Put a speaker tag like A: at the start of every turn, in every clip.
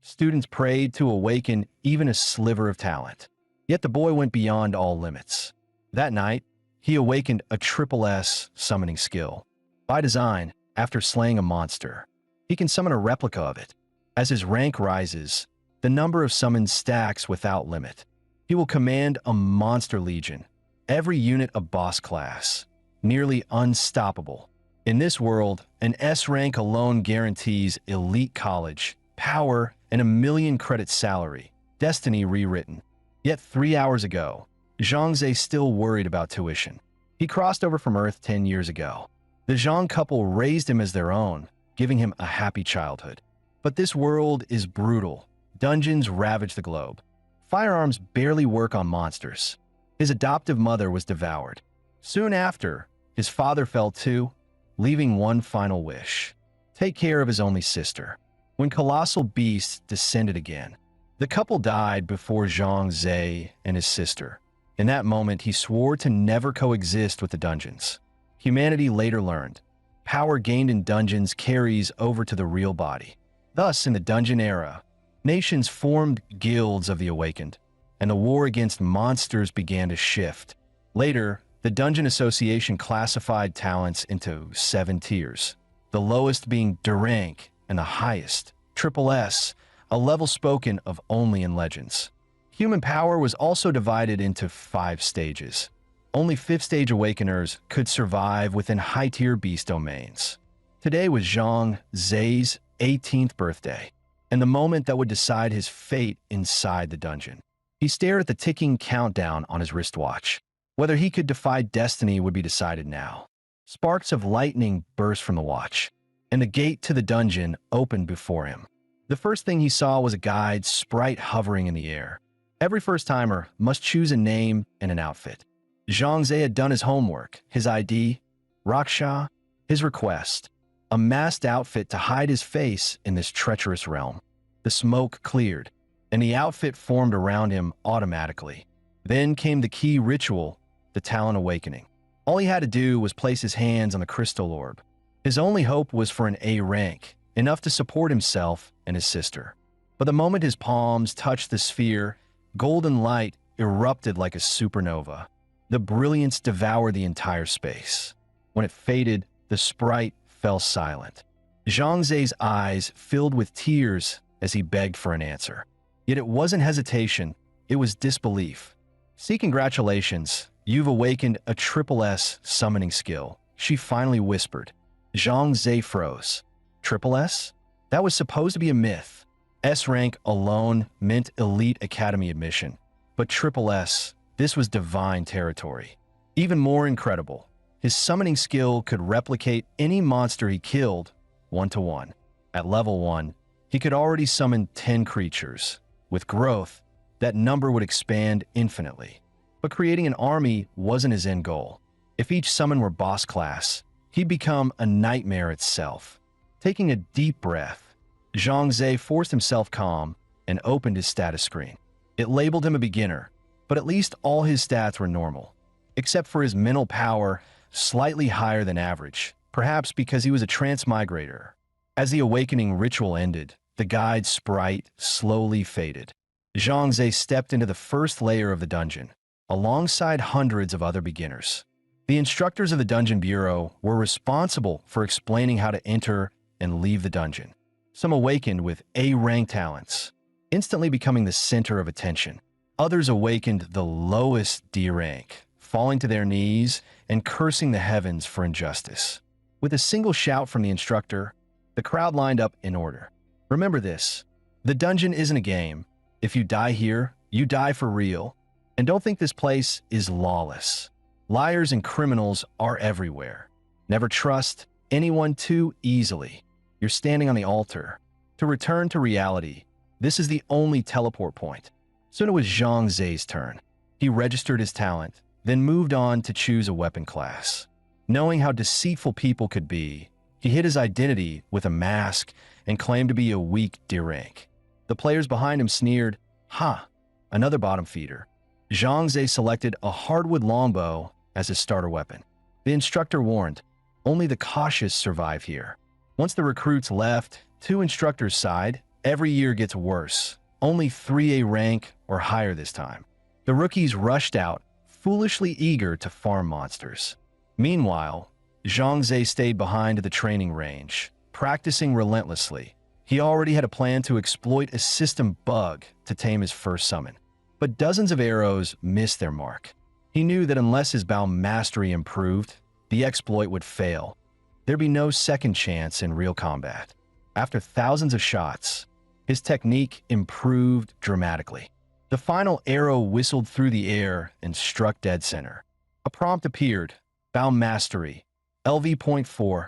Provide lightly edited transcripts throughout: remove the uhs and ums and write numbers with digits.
A: Students prayed to awaken even a sliver of talent. Yet the boy went beyond all limits. That night, he awakened a triple S summoning skill. By design, after slaying a monster, he can summon a replica of it. As his rank rises, the number of summons stacks without limit. He will command a monster legion, every unit a boss class, nearly unstoppable. In this world, an S rank alone guarantees elite college, power, and a 1,000,000 credit salary, destiny rewritten. Yet 3 hours ago, Zhang Ze still worried about tuition. He crossed over from Earth 10 years ago. The Zhang couple raised him as their own, giving him a happy childhood. But this world is brutal. Dungeons ravage the globe. Firearms barely work on monsters. His adoptive mother was devoured. Soon after, his father fell too, leaving one final wish: take care of his only sister. When colossal beasts descended again, the couple died before Zhang Ze and his sister. In that moment, he swore to never coexist with the dungeons. Humanity later learned, power gained in dungeons carries over to the real body. Thus, in the dungeon era, nations formed guilds of the awakened, and the war against monsters began to shift. Later, the Dungeon Association classified talents into 7 tiers, the lowest being D rank and the highest, triple S, a level spoken of only in legends. Human power was also divided into 5 stages. Only 5th stage awakeners could survive within high-tier beast domains. Today was Zhang Ze's 18th birthday, and the moment that would decide his fate inside the dungeon. He stared at the ticking countdown on his wristwatch. Whether he could defy destiny would be decided now. Sparks of lightning burst from the watch, and the gate to the dungeon opened before him. The first thing he saw was a guide sprite hovering in the air. Every first-timer must choose a name and an outfit. Zhang Ze had done his homework, his ID, Raksha, his request, a masked outfit to hide his face in this treacherous realm. The smoke cleared, and the outfit formed around him automatically. Then came the key ritual, the talent awakening. All he had to do was place his hands on the crystal orb. His only hope was for an A rank, enough to support himself and his sister. But the moment his palms touched the sphere, golden light erupted like a supernova. The brilliance devoured the entire space. When it faded, the sprite fell silent. Zhang Ze's eyes filled with tears as he begged for an answer. Yet it wasn't hesitation, it was disbelief. "See, congratulations, you've awakened a triple S summoning skill," she finally whispered. Zhang Ze froze. Triple S? That was supposed to be a myth. S rank alone meant elite academy admission. But triple S, this was divine territory. Even more incredible, his summoning skill could replicate any monster he killed, 1-to-1. At level 1, he could already summon 10 creatures. With growth, that number would expand infinitely. But creating an army wasn't his end goal. If each summon were boss class, he'd become a nightmare itself. Taking a deep breath, Zhang Ze forced himself calm and opened his status screen. It labeled him a beginner, but at least all his stats were normal, except for his mental power slightly higher than average, perhaps because he was a transmigrator. As the awakening ritual ended, the guide sprite slowly faded. Zhang Ze stepped into the first layer of the dungeon, alongside hundreds of other beginners. The instructors of the Dungeon Bureau were responsible for explaining how to enter and leave the dungeon. Some awakened with A-rank talents, instantly becoming the center of attention. Others awakened the lowest D rank, falling to their knees and cursing the heavens for injustice. With a single shout from the instructor, the crowd lined up in order. Remember this, the dungeon isn't a game. If you die here, you die for real. And don't think this place is lawless. Liars and criminals are everywhere. Never trust anyone too easily. You're standing on the altar. To return to reality, this is the only teleport point. Soon it was Zhang Ze's turn. He registered his talent, then moved on to choose a weapon class. Knowing how deceitful people could be, he hid his identity with a mask and claimed to be a weak D rank. The players behind him sneered, "Ha, another bottom feeder." Zhang Ze selected a hardwood longbow as his starter weapon. The instructor warned, "Only the cautious survive here." Once the recruits left, 2 instructors sighed, Every year gets worse, only 3A rank or higher this time. The rookies rushed out, foolishly eager to farm monsters. Meanwhile, Zhangze stayed behind at the training range, practicing relentlessly. He already had a plan to exploit a system bug to tame his first summon. But dozens of arrows missed their mark. He knew that unless his Bao mastery improved, the exploit would fail. There'd be no second chance in real combat. After thousands of shots, his technique improved dramatically. The final arrow whistled through the air and struck dead center. A prompt appeared: Bao mastery, LV.4,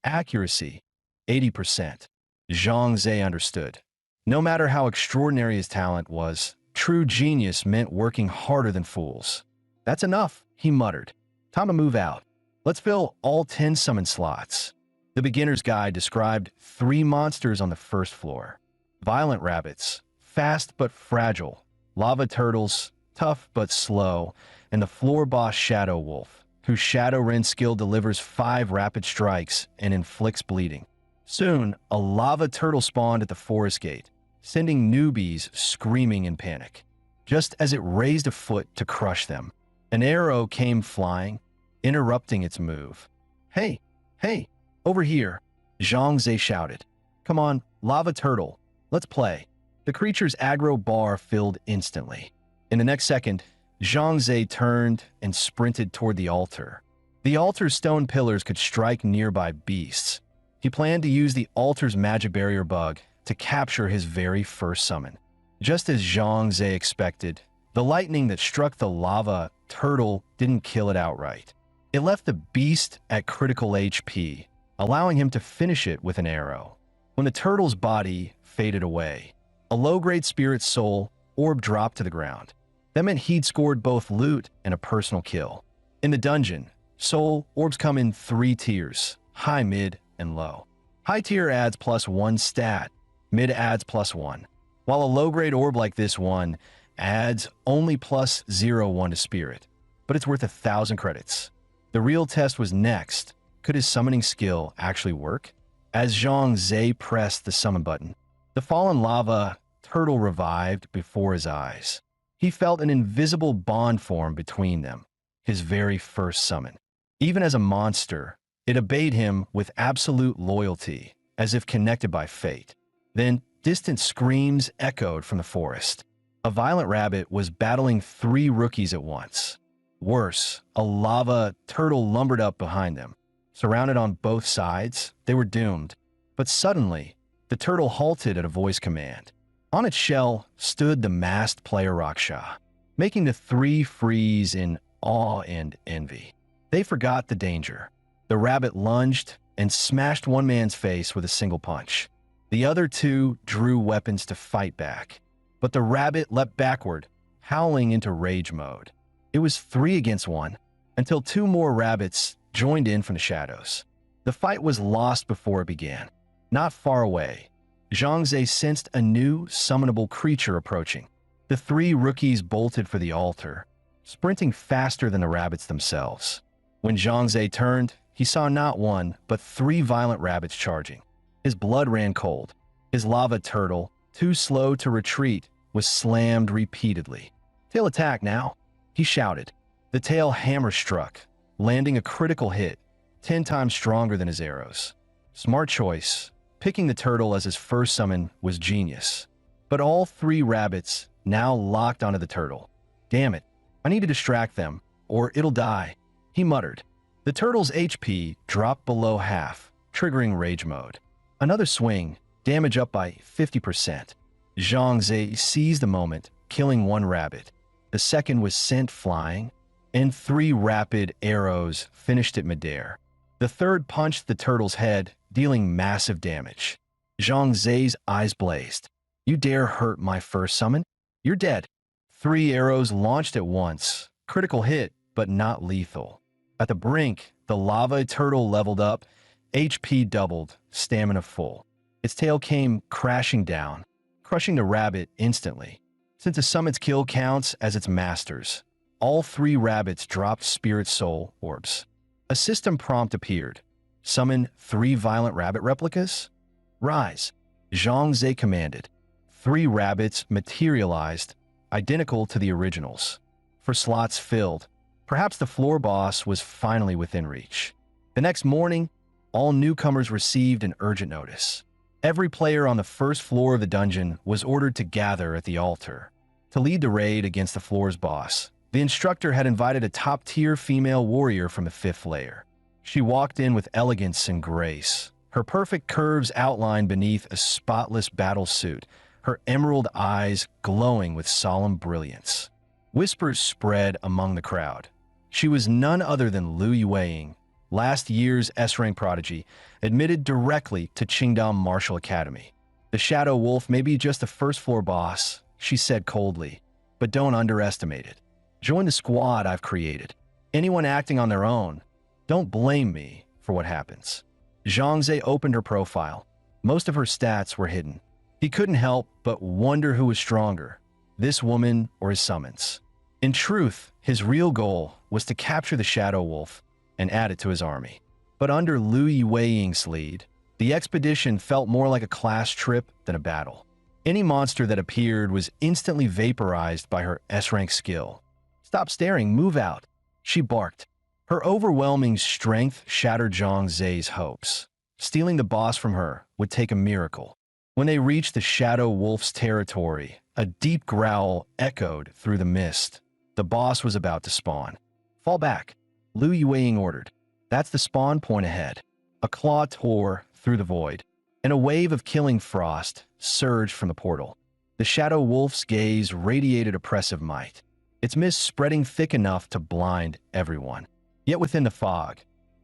A: accuracy, 80%. Zhangze understood. No matter how extraordinary his talent was, true genius meant working harder than fools. That's enough, he muttered. Time to move out. Let's fill all 10 summon slots. The beginner's guide described 3 monsters on the first floor. Violent rabbits, fast but fragile. Lava turtles, tough but slow. And the floor boss Shadow Wolf, whose Shadow Ren skill delivers 5 rapid strikes and inflicts bleeding. Soon, a lava turtle spawned at the forest gate, sending newbies screaming in panic. Just as it raised a foot to crush them, an arrow came flying, interrupting its move. Hey, over here, Zhangze shouted. Come on, lava turtle, let's play. The creature's aggro bar filled instantly. In the next second, Zhangze turned and sprinted toward the altar. The altar's stone pillars could strike nearby beasts. He planned to use the altar's magic barrier bug to capture his very first summon. Just as Zhangze expected, the lightning that struck the lava turtle didn't kill it outright. It left the beast at critical HP, allowing him to finish it with an arrow. When the turtle's body faded away, a low-grade spirit soul orb dropped to the ground. That meant he'd scored both loot and a personal kill. In the dungeon, soul orbs come in 3 tiers: high, mid, and low. High tier adds +1 stat, mid adds +1, while a low-grade orb like this one adds only +0.1 to spirit, but it's worth 1,000 credits. The real test was next. Could his summoning skill actually work? As Zhangze pressed the summon button, the fallen lava turtle revived before his eyes. He felt an invisible bond form between them, his very first summon. Even as a monster, it obeyed him with absolute loyalty, as if connected by fate. Then, distant screams echoed from the forest. A violent rabbit was battling 3 rookies at once. Worse, a lava turtle lumbered up behind them. Surrounded on both sides, they were doomed. But suddenly, the turtle halted at a voice command. On its shell stood the masked player Raksha, making the 3 freeze in awe and envy. They forgot the danger. The rabbit lunged and smashed one man's face with a single punch. The other 2 drew weapons to fight back. But the rabbit leapt backward, howling into rage mode. It was 3 against 1, until 2 more rabbits joined in from the shadows. The fight was lost before it began. Not far away, Zhangze sensed a new, summonable creature approaching. The 3 rookies bolted for the altar, sprinting faster than the rabbits themselves. When Zhangze turned, he saw not 1, but 3 violent rabbits charging. His blood ran cold. His lava turtle, too slow to retreat, was slammed repeatedly. Tail attack now, he shouted. The tail hammer struck, landing a critical hit, 10 times stronger than his arrows. Smart choice. Picking the turtle as his first summon was genius. But all 3 rabbits now locked onto the turtle. Damn it, I need to distract them, or it'll die, he muttered. The turtle's HP dropped below half, triggering rage mode. Another swing, damage up by 50%. Zhangze seized the moment, killing 1 rabbit. The second was sent flying, and 3 rapid arrows finished it midair. The third punched the turtle's head, dealing massive damage. Zhangze's eyes blazed. You dare hurt my first summon? You're dead. 3 arrows launched at once. Critical hit, but not lethal. At the brink, the lava turtle leveled up, HP doubled, stamina full. Its tail came crashing down, crushing the rabbit instantly. Since a summon's kill counts as its master's, all 3 rabbits dropped spirit soul orbs. A system prompt appeared. Summon 3 violent rabbit replicas? Rise. Zhang Ze commanded. 3 rabbits materialized, identical to the originals. For slots filled, perhaps the floor boss was finally within reach. The next morning, all newcomers received an urgent notice. Every player on the first floor of the dungeon was ordered to gather at the altar. To lead the raid against the floor's boss, the instructor had invited a top-tier female warrior from the 5th layer. She walked in with elegance and grace, her perfect curves outlined beneath a spotless battle suit, her emerald eyes glowing with solemn brilliance. Whispers spread among the crowd. She was none other than Lu Yueying, last year's S-Rank prodigy, admitted directly to Qingdao Martial Academy. The Shadow Wolf may be just the first-floor boss, she said coldly, but don't underestimate it. Join the squad I've created. Anyone acting on their own, don't blame me for what happens. Zhang Ze opened her profile. Most of her stats were hidden. He couldn't help but wonder who was stronger, this woman or his summons. In truth, his real goal was to capture the Shadow Wolf and add it to his army. But under Lu Yueying's lead, the expedition felt more like a class trip than a battle. Any monster that appeared was instantly vaporized by her S-rank skill. "Stop staring, move out," she barked. Her overwhelming strength shattered Zhang Ze's hopes. Stealing the boss from her would take a miracle. When they reached the Shadow Wolf's territory, a deep growl echoed through the mist. The boss was about to spawn. "Fall back," Lu Yueying ordered. "That's the spawn point ahead." A claw tore through the void, and a wave of killing frost surged from the portal. The Shadow Wolf's gaze radiated oppressive might, its mist spreading thick enough to blind everyone. Yet within the fog,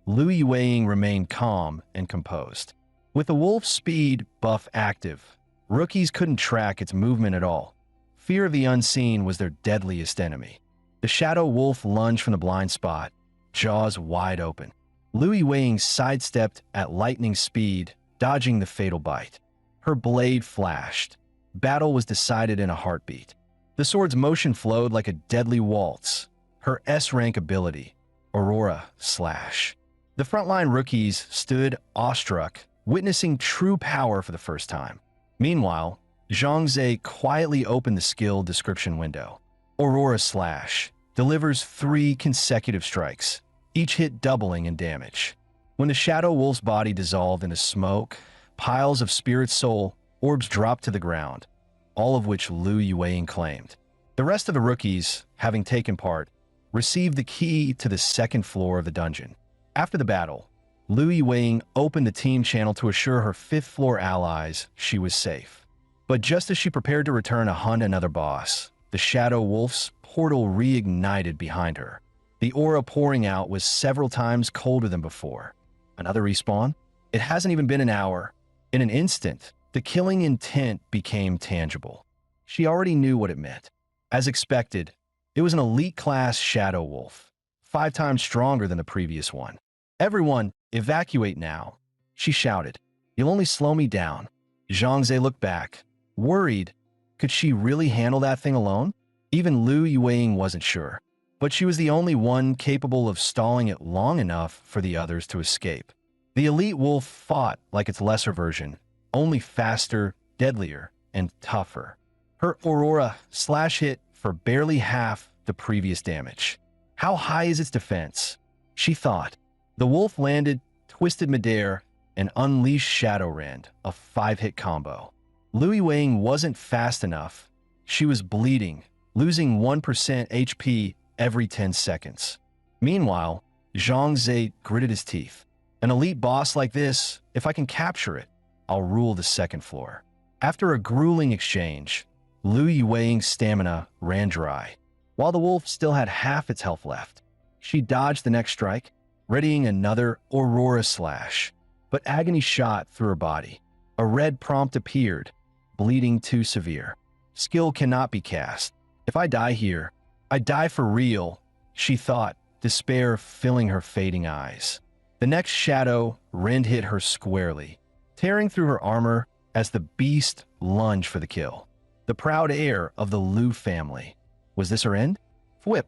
A: Lu Yueying remained calm and composed. With the wolf's speed buff active, rookies couldn't track its movement at all. Fear of the unseen was their deadliest enemy. The Shadow Wolf lunged from the blind spot, jaws wide open. Lu Yueying sidestepped at lightning speed, dodging the fatal bite. Her blade flashed. Battle was decided in a heartbeat. The sword's motion flowed like a deadly waltz. Her S-rank ability, Aurora Slash. The frontline rookies stood awestruck, witnessing true power for the first time. Meanwhile, Zhang Ze quietly opened the skill description window. Aurora Slash delivers 3 consecutive strikes, each hit doubling in damage. When the Shadow Wolf's body dissolved into smoke, piles of spirit soul orbs dropped to the ground, all of which Lu Yueying claimed. The rest of the rookies, having taken part, received the key to the 2nd floor of the dungeon. After the battle, Lu Yueying opened the team channel to assure her 5th floor allies she was safe. But just as she prepared to return to hunt another boss, the Shadow Wolf's portal reignited behind her. The aura pouring out was several times colder than before. Another respawn? It hasn't even been an hour. In an instant, the killing intent became tangible. She already knew what it meant. As expected, it was an elite-class Shadow Wolf, 5 times stronger than the previous one. "Everyone, evacuate now," she shouted. "You'll only slow me down." Zhang Ze looked back, worried. Could she really handle that thing alone? Even Lu Yueying wasn't sure, but she was the only one capable of stalling it long enough for the others to escape. The elite wolf fought like its lesser version, only faster, deadlier, and tougher. Her Aurora Slash hit for barely half the previous damage. How high is its defense? She thought. The wolf landed, twisted midair, and unleashed Shadow Rend, a 5-hit combo. Lu Yueying wasn't fast enough. She was bleeding, losing 1% HP every 10 seconds. Meanwhile, Zhang Ze gritted his teeth. An elite boss like this, if I can capture it, I'll rule the 2nd floor. After a grueling exchange, Lu Yueying's stamina ran dry. While the wolf still had half its health left, she dodged the next strike, readying another Aurora Slash. But agony shot through her body. A red prompt appeared, bleeding too severe. Skill cannot be cast. If I die here, I die for real, she thought, despair filling her fading eyes. The next Shadow Rend hit her squarely, tearing through her armor as the beast lunged for the kill. The proud heir of the Lu family. Was this her end? Fwhip,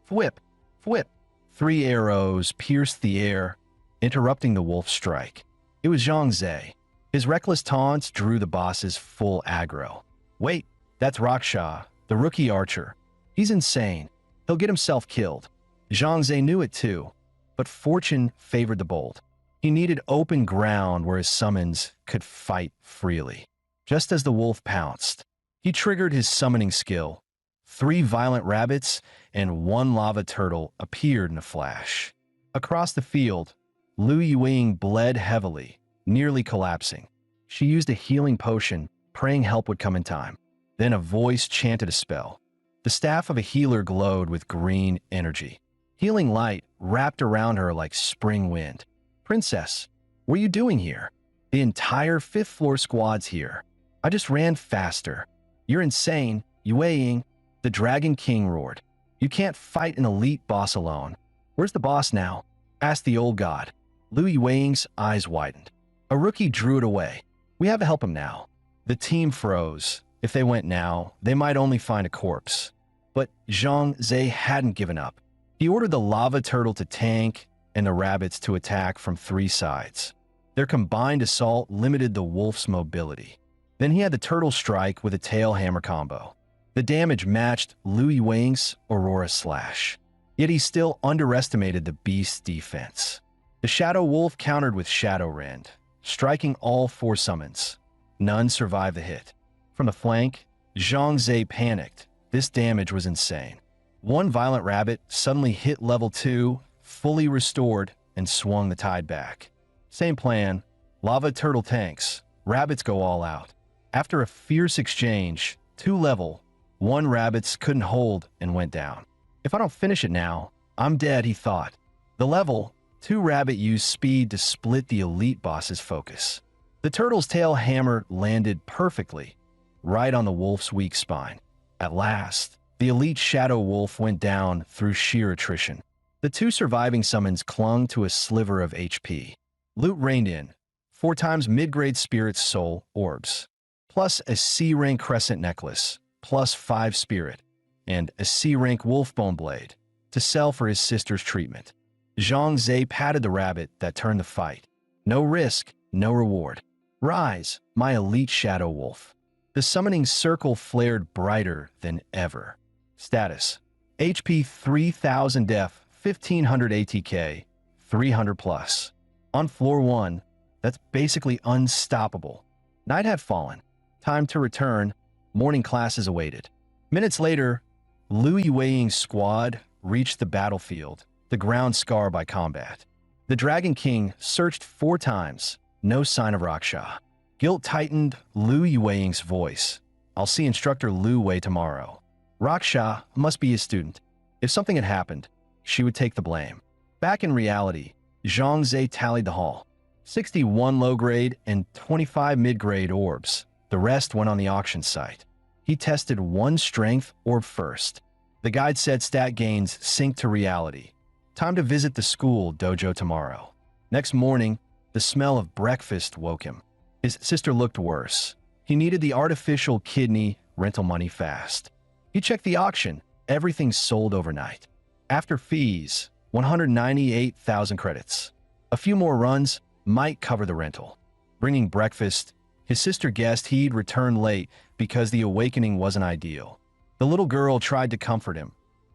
A: fwhip, fwhip. 3 arrows pierced the air, interrupting the wolf's strike. It was Zhang Ze. His reckless taunts drew the boss's full aggro. Wait, that's Raksha, the rookie archer. He's insane. He'll get himself killed. Zhang Ze knew it too, but fortune favored the bold. He needed open ground where his summons could fight freely. Just as the wolf pounced, he triggered his summoning skill. 3 violent rabbits and 1 lava turtle appeared in a flash. Across the field, Lu Yuing bled heavily, nearly collapsing. She used a healing potion, praying help would come in time. Then a voice chanted a spell. The staff of a healer glowed with green energy. Healing light wrapped around her like spring wind. Princess, what are you doing here? The entire 5th floor squad's here. I just ran faster. You're insane, Yueying. The Dragon King roared. You can't fight an elite boss alone. Where's the boss now? Asked the old god. Lu Yueying's eyes widened. A rookie drew it away. We have to help him now. The team froze. If they went now, they might only find a corpse. But Zhang Ze hadn't given up. He ordered the lava turtle to tank and the rabbits to attack from 3 sides. Their combined assault limited the wolf's mobility. Then he had the turtle strike with a tail hammer combo. The damage matched Lu Yueng's Aurora Slash. Yet he still underestimated the beast's defense. The Shadow Wolf countered with Shadow Rend, striking all 4 summons. None survived the hit. From the flank, Zhang Ze panicked. This damage was insane. 1 violent rabbit suddenly hit level 2, fully restored, and swung the tide back. Same plan, lava turtle tanks, rabbits go all out. After a fierce exchange, 2 level, 1 rabbits couldn't hold and went down. If I don't finish it now, I'm dead, he thought. The level, 2 rabbit used speed to split the elite boss's focus. The turtle's tail hammer landed perfectly, right on the wolf's weak spine. At last, the elite shadow wolf went down through sheer attrition. The 2 surviving summons clung to a sliver of HP. Loot rained in, 4 times mid-grade spirit soul orbs, plus a C-rank crescent necklace, plus 5 spirit, and a C-rank wolfbone blade to sell for his sister's treatment. Zhang Ze patted the rabbit that turned the fight. No risk, no reward. Rise, my elite shadow wolf. The summoning circle flared brighter than ever. Status: HP 3000 def, 1500 ATK, 300 plus. On floor 1, that's basically unstoppable. Night had fallen. Time to return. Morning classes awaited. Minutes later, Lu Yueying's squad reached the battlefield, the ground scarred by combat. The Dragon King searched 4 times, no sign of Raksha. Guilt tightened Lu Yueying's voice. I'll see Instructor Lu Wei tomorrow. Raksha must be his student. If something had happened, she would take the blame. Back in reality, Zhang Ze tallied the haul. 61 low-grade and 25 mid-grade orbs. The rest went on the auction site. He tested 1 strength orb first. The guide said stat gains sync to reality. Time to visit the school dojo tomorrow. Next morning, the smell of breakfast woke him. His sister looked worse. He needed the artificial kidney rental money fast. He checked the auction. Everything sold overnight. After fees, 198,000 credits. A few more runs might cover the rental. Bringing breakfast, his sister guessed he'd return late because the awakening wasn't ideal. The little girl tried to comfort him.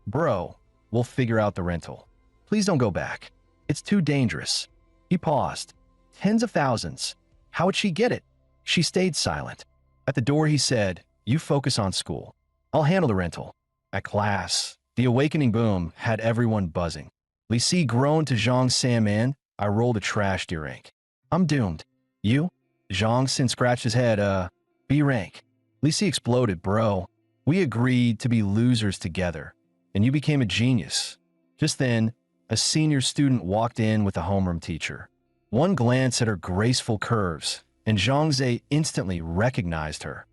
A: Bro, we'll figure out the rental. Please don't go back. It's too dangerous. He paused. Tens of thousands. How would she get it? She stayed silent. At the door he said, you focus on school. I'll handle the rental. At class, the awakening boom had everyone buzzing. Li Si groaned to Zhang Sanman. I rolled a trash D rank. I'm doomed. You? Zhang Sin scratched his head. B rank. Li Si exploded, bro. We agreed to be losers together, and you became a genius. Just then, a senior student walked in with a homeroom teacher. One glance at her graceful curves, and Zhang Ze instantly recognized her.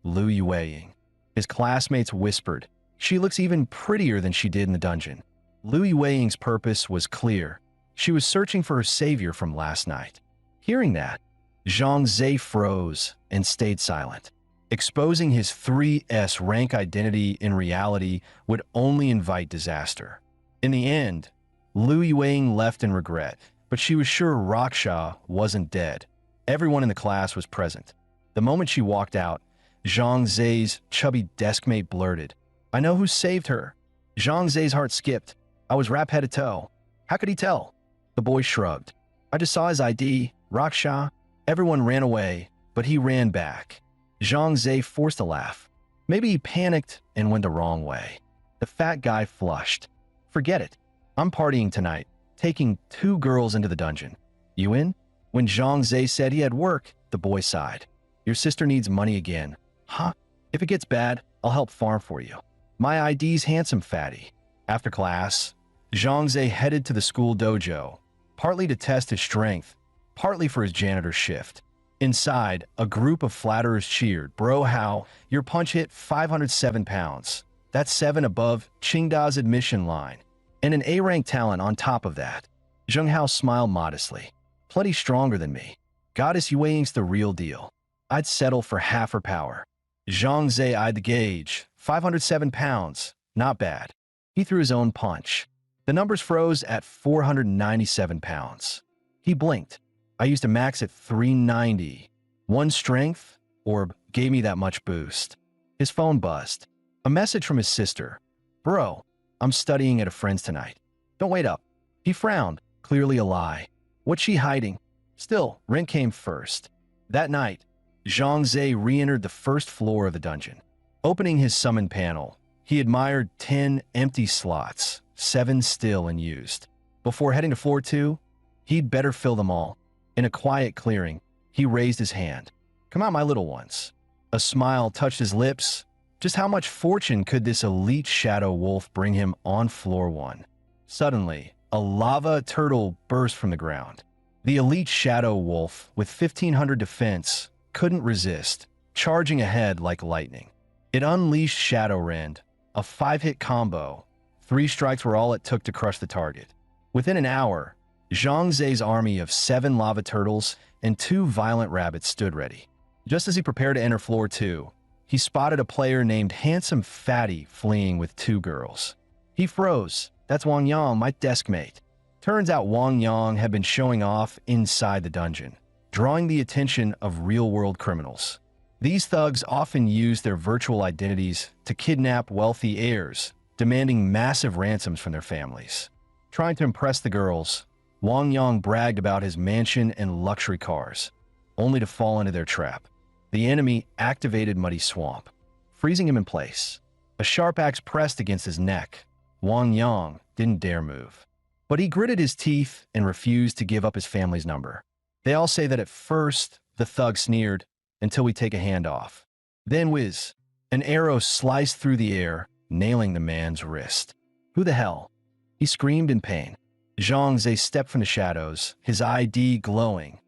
A: Lu Yueying. His classmates whispered, she looks even prettier than she did in the dungeon. Lu Yueying's purpose was clear. She was searching for her savior from last night. Hearing that, Zhang Ze froze and stayed silent. Exposing his 3S rank identity in reality would only invite disaster. In the end, Lu Yueying left in regret, but she was sure Raksha wasn't dead. Everyone in the class was present. The moment she walked out, Zhang Zhe's chubby deskmate blurted, "I know who saved her." Zhang Zhe's heart skipped. "I was wrapped head to toe." "How could he tell?" The boy shrugged. "I just saw his ID, Raksha." Everyone ran away, but he ran back. Zhang Zhe forced a laugh. Maybe he panicked and went the wrong way. The fat guy flushed. "Forget it. I'm partying tonight, taking 2 girls into the dungeon. You in?" When Zhang Zhe said he had work, the boy sighed. "Your sister needs money again." "Huh? If it gets bad, I'll help farm for you." "My ID's handsome fatty." After class, Zhang Zhe headed to the school dojo, partly to test his strength, partly for his janitor's shift. Inside, a group of flatterers cheered. "Bro, how? Your punch hit 507 pounds. That's 7 above Qingda's admission line. And an A-rank talent on top of that." Zheng Hao smiled modestly. "Plenty stronger than me. Goddess Yueying's the real deal. I'd settle for half her power." Zhang Zhe eyed the gauge. 507 pounds. Not bad. He threw his own punch. The numbers froze at 497 pounds. He blinked. "I used to max at 390. One strength orb gave me that much boost." His phone buzzed. A message from his sister. "Bro, I'm studying at a friend's tonight. Don't wait up." He frowned, clearly a lie. What's she hiding? Still, rent came first. That night, Zhang Zhe re-entered the first floor of the dungeon. Opening his summon panel, he admired 10 empty slots, 7 still unused. Before heading to floor 2, he'd better fill them all. In a quiet clearing, he raised his hand. "Come out, my little ones." A smile touched his lips. Just how much fortune could this elite shadow wolf bring him on floor 1? Suddenly, a lava turtle burst from the ground. The elite shadow wolf, with 1500 defense, couldn't resist, charging ahead like lightning. It unleashed Shadow Rend, a 5-hit combo. 3 strikes were all it took to crush the target. Within an hour, Zhang Zhe's army of 7 lava turtles and 2 violent rabbits stood ready. Just as he prepared to enter floor 2, he spotted a player named Handsome Fatty fleeing with 2 girls. He froze. "That's Wang Yang, my deskmate." Turns out Wang Yang had been showing off inside the dungeon, drawing the attention of real-world criminals. These thugs often use their virtual identities to kidnap wealthy heirs, demanding massive ransoms from their families. Trying to impress the girls, Wang Yang bragged about his mansion and luxury cars, only to fall into their trap. The enemy activated Muddy Swamp, freezing him in place. A sharp axe pressed against his neck. Wang Yang didn't dare move. But he gritted his teeth and refused to give up his family's number. They all say that at first, the thug sneered, "Until we take a hand off." Then whiz, an arrow sliced through the air, nailing the man's wrist. "Who the hell?" He screamed in pain. Zhang Zhe stepped from the shadows, his ID glowing.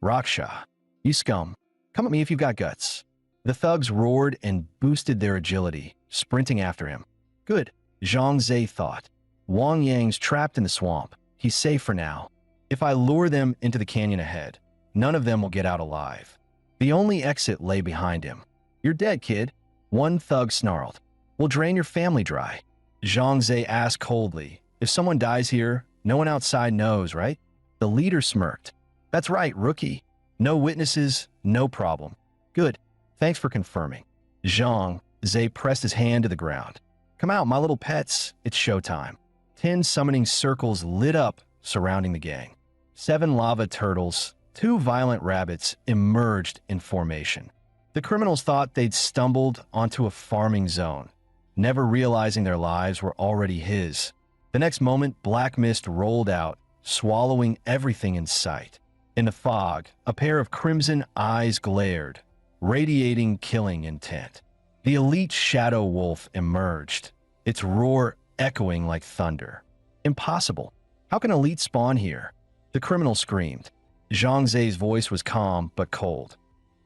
A: "Raksha, you scum. Come at me if you've got guts." The thugs roared and boosted their agility, sprinting after him. Good, Zhang Zhe thought. Wang Yang's trapped in the swamp. He's safe for now. If I lure them into the canyon ahead, none of them will get out alive. The only exit lay behind him. "You're dead, kid," one thug snarled. "We'll drain your family dry." Zhang Zhe asked coldly, "If someone dies here, no one outside knows, right?" The leader smirked. "That's right, rookie. No witnesses, no problem." "Good. Thanks for confirming." Zhang Zhe pressed his hand to the ground. "Come out, my little pets. It's showtime." 10 summoning circles lit up surrounding the gang. 7 lava turtles, 2 violent rabbits emerged in formation. The criminals thought they'd stumbled onto a farming zone, never realizing their lives were already his. The next moment, black mist rolled out, swallowing everything in sight. In the fog, a pair of crimson eyes glared, radiating killing intent. The elite shadow wolf emerged, its roar echoing like thunder. "Impossible. How can elite spawn here?" The criminal screamed. Zhang Zhe's voice was calm but cold.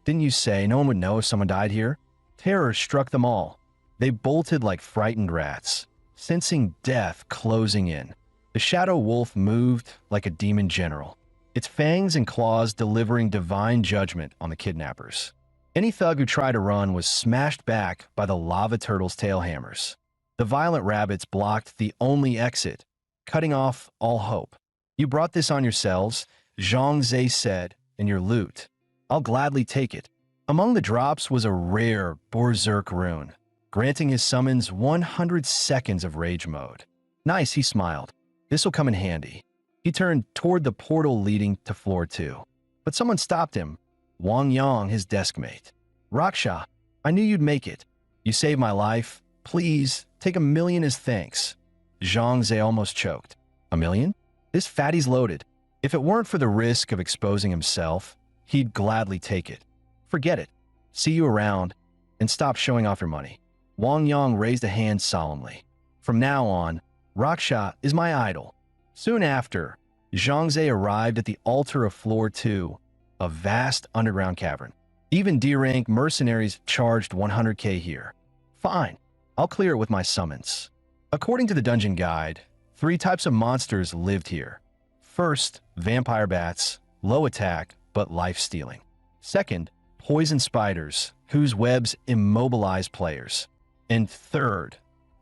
A: "Didn't you say no one would know if someone died here?" Terror struck them all. They bolted like frightened rats, sensing death closing in. The shadow wolf moved like a demon general, its fangs and claws delivering divine judgment on the kidnappers. Any thug who tried to run was smashed back by the lava turtle's tail hammers. The violent rabbits blocked the only exit, cutting off all hope. "You brought this on yourselves," Zhang Zhe said, "and your loot." I'll gladly take it. Among the drops was a rare Berserk rune, granting his summons 100 seconds of rage mode. Nice, he smiled. This'll come in handy. He turned toward the portal leading to floor 2. But someone stopped him. Wang Yang, his desk mate. Raksha, I knew you'd make it. You saved my life. Please, take 1,000,000 as thanks. Zhang Zhe almost choked. 1,000,000? This fatty's loaded. If it weren't for the risk of exposing himself, he'd gladly take it. Forget it. See you around, and stop showing off your money. Wang Yang raised a hand solemnly. From now on, Raksha is my idol. Soon after, Zhang Zhe arrived at the altar of floor 2, a vast underground cavern. Even D-rank mercenaries charged 100k here. Fine, I'll clear it with my summons. According to the dungeon guide, 3 types of monsters lived here. First, vampire bats, low attack but life-stealing. Second, poison spiders, whose webs immobilize players. And third,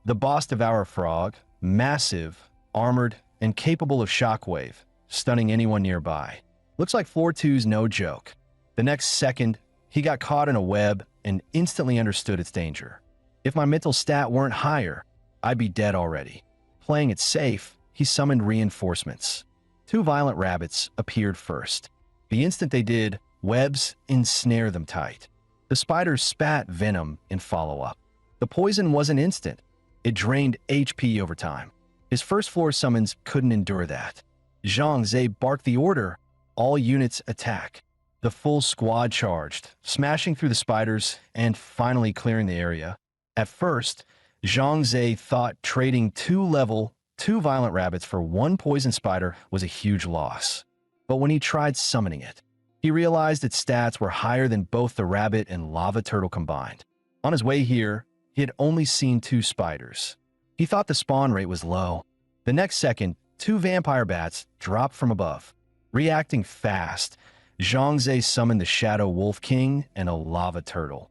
A: the boss Devourer Frog, massive, armored, and capable of shockwave, stunning anyone nearby. Looks like floor 2's no joke. The next second, he got caught in a web and instantly understood its danger. If my mental stat weren't higher, I'd be dead already. Playing it safe, he summoned reinforcements. 2 violent rabbits appeared first. The instant they did, webs ensnare them tight. The spiders spat venom in follow-up. The poison wasn't instant. It drained HP over time. His first floor summons couldn't endure that. Zhang Zhe barked the order. All units attack. The full squad charged, smashing through the spiders and finally clearing the area. At first, Zhang Zhe thought trading 2 violent rabbits for 1 poison spider was a huge loss. But when he tried summoning it, he realized its stats were higher than both the rabbit and lava turtle combined. On his way here, he had only seen 2 spiders. He thought the spawn rate was low. The next second, 2 vampire bats dropped from above. Reacting fast, Zhang Zhe summoned the Shadow Wolf King and a lava turtle.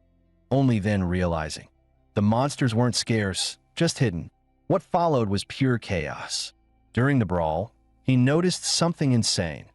A: Only then realizing, the monsters weren't scarce, just hidden. What followed was pure chaos. During the brawl, he noticed something insane.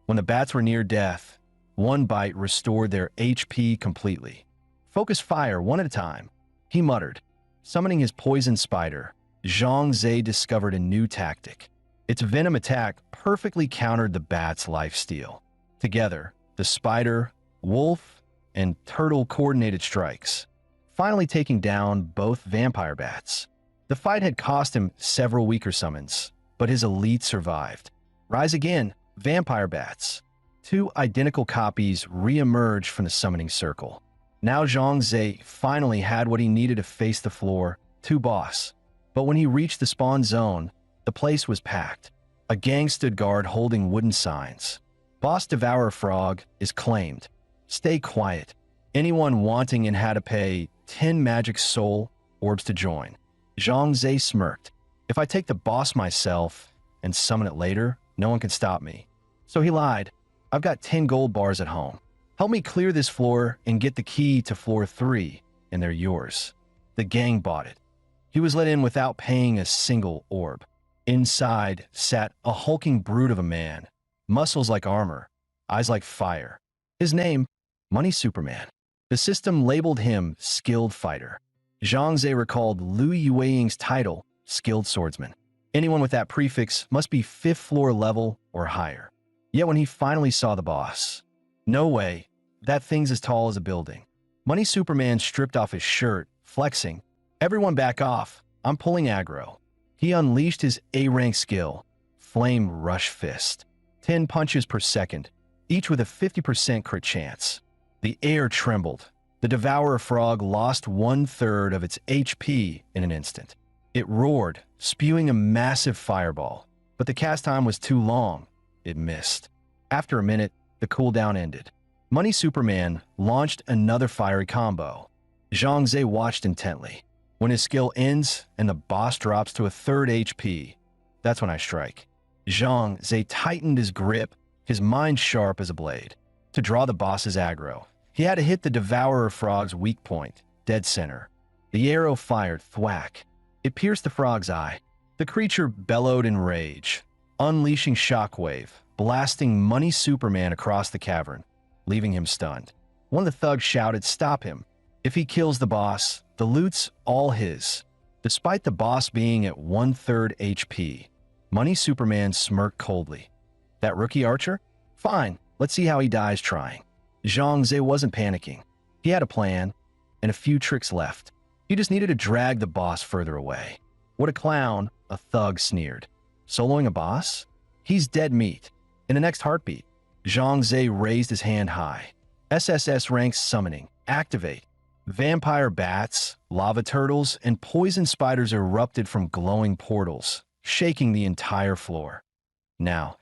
A: When the bats were near death, 1 bite restored their HP completely. Focus fire 1 at a time, he muttered. Summoning his poison spider, Zhang Zhe discovered a new tactic. Its venom attack perfectly countered the bat's lifesteal. Together, the spider, wolf, and turtle coordinated strikes, finally taking down both vampire bats. The fight had cost him several weaker summons, but his elite survived. Rise again, vampire bats. 2 identical copies re-emerged from the summoning circle. Now Zhang Zhe finally had what he needed to face the floor 2 boss. But when he reached the spawn zone, the place was packed. A gang stood guard holding wooden signs. Boss Devourer Frog is claimed. Stay quiet. Anyone wanting and had to pay 10 magic soul orbs to join. Zhang Zhe smirked. If I take the boss myself and summon it later, no one can stop me. So he lied. I've got 10 gold bars at home. Help me clear this floor and get the key to floor 3, and they're yours. The gang bought it. He was let in without paying a single orb. Inside sat a hulking brute of a man, muscles like armor, eyes like fire. His name, Money Superman. The system labeled him Skilled Fighter. Zhang Zhe recalled Lu Yueying's title, Skilled Swordsman. Anyone with that prefix must be 5th floor level or higher. Yet when he finally saw the boss, no way, that thing's as tall as a building. Money Superman stripped off his shirt, flexing. Everyone back off, I'm pulling aggro. He unleashed his A-rank skill, Flame Rush Fist. 10 punches per second, each with a 50% crit chance. The air trembled. The Devourer Frog lost 1/3 of its HP in an instant. It roared, spewing a massive fireball, but the cast time was too long. It missed. After a minute, the cooldown ended. Money Superman launched another fiery combo. Zhang Zhe watched intently. When his skill ends and the boss drops to a 1/3 HP, that's when I strike. Zhang Zhe tightened his grip, his mind sharp as a blade. To draw the boss's aggro, he had to hit the Devourer Frog's weak point, dead center. The arrow fired thwack. It pierced the frog's eye. The creature bellowed in rage, unleashing shockwave, blasting Money Superman across the cavern. leaving him stunned. One of the thugs shouted, "Stop him. If he kills the boss, the loot's all his." Despite the boss being at 1/3 HP, Money Superman smirked coldly. "That rookie archer? Fine, let's see how he dies trying." Zhang Ze wasn't panicking. He had a plan, and a few tricks left. He just needed to drag the boss further away. "What a clown," a thug sneered. "Soloing a boss? He's dead meat." In the next heartbeat, Zhang Ze raised his hand high. SSS-Rank summoning. Activate. Vampire bats, lava turtles, and poison spiders erupted from glowing portals, shaking the entire floor. Now,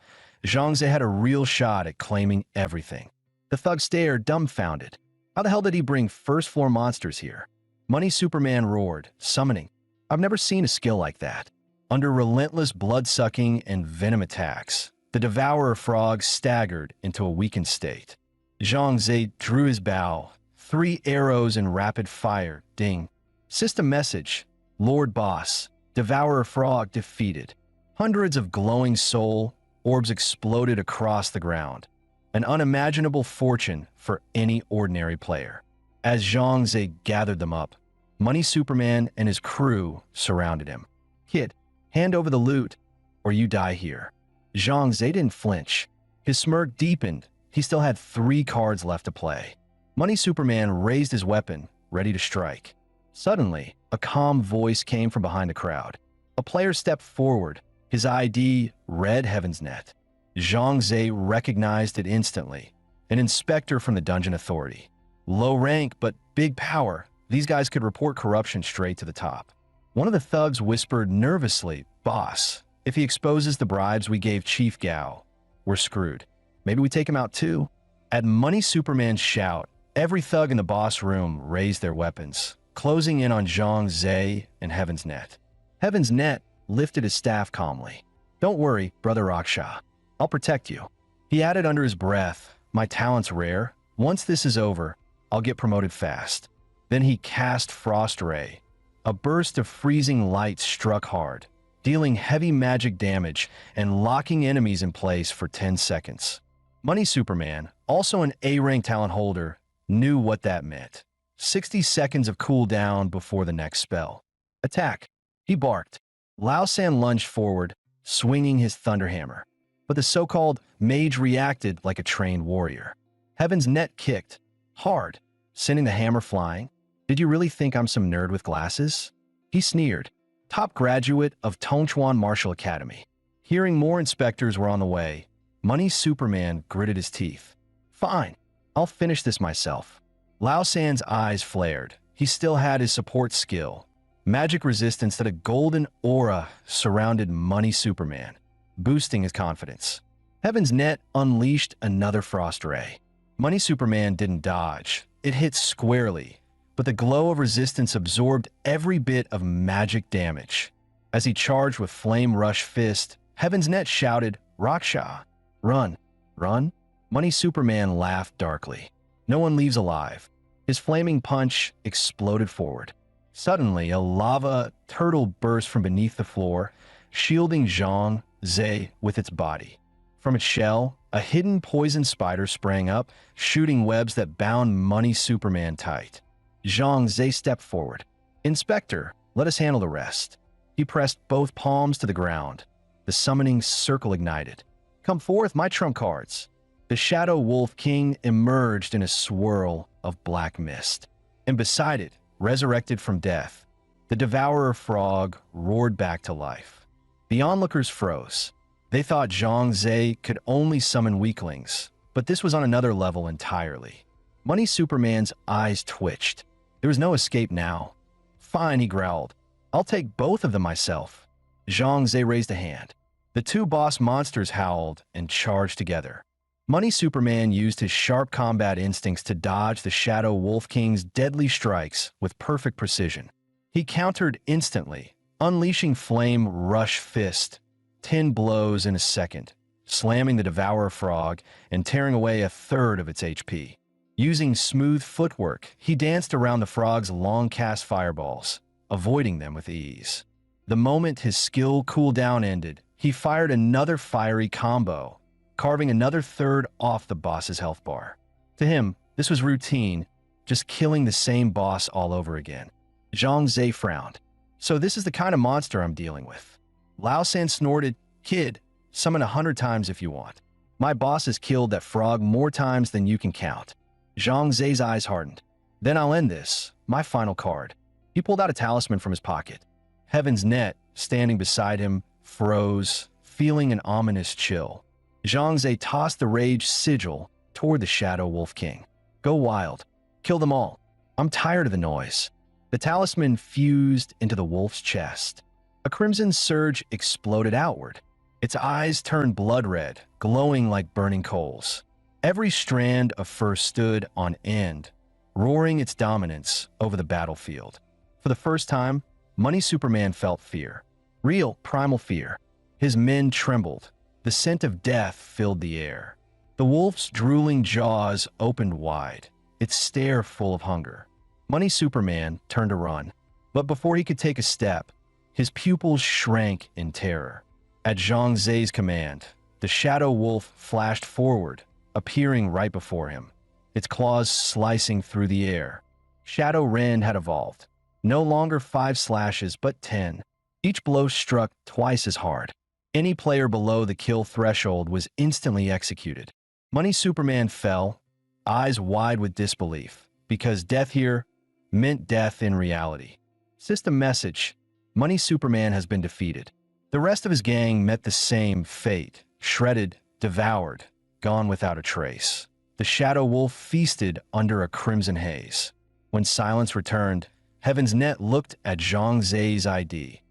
A: Zhang Ze had a real shot at claiming everything. The thug stared, dumbfounded. How the hell did he bring first-floor monsters here? Money Superman roared, summoning. I've never seen a skill like that. Under relentless blood-sucking and venom attacks, the Devourer Frog staggered into a weakened state. Zhang Ze drew his bow. 3 arrows in rapid fire. Ding. System message. Lord Boss. Devourer Frog defeated. Hundreds of glowing soul orbs exploded across the ground. An unimaginable fortune for any ordinary player. As Zhang Ze gathered them up, Money Superman and his crew surrounded him. "Kid, hand over the loot, or you die here." Zhang Ze didn't flinch. His smirk deepened. He still had 3 cards left to play. Money Superman raised his weapon, ready to strike. Suddenly, a calm voice came from behind the crowd. A player stepped forward, his ID Red Heaven's Net. Zhang Ze recognized it instantly. An inspector from the Dungeon Authority. Low rank, but big power. These guys could report corruption straight to the top. One of the thugs whispered nervously, "Boss, if he exposes the bribes we gave Chief Gao, we're screwed. Maybe we take him out too?" At Money Superman's shout, every thug in the boss room raised their weapons, closing in on Zhang Ze and Heaven's Net. Heaven's Net lifted his staff calmly. "Don't worry, Brother Raksha. I'll protect you." He added under his breath, "My talent's rare. Once this is over, I'll get promoted fast." Then he cast Frost Ray. A burst of freezing light struck hard, dealing heavy magic damage and locking enemies in place for 10 seconds. Money Superman, also an A-rank talent holder, knew what that meant. 60 seconds of cooldown before the next spell. "Attack!" He barked. Lao San lunged forward, swinging his thunderhammer. But the so-called mage reacted like a trained warrior. Heaven's Net kicked, hard, sending the hammer flying. "Did you really think I'm some nerd with glasses?" He sneered. Top graduate of Tongchuan Martial Academy. Hearing more inspectors were on the way, Money Superman gritted his teeth. "Fine, I'll finish this myself." Lao San's eyes flared. He still had his support skill. Magic resistance that a golden aura surrounded Money Superman, boosting his confidence. Heaven's Net unleashed another Frost Ray. Money Superman didn't dodge. It hit squarely, but the glow of resistance absorbed every bit of magic damage. As he charged with Flame Rush Fist, Heaven's Net shouted, "Raksha, run, run." Money Superman laughed darkly. No one leaves alive. His flaming punch exploded forward. Suddenly, a lava turtle burst from beneath the floor, shielding Zhang Ze with its body. From its shell, a hidden poison spider sprang up, shooting webs that bound Money Superman tight. Zhang Ze stepped forward. "Inspector, let us handle the rest." He pressed both palms to the ground. The summoning circle ignited. "Come forth, my trump cards." The Shadow Wolf King emerged in a swirl of black mist. And beside it, resurrected from death, the Devourer Frog roared back to life. The onlookers froze. They thought Zhang Ze could only summon weaklings, but this was on another level entirely. Money Superman's eyes twitched. There was no escape now. "Fine," he growled. "I'll take both of them myself." Zhang Ze raised a hand. The 2 boss monsters howled and charged together. Money Superman used his sharp combat instincts to dodge the Shadow Wolf King's deadly strikes with perfect precision. He countered instantly, unleashing Flame Rush Fist, 10 blows in a second, slamming the Devourer Frog and tearing away 1/3 of its HP. Using smooth footwork, he danced around the frog's long-cast fireballs, avoiding them with ease. The moment his skill cooldown ended, he fired another fiery combo, carving another 1/3 off the boss's health bar. To him, this was routine, just killing the same boss all over again. Zhang Zhe frowned. So this is the kind of monster I'm dealing with. Lao San snorted, "Kid, summon 100 times if you want. My boss has killed that frog more times than you can count." Zhang Zhe's eyes hardened. "Then I'll end this. My final card." He pulled out a talisman from his pocket. Heaven's Net, standing beside him, froze, feeling an ominous chill. Zhang Zhe tossed the rage sigil toward the Shadow Wolf King. "Go wild. Kill them all. I'm tired of the noise." The talisman fused into the wolf's chest. A crimson surge exploded outward. Its eyes turned blood red, glowing like burning coals. Every strand of fur stood on end, roaring its dominance over the battlefield. For the first time, Money Superman felt fear. Real, primal fear. His men trembled. The scent of death filled the air. The wolf's drooling jaws opened wide, its stare full of hunger. Money Superman turned to run, but before he could take a step, his pupils shrank in terror. At Zhang Zhe's command, the Shadow Wolf flashed forward, appearing right before him, its claws slicing through the air. Shadow Rend had evolved. No longer 5 slashes, but 10. Each blow struck twice as hard. Any player below the kill threshold was instantly executed. Money Superman fell, eyes wide with disbelief, because death here meant death in reality. System message: Money Superman has been defeated. The rest of his gang met the same fate, shredded, devoured, gone without a trace. The Shadow Wolf feasted under a crimson haze. When silence returned, Heaven's Net looked at Zhang Zhe's ID.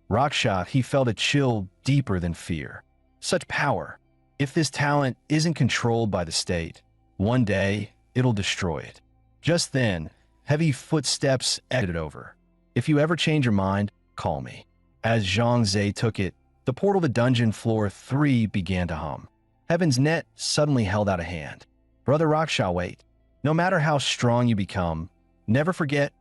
A: Rockshot, he felt a chill deeper than fear. Such power. If this talent isn't controlled by the state, one day it'll destroy it. Just then, heavy footsteps echoed over. "If you ever change your mind, call me." As Zhang Zhe took it, the portal to dungeon floor 3 began to hum. Heaven's Net suddenly held out a hand. "Brother Rockshot, wait. No matter how strong you become, never forget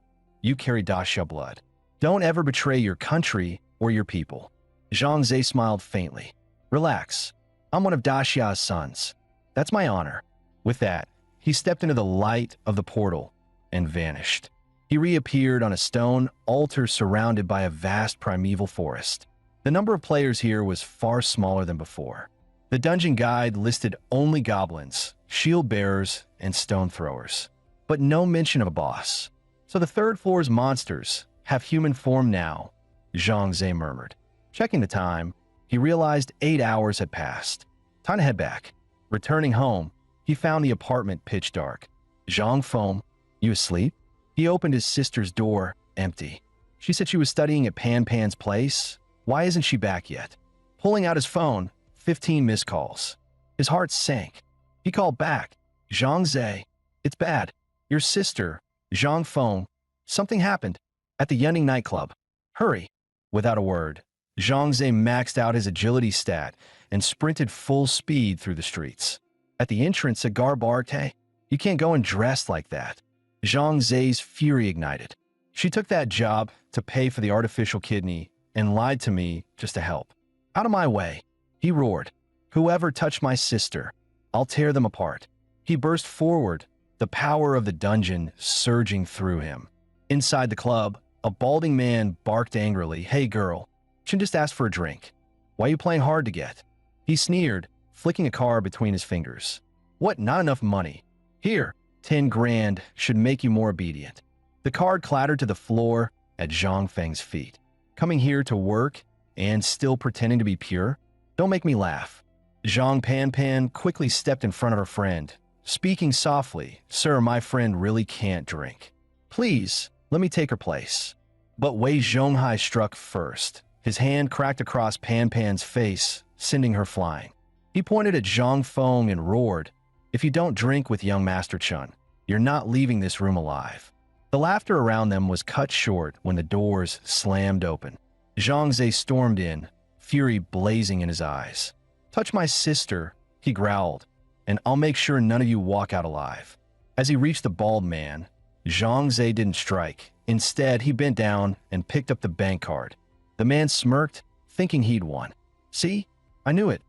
A: you carry Daxia blood. Don't ever betray your country or your people." Zhang Zhe smiled faintly. "Relax. I'm one of Daxia's sons. That's my honor." With that, he stepped into the light of the portal and vanished. He reappeared on a stone altar surrounded by a vast primeval forest. The number of players here was far smaller than before. The dungeon guide listed only goblins, shield bearers, and stone throwers, but no mention of a boss. "So the third floor's monsters have human form now," Zhang Zhe murmured. Checking the time, he realized 8 hours had passed. Time to head back. Returning home, he found the apartment pitch dark. "Zhang Feng, you asleep?" He opened his sister's door, empty. She said she was studying at Pan Pan's place. Why isn't she back yet? Pulling out his phone, 15 missed calls. His heart sank. He called back. "Zhang Zhe, it's bad. Your sister, Zhang Feng. Something happened at the Yunning nightclub. Hurry." Without a word, Zhang Zhe maxed out his agility stat and sprinted full speed through the streets. At the entrance, a guard barked, "Hey, you can't go and dress like that." Zhang Zhe's fury ignited. "She took that job to pay for the artificial kidney and lied to me just to help. Out of my way," he roared. "Whoever touched my sister, I'll tear them apart." He burst forward, the power of the dungeon surging through him. Inside the club, a balding man barked angrily, "Hey girl, shouldn't just ask for a drink. Why are you playing hard to get?" He sneered, flicking a card between his fingers. "What, not enough money? Here, 10 grand should make you more obedient." The card clattered to the floor at Zhang Feng's feet. "Coming here to work and still pretending to be pure? Don't make me laugh." Zhang Pan quickly stepped in front of her friend, speaking softly, "Sir, my friend really can't drink. Please, let me take her place." But Wei Zhonghai struck first. His hand cracked across Pan Pan's face, sending her flying. He pointed at Zhang Feng and roared, "If you don't drink with young Master Chun, you're not leaving this room alive." The laughter around them was cut short when the doors slammed open. Zhang Zhe stormed in, fury blazing in his eyes. "Touch my sister," he growled, "and I'll make sure none of you walk out alive." As he reached the bald man, Zhang Zhe didn't strike. Instead, he bent down and picked up the bank card. The man smirked, thinking he'd won. "See? I knew it.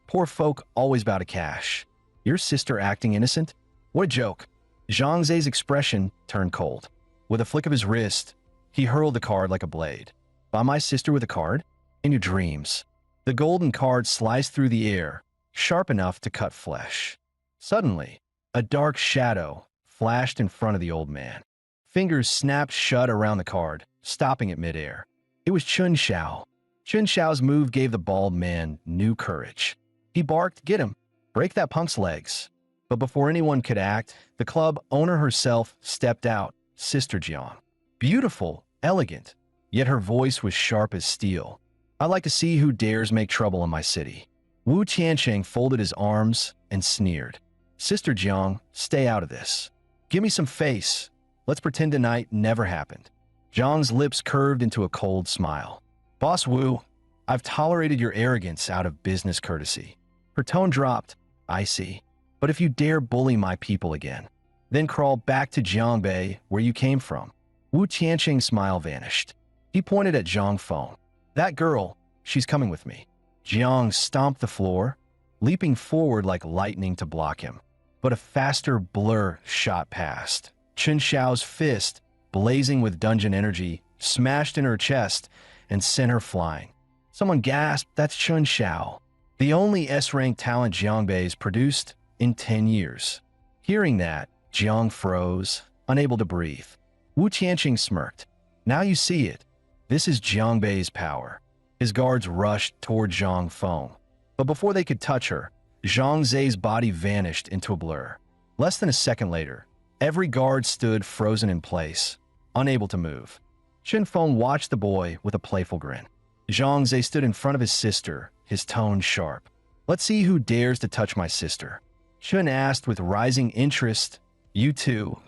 A: Poor folk always bow to cash. Your sister acting innocent? What a joke. Zhang Zhe's expression turned cold. With a flick of his wrist, he hurled the card like a blade. Buy my sister with a card? In your dreams. The golden card sliced through the air, sharp enough to cut flesh. Suddenly, a dark shadow flashed in front of the old man. Fingers snapped shut around the card, stopping it midair. It was Chun Xiao. Chun Xiao's move gave the bald man new courage. He barked, "Get him! Break that punk's legs!" But before anyone could act, the club owner herself stepped out, Sister Jiang. Beautiful, elegant, yet her voice was sharp as steel. "I'd like to see who dares make trouble in my city." Wu Tiancheng folded his arms and sneered. "Sister Jiang, stay out of this. Give me some face. Let's pretend tonight never happened." Jiang's lips curved into a cold smile. "Boss Wu, I've tolerated your arrogance out of business courtesy." Her tone dropped. "I see. But if you dare bully my people again, then crawl back to Jiangbei where you came from." Wu Tiancheng's smile vanished. He pointed at Zhang Feng. "That girl, she's coming with me." Jiang stomped the floor, leaping forward like lightning to block him. But a faster blur shot past. Chun Xiao's fist, blazing with dungeon energy, smashed in her chest and sent her flying. Someone gasped, "That's Chun Xiao, the only S-rank talent Jiangbei's produced in 10 years. Hearing that, Jiang froze, unable to breathe. Wu Tianqing smirked. "Now you see it. This is Jiangbei's power." His guards rushed toward Zhang Feng. But before they could touch her, Zhang Zhe's body vanished into a blur. Less than a second later, every guard stood frozen in place, unable to move. Chen Feng watched the boy with a playful grin. Zhang Zhe stood in front of his sister, his tone sharp. "Let's see who dares to touch my sister." Chen asked with rising interest. "You too,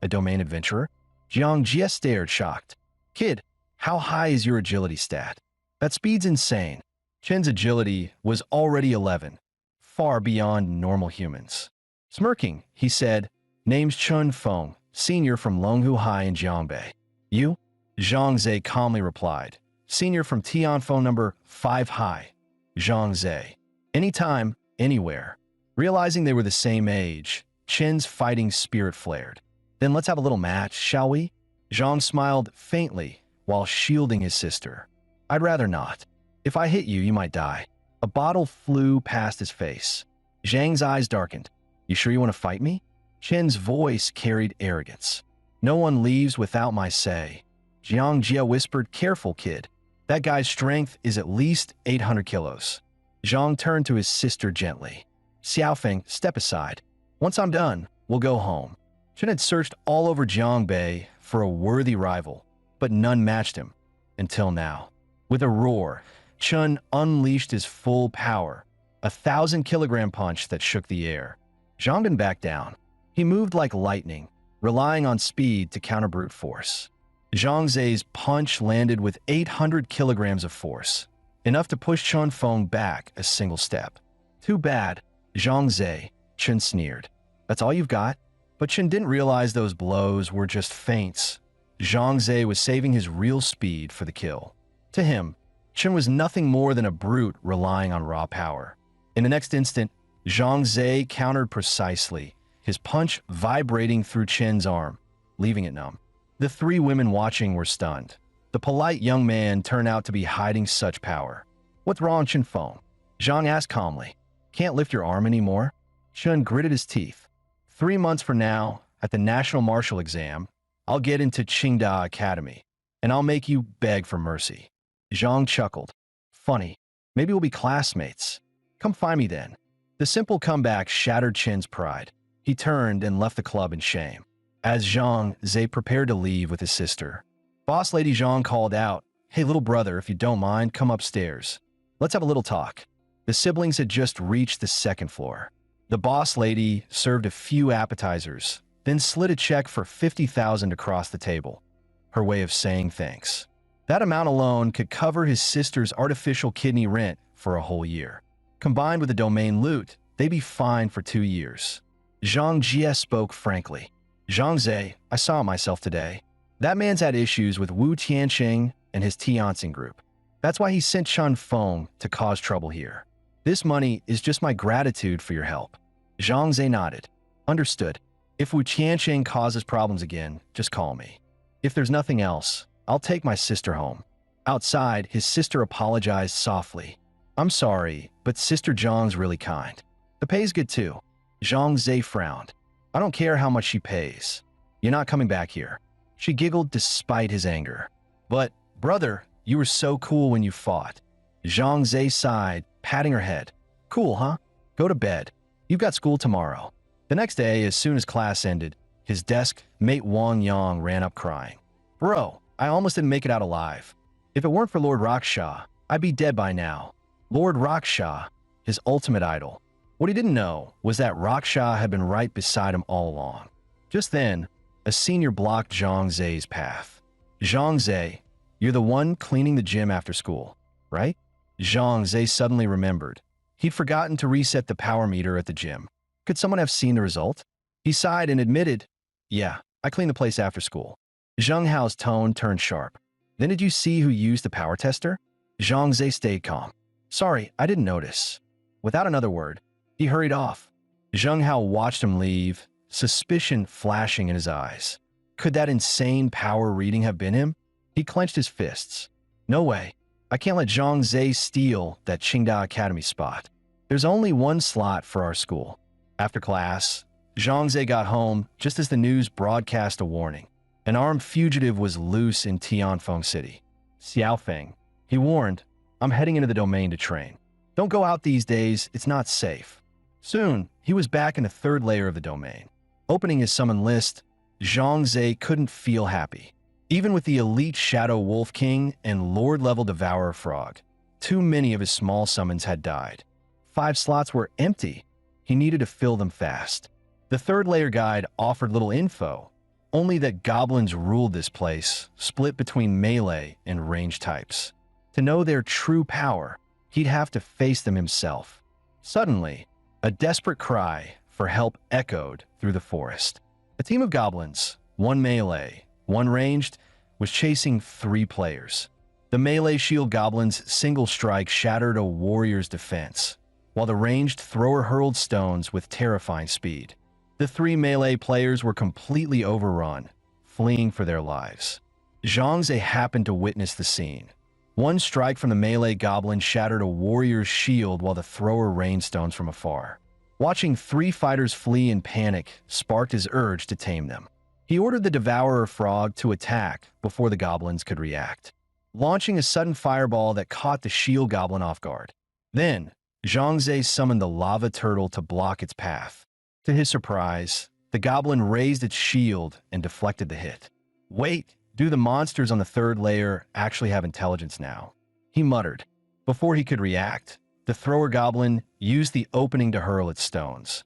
A: a domain adventurer?" Jiang Jie stared, shocked. "Kid, how high is your agility stat?" "That speed's insane." Chen's agility was already 11, far beyond normal humans. Smirking, he said, "Name's Chun Feng, senior from Longhu High in Jiangbei." "You?" Zhang Zhe calmly replied. "Senior from Tianfeng number 5 High." Zhang Zhe. "Anytime, anywhere." Realizing they were the same age, Chen's fighting spirit flared. "Then let's have a little match, shall we?" Zhang smiled faintly while shielding his sister. "I'd rather not. If I hit you, you might die." A bottle flew past his face. Zhang's eyes darkened. "You sure you want to fight me?" Chen's voice carried arrogance. "No one leaves without my say." Jiang Jia whispered, "Careful, kid. That guy's strength is at least 800 kilos. Zhang turned to his sister gently. "Xiaofeng, step aside. Once I'm done, we'll go home." Chen had searched all over Jiangbei for a worthy rival, but none matched him, until now. With a roar, Chun unleashed his full power, a 1,000-kilogram punch that shook the air. Zhang didn't back down. He moved like lightning, relying on speed to counter brute force. Zhang Zhe's punch landed with 800 kilograms of force, enough to push Chun Feng back a single step. "Too bad, Zhang Zhe," Chen sneered. "That's all you've got?" But Chen didn't realize those blows were just feints. Zhang Zhe was saving his real speed for the kill. To him, Chen was nothing more than a brute relying on raw power. In the next instant, Zhang Zhe countered precisely, his punch vibrating through Chen's arm, leaving it numb. The 3 women watching were stunned. The polite young man turned out to be hiding such power. "What's wrong, Chen Feng?" Zhang asked calmly. "Can't lift your arm anymore?" Chen gritted his teeth. 3 months from now, at the National Martial Exam, I'll get into Qingda Academy, and I'll make you beg for mercy. Zhang chuckled. "Funny. Maybe we'll be classmates. Come find me then." The simple comeback shattered Chen's pride. He turned and left the club in shame. As Zhang Zhe prepared to leave with his sister, Boss Lady Zhang called out, "Hey, little brother, if you don't mind, come upstairs. Let's have a little talk." The siblings had just reached the 2nd floor. The boss lady served a few appetizers, then slid a check for 50,000 across the table, her way of saying thanks. That amount alone could cover his sister's artificial kidney rent for a whole year. Combined with the domain loot, they'd be fine for 2 years. Zhang Jie spoke frankly. "Zhang Zhe, I saw myself today. That man's had issues with Wu Tianqing and his Tianxing group. That's why he sent Chun Feng to cause trouble here. This money is just my gratitude for your help." Zhang Zhe nodded. Understood. If Wu Qiansheng causes problems again, just call me. If there's nothing else, I'll take my sister home. Outside, his sister apologized softly. I'm sorry, but Sister Zhang's really kind. The pay's good too. Zhang Zhe frowned. I don't care how much she pays. You're not coming back here. She giggled despite his anger. But, brother, you were so cool when you fought. Zhang Zhe sighed, patting her head. Cool, huh? Go to bed. You've got school tomorrow. The next day, as soon as class ended, his desk mate Wang Yang ran up crying. Bro, I almost didn't make it out alive. If it weren't for Lord Raksha, I'd be dead by now. Lord Raksha, his ultimate idol. What he didn't know was that Raksha had been right beside him all along. Just then, a senior blocked Zhang Zhe's path. Zhang Zhe, you're the one cleaning the gym after school, right? Zhang Zhe suddenly remembered. He'd forgotten to reset the power meter at the gym. Could someone have seen the result? He sighed and admitted, yeah, I cleaned the place after school. Zheng Hao's tone turned sharp. Then did you see who used the power tester? Zhang Zhe stayed calm. Sorry, I didn't notice. Without another word, he hurried off. Zheng Hao watched him leave, suspicion flashing in his eyes. Could that insane power reading have been him? He clenched his fists. No way. I can't let Zhang Zhe steal that Qingda Academy spot. There's only one slot for our school. After class, Zhang Zhe got home just as the news broadcast a warning. An armed fugitive was loose in Tianfeng City. Xiaofeng, he warned, I'm heading into the domain to train. Don't go out these days, it's not safe. Soon, he was back in the third layer of the domain. Opening his summon list, Zhang Zhe couldn't feel happy. Even with the elite Shadow Wolf King and Lord-level Devourer Frog, too many of his small summons had died. 5 slots were empty. He needed to fill them fast. The third layer guide offered little info, only that goblins ruled this place, split between melee and range types. To know their true power, he'd have to face them himself. Suddenly, a desperate cry for help echoed through the forest. A team of goblins, 1 melee, 1 ranged, was chasing 3 players. The melee shield goblin's single strike shattered a warrior's defense, while the ranged thrower hurled stones with terrifying speed. The 3 melee players were completely overrun, fleeing for their lives. Zhang Zhe happened to witness the scene. 1 strike from the melee goblin shattered a warrior's shield while the thrower rained stones from afar. Watching 3 fighters flee in panic sparked his urge to tame them. He ordered the Devourer Frog to attack before the goblins could react, launching a sudden fireball that caught the shield goblin off guard. Then, Zhang Zhe summoned the lava turtle to block its path. To his surprise, the goblin raised its shield and deflected the hit. Wait, do the monsters on the third layer actually have intelligence now? He muttered. Before he could react, the thrower goblin used the opening to hurl its stones.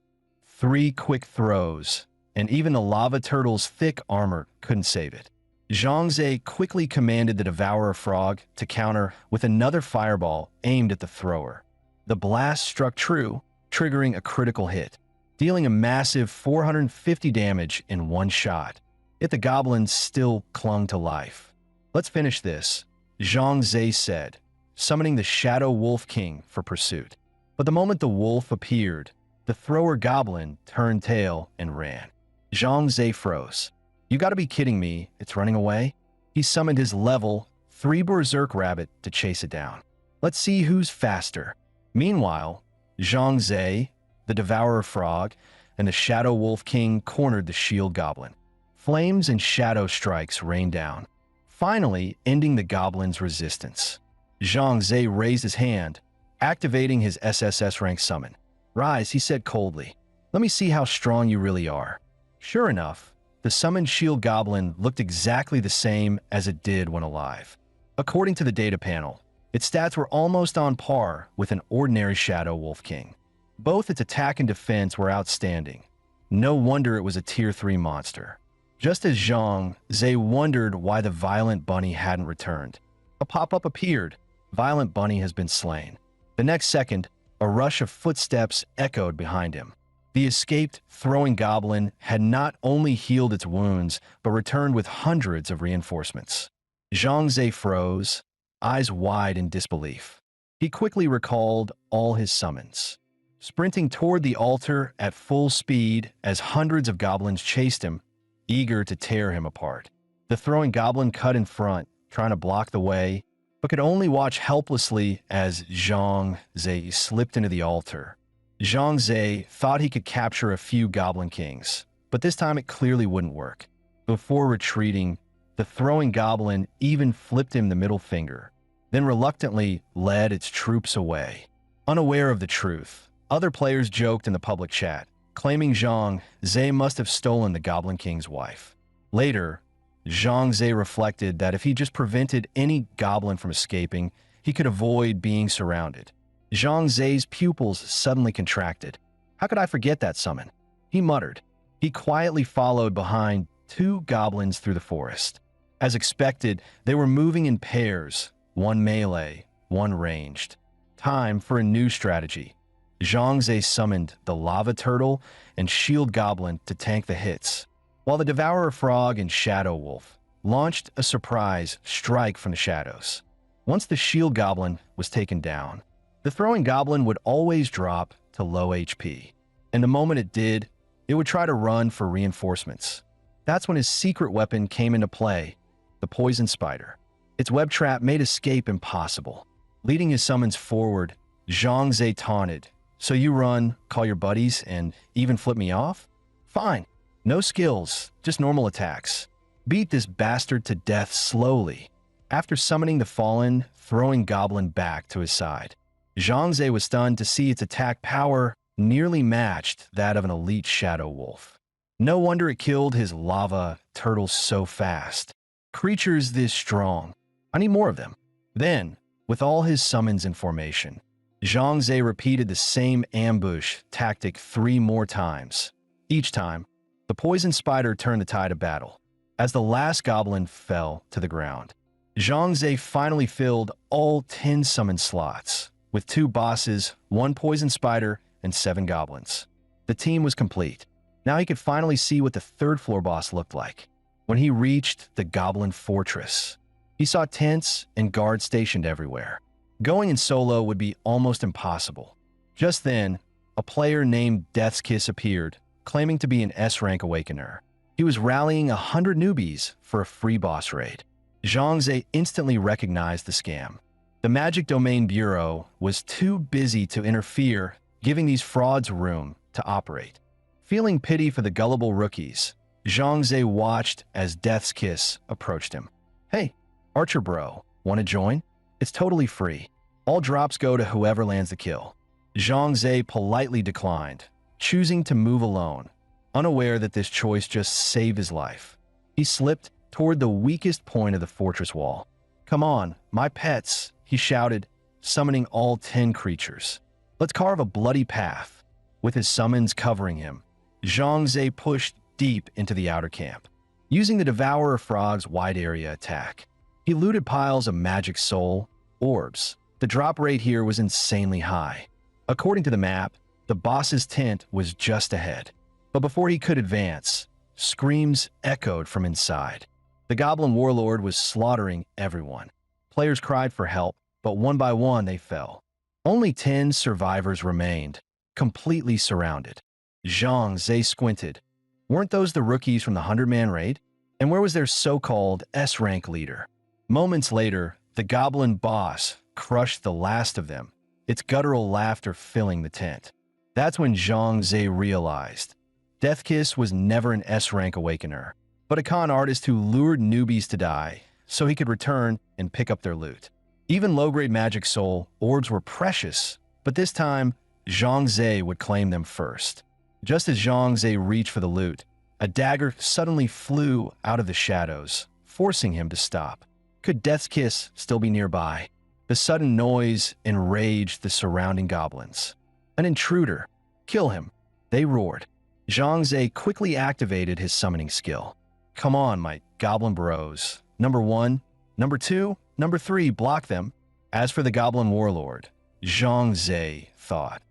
A: 3 quick throws, and even the lava turtle's thick armor couldn't save it. Zhang Zhe quickly commanded the Devourer Frog to counter with another fireball aimed at the thrower. The blast struck true, triggering a critical hit, dealing a massive 450 damage in 1 shot. Yet the goblins still clung to life. Let's finish this, Zhang Zhe said, summoning the Shadow Wolf King for pursuit. But the moment the wolf appeared, the thrower goblin turned tail and ran. Zhang Zhe froze. You gotta be kidding me, it's running away? He summoned his level 3 Berserk Rabbit to chase it down. Let's see who's faster. Meanwhile, Zhang Zhe, the Devourer Frog, and the Shadow Wolf King cornered the shield goblin. Flames and shadow strikes rained down, finally ending the goblin's resistance. Zhang Zhe raised his hand, activating his SSS-Rank summon. Rise, he said coldly. Let me see how strong you really are. Sure enough, the summoned shield goblin looked exactly the same as it did when alive. According to the data panel, its stats were almost on par with an ordinary Shadow Wolf King. Both its attack and defense were outstanding. No wonder it was a Tier 3 monster. Just as Zhang Zhe wondered why the Violent Bunny hadn't returned, a pop-up appeared. Violent Bunny has been slain. The next second, a rush of footsteps echoed behind him. The escaped throwing goblin had not only healed its wounds, but returned with hundreds of reinforcements. Zhang Zhe froze, eyes wide in disbelief. He quickly recalled all his summons. sprinting toward the altar at full speed as hundreds of goblins chased him, eager to tear him apart. The throwing goblin cut in front, trying to block the way, but could only watch helplessly as Zhang Zhe slipped into the altar. Zhang Zhe thought he could capture a few goblin kings, but this time it clearly wouldn't work. Before retreating, the throwing goblin even flipped him the middle finger, then reluctantly led its troops away. Unaware of the truth, other players joked in the public chat, claiming Zhang Zhe must have stolen the Goblin King's wife. Later, Zhang Zhe reflected that if he just prevented any goblin from escaping, he could avoid being surrounded. Zhang Ze's pupils suddenly contracted. How could I forget that summon? He muttered. He quietly followed behind two goblins through the forest. As expected, they were moving in pairs, one melee, one ranged. Time for a new strategy. Zhang Ze summoned the Lava Turtle and Shield Goblin to tank the hits, while the Devourer Frog and Shadow Wolf launched a surprise strike from the shadows. Once the Shield Goblin was taken down, the Throwing Goblin would always drop to low HP, and the moment it did, it would try to run for reinforcements. That's when his secret weapon came into play, the Poison Spider. Its web trap made escape impossible. Leading his summons forward, Zhang Ze taunted, "So you run, call your buddies, and even flip me off? Fine. No skills, just normal attacks. Beat this bastard to death slowly." After summoning the fallen, Throwing Goblin back to his side, Zhang Ze was stunned to see its attack power nearly matched that of an elite Shadow Wolf. No wonder it killed his lava turtles so fast. Creatures this strong. I need more of them. Then, with all his summons in formation, Zhang Ze repeated the same ambush tactic 3 more times. Each time, the Poison Spider turned the tide of battle. As the last goblin fell to the ground, Zhang Ze finally filled all 10 summon slots, with 2 bosses, 1 Poison Spider, and 7 goblins. The team was complete. Now he could finally see what the 3rd floor boss looked like. When he reached the Goblin Fortress, he saw tents and guards stationed everywhere. Going in solo would be almost impossible. Just then, a player named Death's Kiss appeared, claiming to be an S-Rank Awakener. He was rallying 100 newbies for a free boss raid. Zhang Ze instantly recognized the scam. The Magic Domain Bureau was too busy to interfere, giving these frauds room to operate. Feeling pity for the gullible rookies, Zhang Ze watched as Death's Kiss approached him. "Hey, Archer bro, want to join? It's totally free. All drops go to whoever lands the kill." Zhang Ze politely declined, choosing to move alone, unaware that this choice just saved his life. He slipped toward the weakest point of the fortress wall. "Come on, my pets," he shouted, summoning all 10 creatures. "Let's carve a bloody path." With his summons covering him, Zhang Ze pushed deep into the outer camp, using the Devourer Frog's wide area attack. He looted piles of magic soul orbs. The drop rate here was insanely high. According to the map, the boss's tent was just ahead. But before he could advance, screams echoed from inside. The Goblin Warlord was slaughtering everyone. Players cried for help, but one by one they fell. Only 10 survivors remained, completely surrounded. Zhang Ze squinted. Weren't those the rookies from the 100-man raid? And where was their so-called S-Rank leader? Moments later, the Goblin boss crushed the last of them, its guttural laughter filling the tent. That's when Zhang Ze realized Death Kiss was never an S-Rank Awakener, but a con artist who lured newbies to die so he could return and pick up their loot. Even low-grade magic soul orbs were precious, but this time, Zhang Ze would claim them first. Just as Zhang Ze reached for the loot, a dagger suddenly flew out of the shadows, forcing him to stop. Could Death's Kiss still be nearby? The sudden noise enraged the surrounding goblins. An intruder! Kill him! They roared. Zhang Ze quickly activated his summoning skill. Come on, my goblin bros. Number 1, number 2, number 3, block them. As for the Goblin Warlord, Zhang Ze thought,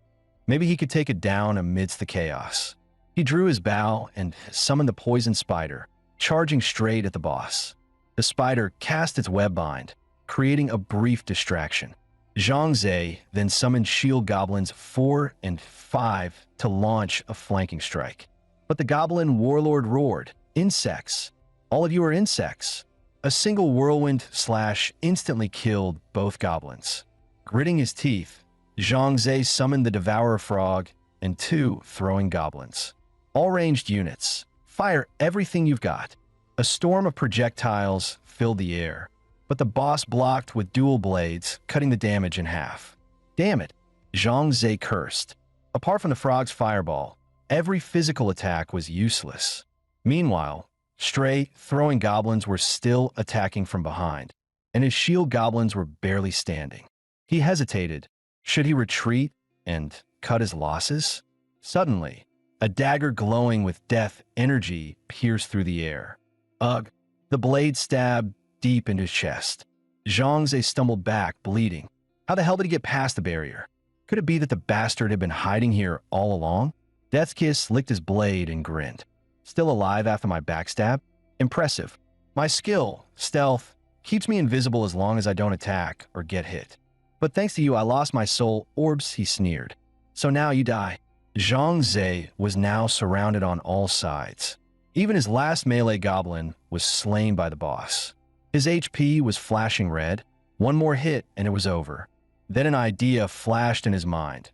A: maybe he could take it down amidst the chaos. He drew his bow and summoned the Poison Spider, charging straight at the boss. The spider cast its web bind, creating a brief distraction. Zhang Zhe then summoned shield goblins 4 and 5 to launch a flanking strike. But the goblin warlord roared, "Insects! All of you are insects!" A single whirlwind slash instantly killed both goblins. Gritting his teeth, Zhang Zhe summoned the Devourer Frog and 2 throwing goblins. All ranged units, fire everything you've got. A storm of projectiles filled the air, but the boss blocked with dual blades, cutting the damage in half. Damn it, Zhang Zhe cursed. Apart from the frog's fireball, every physical attack was useless. Meanwhile, stray, throwing goblins were still attacking from behind, and his shield goblins were barely standing. He hesitated. Should he retreat and cut his losses? Suddenly, a dagger glowing with death energy pierced through the air. Ugh! The blade stabbed deep into his chest. Zhang Zhe stumbled back, bleeding. How the hell did he get past the barrier? Could it be that the bastard had been hiding here all along? Deathkiss licked his blade and grinned. Still alive after my backstab? Impressive. My skill, stealth, keeps me invisible as long as I don't attack or get hit. But thanks to you, I lost my soul orbs, he sneered. So now you die. Zhang Zhe was now surrounded on all sides. Even his last melee goblin was slain by the boss. His HP was flashing red. One more hit and it was over. Then an idea flashed in his mind.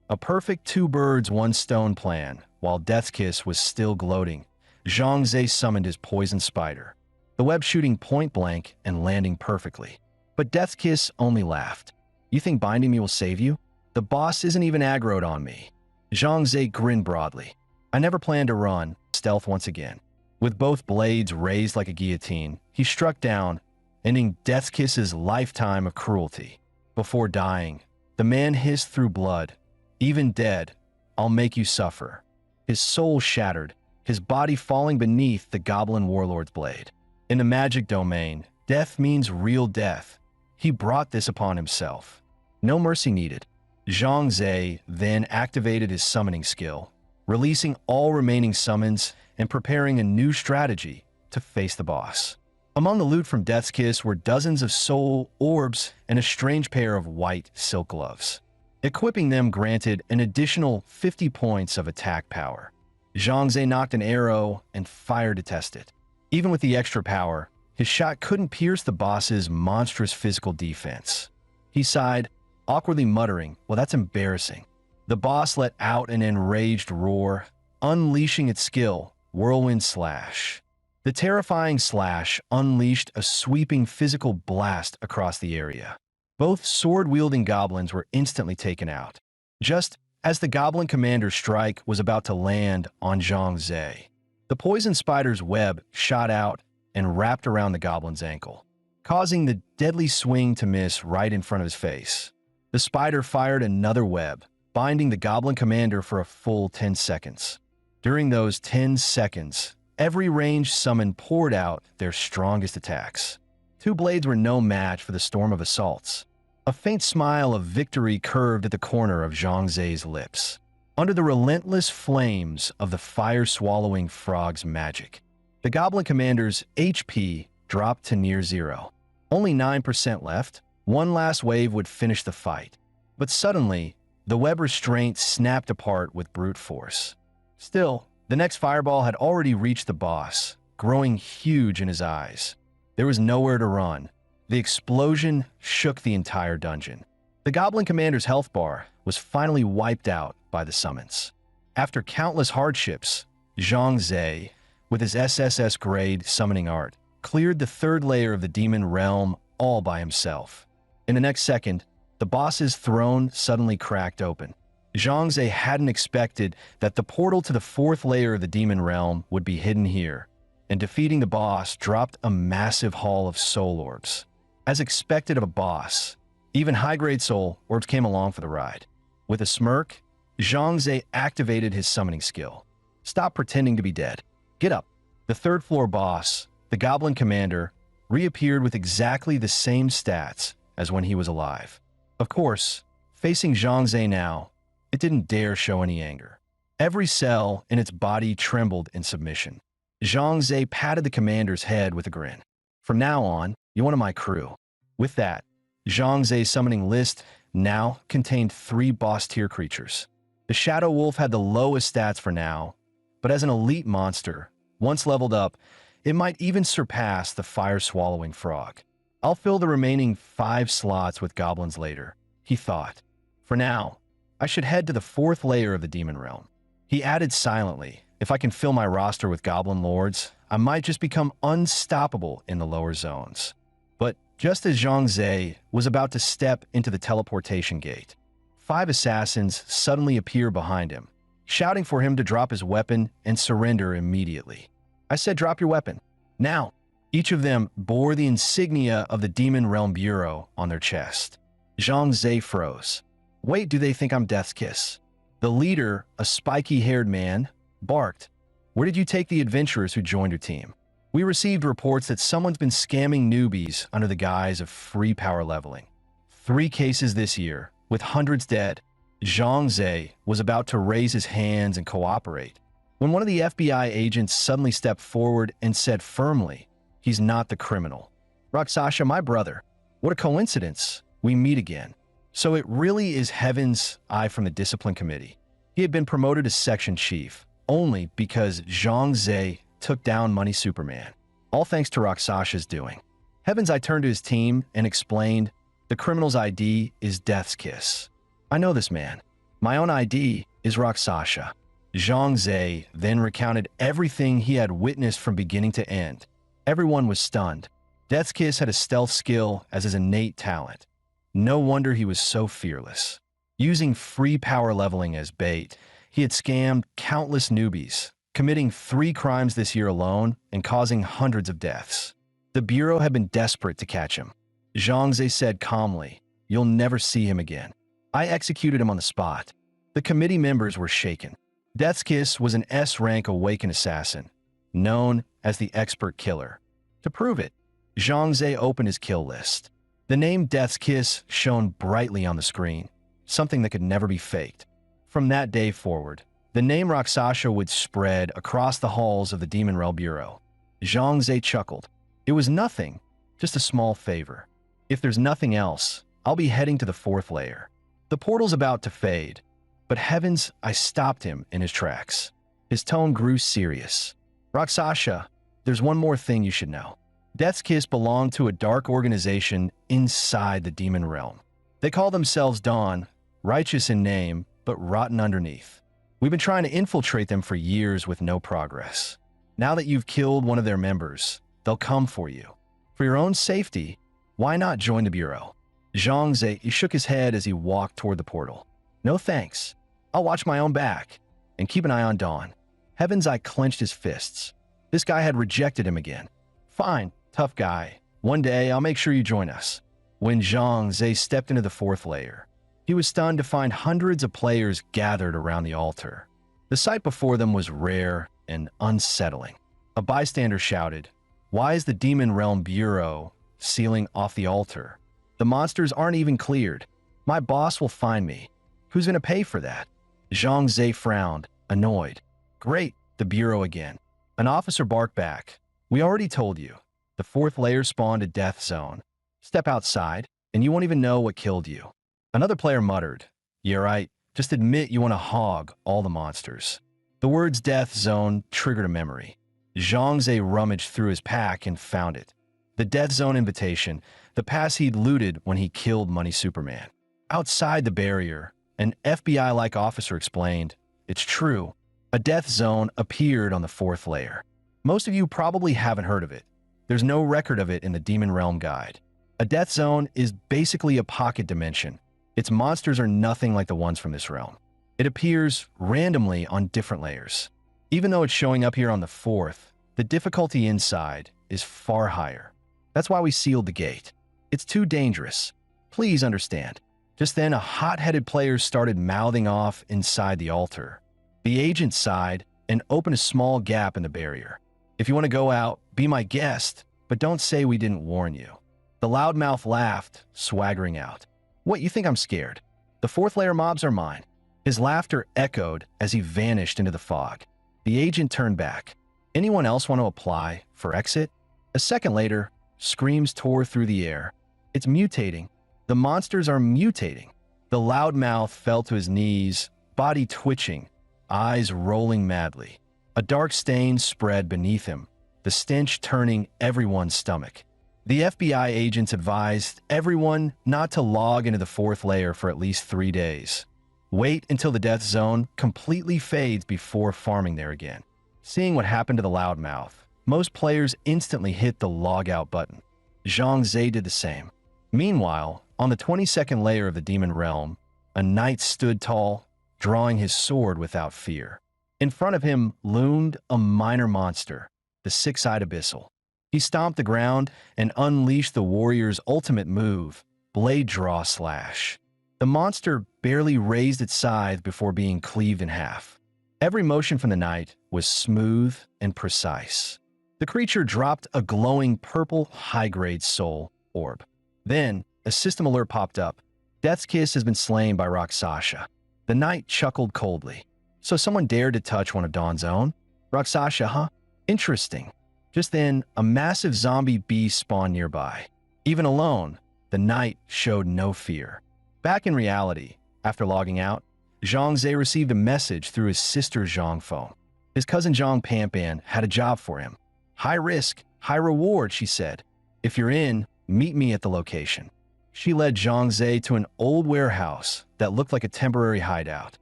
A: A perfect 2 birds, 1 stone plan. While Deathkiss was still gloating, Zhang Zhe summoned his poison spider, the web shooting point blank and landing perfectly. But Deathkiss only laughed. You think binding me will save you? The boss isn't even aggroed on me. Zhang Zhe grinned broadly. I never planned to run. Stealth once again. With both blades raised like a guillotine, he struck down, ending Deathkiss's lifetime of cruelty. Before dying, the man hissed through blood, "Even dead, I'll make you suffer." His soul shattered, his body falling beneath the goblin warlord's blade. In the magic domain, death means real death. He brought this upon himself. No mercy needed. Zhang Zhe then activated his summoning skill, releasing all remaining summons and preparing a new strategy to face the boss. Among the loot from Death's Kiss were dozens of soul orbs and a strange pair of white silk gloves. Equipping them granted an additional 50 points of attack power. Zhang Zhe knocked an arrow and fire to test it. Even with the extra power, his shot couldn't pierce the boss's monstrous physical defense. He sighed, awkwardly muttering, "Well, that's embarrassing." The boss let out an enraged roar, unleashing its skill, Whirlwind Slash. The terrifying slash unleashed a sweeping physical blast across the area. Both sword-wielding goblins were instantly taken out. Just as the goblin commander's strike was about to land on Zhang Zhe, the poison spider's web shot out and wrapped around the goblin's ankle, causing the deadly swing to miss right in front of his face. The spider fired another web, binding the goblin commander for a full 10 seconds. During those 10 seconds, every ranged summon poured out their strongest attacks. 2 blades were no match for the storm of assaults. A faint smile of victory curved at the corner of Zhang Zhe's lips. Under the relentless flames of the fire-swallowing frog's magic, the goblin commander's HP dropped to near zero. Only 9% left. One last wave would finish the fight. But suddenly, the web restraint snapped apart with brute force. Still, the next fireball had already reached the boss, growing huge in his eyes. There was nowhere to run. The explosion shook the entire dungeon. The goblin commander's health bar was finally wiped out by the summons. After countless hardships, Zhang Zhe, with his SSS grade summoning art, cleared the 3rd layer of the demon realm all by himself. In the next second, the boss's throne suddenly cracked open. Zhang Zhe hadn't expected that the portal to the 4th layer of the demon realm would be hidden here, and defeating the boss dropped a massive haul of soul orbs. As expected of a boss, even high-grade soul orbs came along for the ride. With a smirk, Zhang Zhe activated his summoning skill. Stop pretending to be dead. Get up. The 3rd floor boss, the goblin commander, reappeared with exactly the same stats as when he was alive. Of course, facing Zhang Zhe now, it didn't dare show any anger. Every cell in its body trembled in submission. Zhang Zhe patted the commander's head with a grin. "From now on, you're one of my crew." With that, Zhang Ze's summoning list now contained 3 boss-tier creatures. The Shadow Wolf had the lowest stats for now, but as an elite monster, once leveled up, it might even surpass the fire-swallowing frog. I'll fill the remaining 5 slots with goblins later, he thought. For now, I should head to the 4th layer of the Demon Realm. He added silently, if I can fill my roster with goblin lords, I might just become unstoppable in the lower zones. But just as Zhang Ze was about to step into the teleportation gate, 5 assassins suddenly appear behind him, shouting for him to drop his weapon and surrender immediately. I said drop your weapon. Now, each of them bore the insignia of the Demon Realm Bureau on their chest. Zhang Ze froze. Wait, do they think I'm Death's Kiss? The leader, a spiky-haired man, barked. Where did you take the adventurers who joined your team? We received reports that someone's been scamming newbies under the guise of free power leveling. 3 cases this year, with hundreds dead. Zhang Ze was about to raise his hands and cooperate, when one of the FBI agents suddenly stepped forward and said firmly, he's not the criminal. Raksasha, my brother. What a coincidence. We meet again. So it really is Heaven's Eye from the Discipline Committee. He had been promoted as section chief, only because Zhang Ze took down Money Superman. All thanks to Raksasha's doing. Heaven's Eye turned to his team and explained, the criminal's ID is Death's Kiss. I know this man. My own ID is Raksasha. Zhang Ze then recounted everything he had witnessed from beginning to end. Everyone was stunned. Death's Kiss had a stealth skill as his innate talent. No wonder he was so fearless. Using free power leveling as bait, he had scammed countless newbies, committing 3 crimes this year alone and causing hundreds of deaths. The Bureau had been desperate to catch him. Zhang Ze said calmly, you'll never see him again. I executed him on the spot. The committee members were shaken. Death's Kiss was an S-Rank awakened assassin, known as the Expert Killer. To prove it, Zhang Ze opened his kill list. The name Death's Kiss shone brightly on the screen, something that could never be faked. From that day forward, the name Raksasha would spread across the halls of the Demon Realm Bureau. Zhang Ze chuckled. It was nothing, just a small favor. If there's nothing else, I'll be heading to the 4th layer. The portal's about to fade, but heavens, I stopped him in his tracks. His tone grew serious. Raksasha, there's one more thing you should know. Death's Kiss belonged to a dark organization inside the Demon Realm. They call themselves Dawn, righteous in name, but rotten underneath. We've been trying to infiltrate them for years with no progress. Now that you've killed one of their members, they'll come for you. For your own safety, why not join the Bureau? Zhang Ze shook his head as he walked toward the portal. No thanks. I'll watch my own back and keep an eye on Dawn. Heaven's Eye clenched his fists. This guy had rejected him again. Fine, tough guy. One day I'll make sure you join us. When Zhang Ze stepped into the 4th layer, he was stunned to find hundreds of players gathered around the altar. The sight before them was rare and unsettling. A bystander shouted, "Why is the Demon Realm Bureau sealing off the altar? The monsters aren't even cleared. My boss will find me. Who's going to pay for that?" Zhang Ze frowned, annoyed. Great, the Bureau again. An officer barked back. We already told you. The 4th layer spawned a death zone. Step outside, and you won't even know what killed you. Another player muttered, Yeah, right. Just admit you want to hog all the monsters. The words death zone triggered a memory. Zhang Ze rummaged through his pack and found it. The death zone invitation, the pass he'd looted when he killed Money Superman. Outside the barrier, an FBI-like officer explained, It's true. A death zone appeared on the 4th layer. Most of you probably haven't heard of it. There's no record of it in the Demon Realm Guide. A death zone is basically a pocket dimension. Its monsters are nothing like the ones from this realm. It appears randomly on different layers. Even though it's showing up here on the 4th, the difficulty inside is far higher. That's why we sealed the gate. It's too dangerous. Please understand. Just then, a hot-headed player started mouthing off inside the altar. The agent sighed and opened a small gap in the barrier. If you want to go out, be my guest, but don't say we didn't warn you. The loudmouth laughed, swaggering out. What, you think I'm scared? The 4th layer mobs are mine. His laughter echoed as he vanished into the fog. The agent turned back. Anyone else want to apply for exit? A second later, screams tore through the air. It's mutating. The monsters are mutating. The loudmouth fell to his knees, body twitching, eyes rolling madly. A dark stain spread beneath him, the stench turning everyone's stomach. The FBI agents advised everyone not to log into the fourth layer for at least 3 days. Wait until the death zone completely fades before farming there again. Seeing what happened to the loudmouth, most players instantly hit the log out button. Zhang Zhe did the same. Meanwhile, on the 22nd layer of the demon realm, a knight stood tall, drawing his sword without fear. In front of him loomed a minor monster, the six-eyed abyssal. He stomped the ground and unleashed the warrior's ultimate move, blade draw slash. The monster barely raised its scythe before being cleaved in half. Every motion from the knight was smooth and precise. The creature dropped a glowing purple high-grade soul orb. Then, a system alert popped up. Death's Kiss has been slain by Rakshasa. The knight chuckled coldly. So someone dared to touch one of Dawn's own? Rakshasa, huh? Interesting. Just then, a massive zombie beast spawned nearby. Even alone, the knight showed no fear. Back in reality, after logging out, Zhang Zhe received a message through his sister Zhang phone. His cousin Zhang Panpan had a job for him. High risk, high reward, she said. If you're in, meet me at the location. She led Zhang Zhe to an old warehouse that looked like a temporary hideout.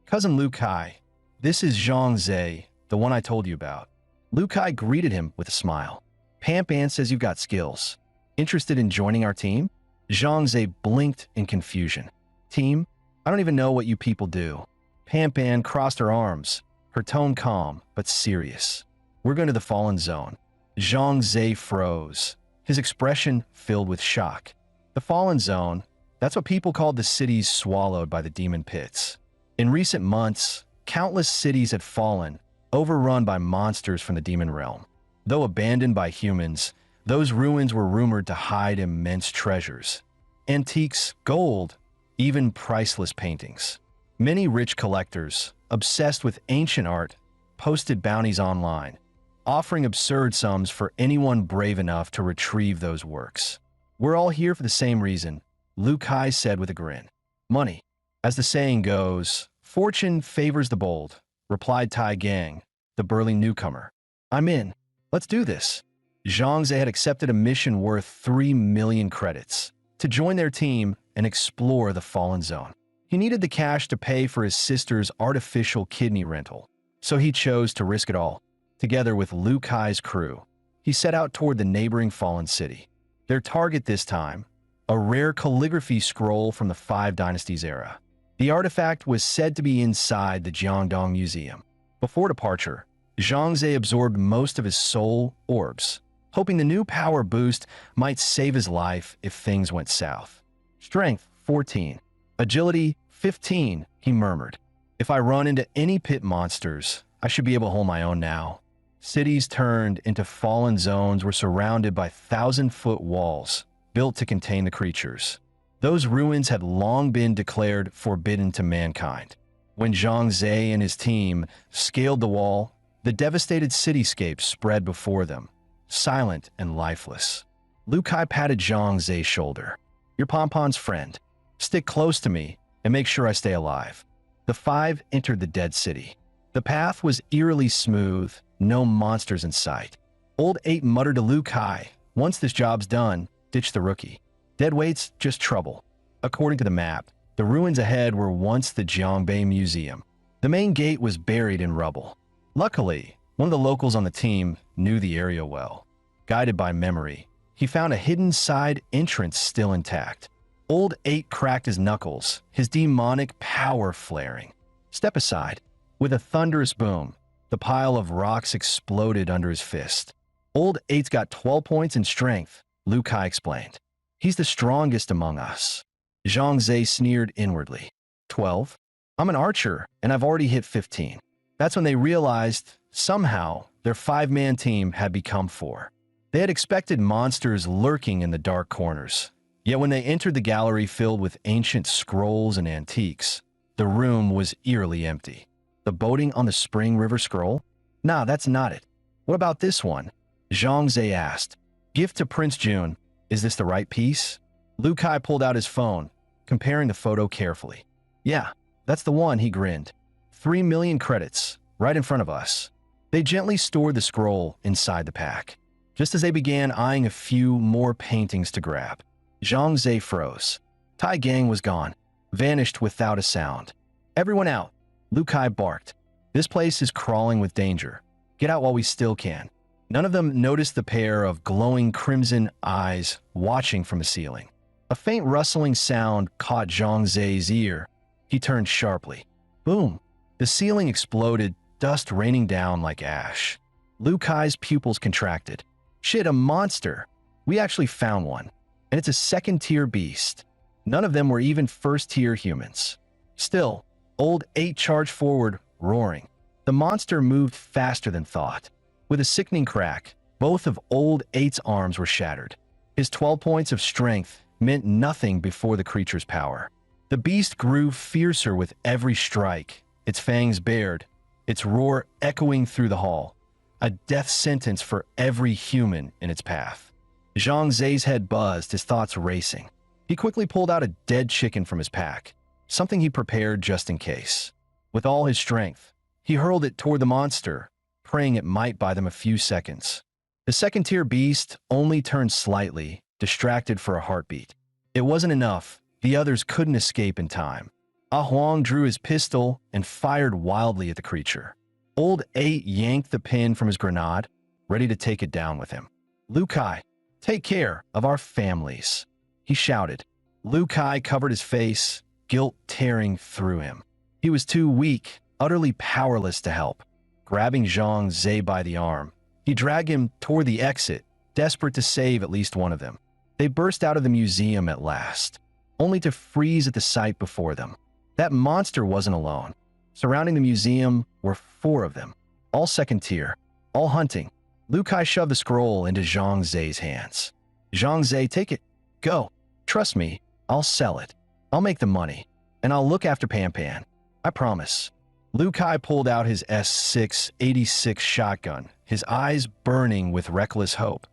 A: Cousin Lu Kai, this is Zhang Zhe, the one I told you about. Lu Kai greeted him with a smile. Panpan says you've got skills. Interested in joining our team? Zhang Zhe blinked in confusion. Team? I don't even know what you people do. Panpan crossed her arms, her tone calm but serious. We're going to the Fallen Zone. Zhang Zhe froze, his expression filled with shock. The Fallen Zone, that's what people called the cities swallowed by the demon pits. In recent months, countless cities had fallen, overrun by monsters from the demon realm. Though abandoned by humans, those ruins were rumored to hide immense treasures. Antiques, gold, even priceless paintings. Many rich collectors, obsessed with ancient art, posted bounties online, offering absurd sums for anyone brave enough to retrieve those works. We're all here for the same reason, Lu Kai said with a grin. Money. As the saying goes, fortune favors the bold, replied Tai Gang, the burly newcomer. I'm in. Let's do this. Zhang Zhe had accepted a mission worth 3 million credits to join their team and explore the Fallen Zone. He needed the cash to pay for his sister's artificial kidney rental, so he chose to risk it all. Together with Lu Kai's crew, he set out toward the neighboring Fallen City. Their target this time, a rare calligraphy scroll from the Five Dynasties era. The artifact was said to be inside the Jiangdong Museum. Before departure, Zhang Zhe absorbed most of his soul orbs, hoping the new power boost might save his life if things went south. Strength, 14. Agility, 15, he murmured. If I run into any pit monsters, I should be able to hold my own now. Cities turned into fallen zones were surrounded by 1,000-foot walls, built to contain the creatures. Those ruins had long been declared forbidden to mankind. When Zhang Zhe and his team scaled the wall, the devastated cityscape spread before them, silent and lifeless. Lu Kai patted Zhang Ze's shoulder. You're Pompon's friend. Stick close to me and make sure I stay alive. The five entered the dead city. The path was eerily smooth, no monsters in sight. Old 8 muttered to Lu Kai, once this job's done, ditch the rookie. Dead weight's just trouble. According to the map, the ruins ahead were once the Jiangbei Museum. The main gate was buried in rubble. Luckily, one of the locals on the team knew the area well. Guided by memory, he found a hidden side entrance still intact. Old 8 cracked his knuckles, his demonic power flaring. Step aside. With a thunderous boom, the pile of rocks exploded under his fist. Old 8's got 12 points in strength, Lu Kai explained. He's the strongest among us. Zhang Zhe sneered inwardly. 12? I'm an archer, and I've already hit 15. That's when they realized, somehow, their 5-man team had become 4. They had expected monsters lurking in the dark corners. Yet when they entered the gallery filled with ancient scrolls and antiques, the room was eerily empty. The boating on the Spring River scroll? Nah, that's not it. What about this one? Zhang Zhe asked. Gift to Prince Jun. Is this the right piece? Liu Kai pulled out his phone, comparing the photo carefully. Yeah, that's the one, he grinned. 3 million credits, right in front of us. They gently stored the scroll inside the pack. Just as they began eyeing a few more paintings to grab, Zhang Zhe froze. Tai Gang was gone, vanished without a sound. Everyone out, Liu Kai barked. This place is crawling with danger. Get out while we still can. None of them noticed the pair of glowing crimson eyes watching from the ceiling. A faint rustling sound caught Zhang Zhe's ear. He turned sharply. Boom! The ceiling exploded, dust raining down like ash. Liu Kai's pupils contracted. Shit, a monster! We actually found one. And it's a second-tier beast. None of them were even first-tier humans. Still, Old 8 charged forward, roaring. The monster moved faster than thought. With a sickening crack, both of Old 8's arms were shattered. His 12 points of strength meant nothing before the creature's power. The beast grew fiercer with every strike, its fangs bared, its roar echoing through the hall, a death sentence for every human in its path. Zhang Zhe's head buzzed, his thoughts racing. He quickly pulled out a dead chicken from his pack, something he prepared just in case. With all his strength, he hurled it toward the monster, praying it might buy them a few seconds. The second-tier beast only turned slightly, distracted for a heartbeat. It wasn't enough. The others couldn't escape in time. Ah Huang drew his pistol and fired wildly at the creature. Old 8 yanked the pin from his grenade, ready to take it down with him. Liu Kai, take care of our families, he shouted. Liu Kai covered his face, guilt tearing through him. He was too weak, utterly powerless to help. Grabbing Zhang Zhe by the arm, he dragged him toward the exit, desperate to save at least one of them. They burst out of the museum at last, only to freeze at the sight before them. That monster wasn't alone. Surrounding the museum were 4 of them, all second tier, all hunting. Liu Kai shoved the scroll into Zhang Zhe's hands. Zhang Zhe, take it. Go. Trust me, I'll sell it. I'll make the money, and I'll look after Pan Pan. I promise. Liu Kai pulled out his S6-86 shotgun, his eyes burning with reckless hope.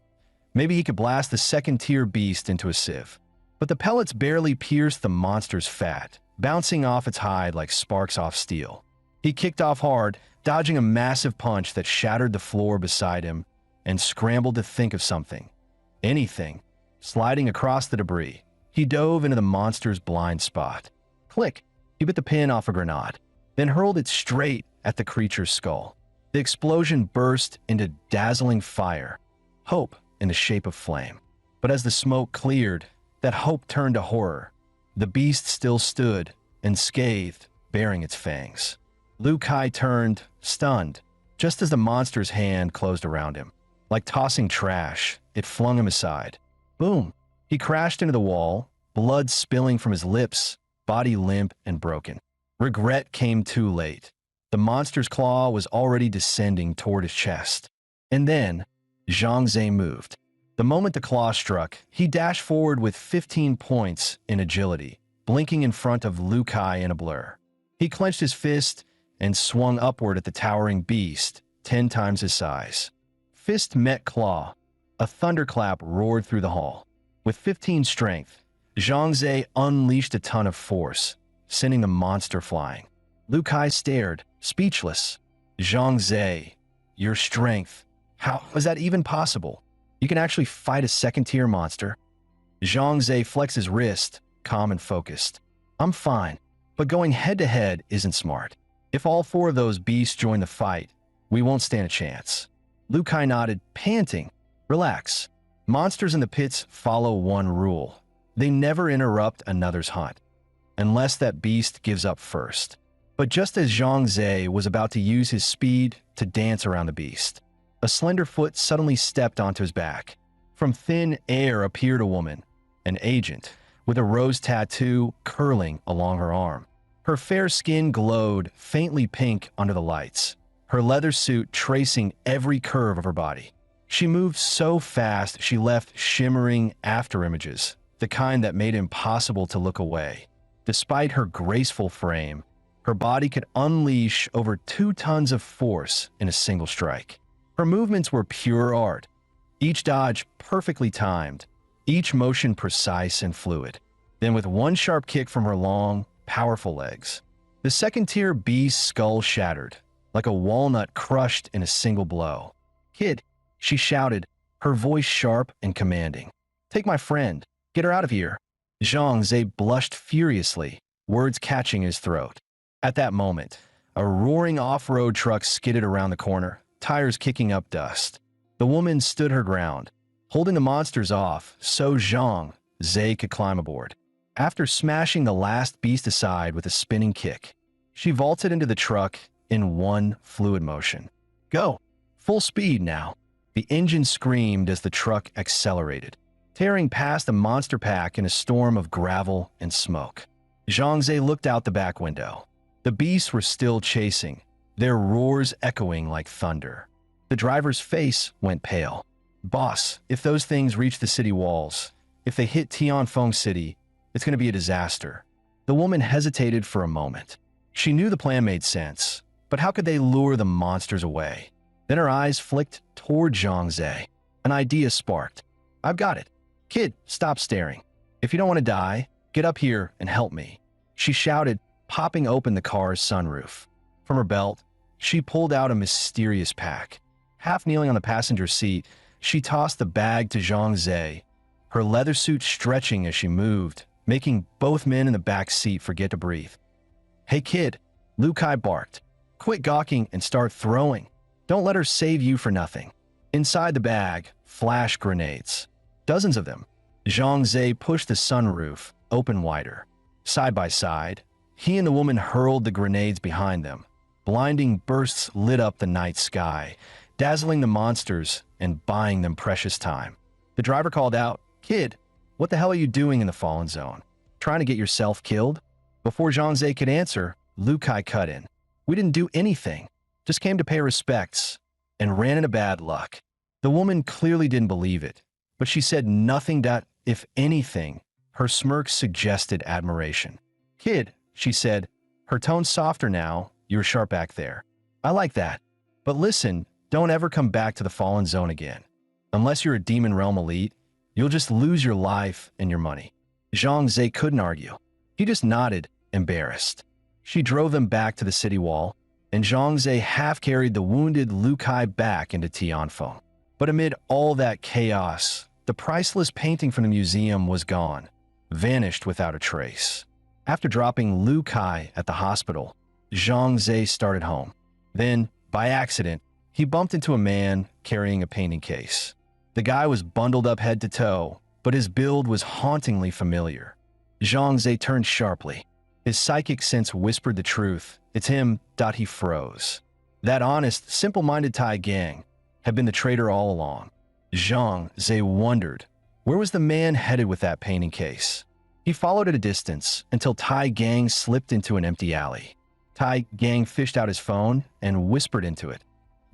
A: Maybe he could blast the second-tier beast into a sieve. But the pellets barely pierced the monster's fat, bouncing off its hide like sparks off steel. He kicked off hard, dodging a massive punch that shattered the floor beside him, and scrambled to think of something. Anything. Sliding across the debris, he dove into the monster's blind spot. Click! He bit the pin off a grenade, then hurled it straight at the creature's skull. The explosion burst into dazzling fire, hope in the shape of flame. But as the smoke cleared, that hope turned to horror. The beast still stood, unscathed, baring its fangs. Liu Kai turned, stunned, just as the monster's hand closed around him. Like tossing trash, it flung him aside. Boom! He crashed into the wall, blood spilling from his lips, body limp and broken. Regret came too late. The monster's claw was already descending toward his chest. And then, Zhang Zhe moved. The moment the claw struck, he dashed forward with 15 points in agility, blinking in front of Liu Kai in a blur. He clenched his fist and swung upward at the towering beast, 10 times his size. Fist met claw. A thunderclap roared through the hall. With 15 strength, Zhang Zhe unleashed a ton of force, sending the monster flying. Liu Kai stared, speechless. Zhang Zhe, your strength. How was that even possible? You can actually fight a second-tier monster? Zhang Zhe flexed his wrist, calm and focused. I'm fine, but going head-to-head isn't smart. If all 4 of those beasts join the fight, we won't stand a chance. Liu Kai nodded, panting. Relax. Monsters in the pits follow one rule. They never interrupt another's hunt, unless that beast gives up first. But just as Zhang Zhe was about to use his speed to dance around the beast, a slender foot suddenly stepped onto his back. From thin air appeared a woman, an agent, with a rose tattoo curling along her arm. Her fair skin glowed faintly pink under the lights, her leather suit tracing every curve of her body. She moved so fast she left shimmering afterimages, the kind that made it impossible to look away. Despite her graceful frame, her body could unleash over 2 tons of force in a single strike. Her movements were pure art, each dodge perfectly timed, each motion precise and fluid. Then with one sharp kick from her long, powerful legs, the second-tier beast's skull shattered, like a walnut crushed in a single blow. "Kid," she shouted, her voice sharp and commanding. "Take my friend. Get her out of here." Zhang Ze blushed furiously, words catching his throat. At that moment, a roaring off-road truck skidded around the corner, tires kicking up dust. The woman stood her ground, holding the monsters off so Zhang Ze could climb aboard. After smashing the last beast aside with a spinning kick, she vaulted into the truck in one fluid motion. "Go! Full speed now!" The engine screamed as the truck accelerated, tearing past the monster pack in a storm of gravel and smoke. Zhang Ze looked out the back window. The beasts were still chasing, their roars echoing like thunder. The driver's face went pale. "Boss, if those things reach the city walls, if they hit Tianfeng City, it's going to be a disaster." The woman hesitated for a moment. She knew the plan made sense, but how could they lure the monsters away? Then her eyes flicked toward Zhang Ze. An idea sparked. "I've got it. Kid, stop staring. If you don't want to die, get up here and help me," she shouted, popping open the car's sunroof. From her belt, she pulled out a mysterious pack. Half kneeling on the passenger seat, she tossed the bag to Zhang Ze, her leather suit stretching as she moved, making both men in the back seat forget to breathe. "Hey kid," Lu Kai barked. "Quit gawking and start throwing. Don't let her save you for nothing." Inside the bag, flash grenades. Dozens of them. Zhang Ze pushed the sunroof open wider. Side by side, he and the woman hurled the grenades behind them. Blinding bursts lit up the night sky, dazzling the monsters and buying them precious time. The driver called out, "Kid, what the hell are you doing in the fallen zone? Trying to get yourself killed?" Before Zhang Ze could answer, Lu Kai cut in. "We didn't do anything. Just came to pay respects and ran into bad luck." The woman clearly didn't believe it, but she said nothing that, if anything, her smirk suggested admiration. "Kid," she said, her tone softer now, "you're sharp back there. I like that. But listen, don't ever come back to the fallen zone again. Unless you're a demon realm elite, you'll just lose your life and your money." Zhang Ze couldn't argue. He just nodded, embarrassed. She drove them back to the city wall, and Zhang Ze half-carried the wounded Lu Kai back into Tianfeng. But amid all that chaos, the priceless painting from the museum was gone, vanished without a trace. After dropping Lu Kai at the hospital, Zhang Ze started home. Then, by accident, he bumped into a man carrying a painting case. The guy was bundled up head to toe, but his build was hauntingly familiar. Zhang Ze turned sharply. His psychic sense whispered the truth. "It's him." He froze. That honest, simple-minded Tai Gang had been the traitor all along. Zhang Ze wondered, where was the man headed with that painting case? He followed at a distance until Tai Gang slipped into an empty alley. Tai Gang fished out his phone and whispered into it,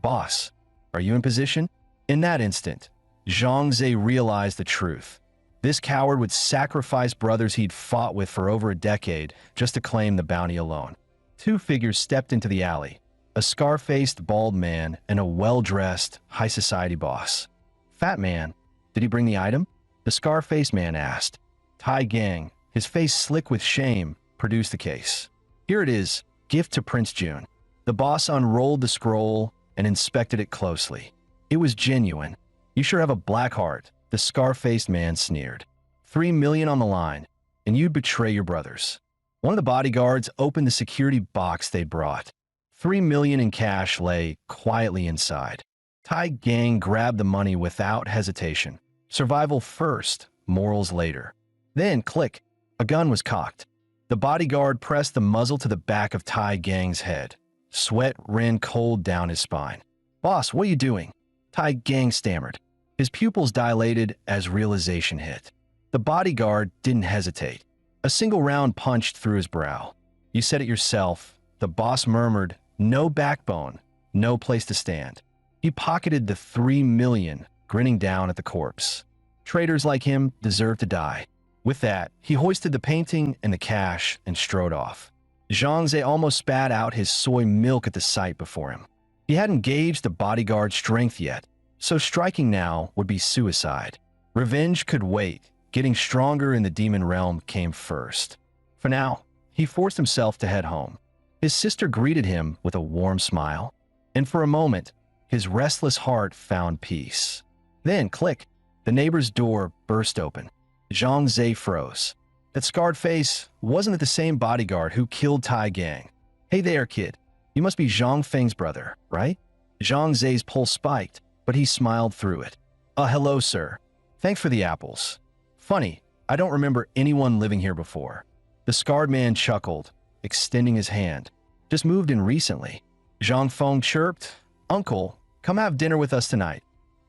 A: "Boss, are you in position?" In that instant, Zhang Ze realized the truth. This coward would sacrifice brothers he'd fought with for over a decade just to claim the bounty alone. Two figures stepped into the alley, a scar-faced bald man and a well-dressed high society boss. "Fat man, did he bring the item?" the scar-faced man asked. Tai Gang, his face slick with shame, produced the case. "Here it is, gift to Prince Jun." The boss unrolled the scroll and inspected it closely. It was genuine. "You sure have a black heart," the scar-faced man sneered. 3 million on the line, and you'd betray your brothers." One of the bodyguards opened the security box they'd brought. 3 million in cash lay quietly inside. Tai Gang grabbed the money without hesitation. Survival first, morals later. Then, click, a gun was cocked. The bodyguard pressed the muzzle to the back of Tai Gang's head. Sweat ran cold down his spine. "Boss, what are you doing?" Tai Gang stammered. His pupils dilated as realization hit. The bodyguard didn't hesitate. A single round punched through his brow. "You said it yourself," the boss murmured. "No backbone, no place to stand." He pocketed the 3 million, grinning down at the corpse. Traitors like him deserve to die. With that, he hoisted the painting and the cash and strode off. Zhang Ze almost spat out his soy milk at the sight before him. He hadn't gauged the bodyguard's strength yet, so striking now would be suicide. Revenge could wait. Getting stronger in the demon realm came first. For now, he forced himself to head home. His sister greeted him with a warm smile, and for a moment, his restless heart found peace. Then, click, the neighbor's door burst open. Zhang Zhe froze. That scarred face wasn't it the same bodyguard who killed Tai Gang? Hey there, kid. You must be Zhang Feng's brother, right? Zhang Zhe's pulse spiked, but he smiled through it. Hello, sir. Thanks for the apples. Funny, I don't remember anyone living here before. The scarred man chuckled, extending his hand. Just moved in recently. Zhang Feng chirped, Uncle, come have dinner with us tonight.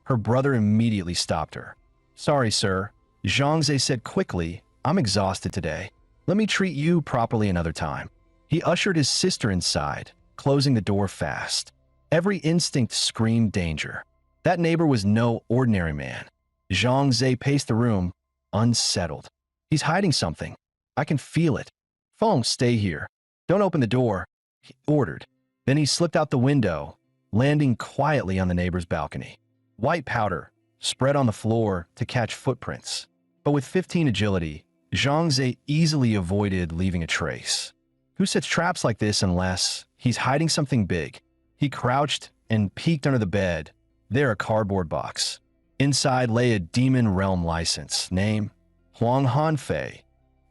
A: Her brother immediately stopped her. Sorry, sir. Zhang Zhe said quickly, I'm exhausted today. Let me treat you properly another time. He ushered his sister inside, closing the door fast. Every instinct screamed danger. That neighbor was no ordinary man. Zhang Zhe paced the room, unsettled. He's hiding something. I can feel it. Feng, stay here. Don't open the door, he ordered. Then he slipped out the window, landing quietly on the neighbor's balcony. White powder spread on the floor to catch footprints. But with 15 agility, Zhang Zhe easily avoided leaving a trace. Who sets traps like this unless he's hiding something big? He crouched and peeked under the bed. There, a cardboard box. Inside lay a demon realm license, name Huang Hanfei,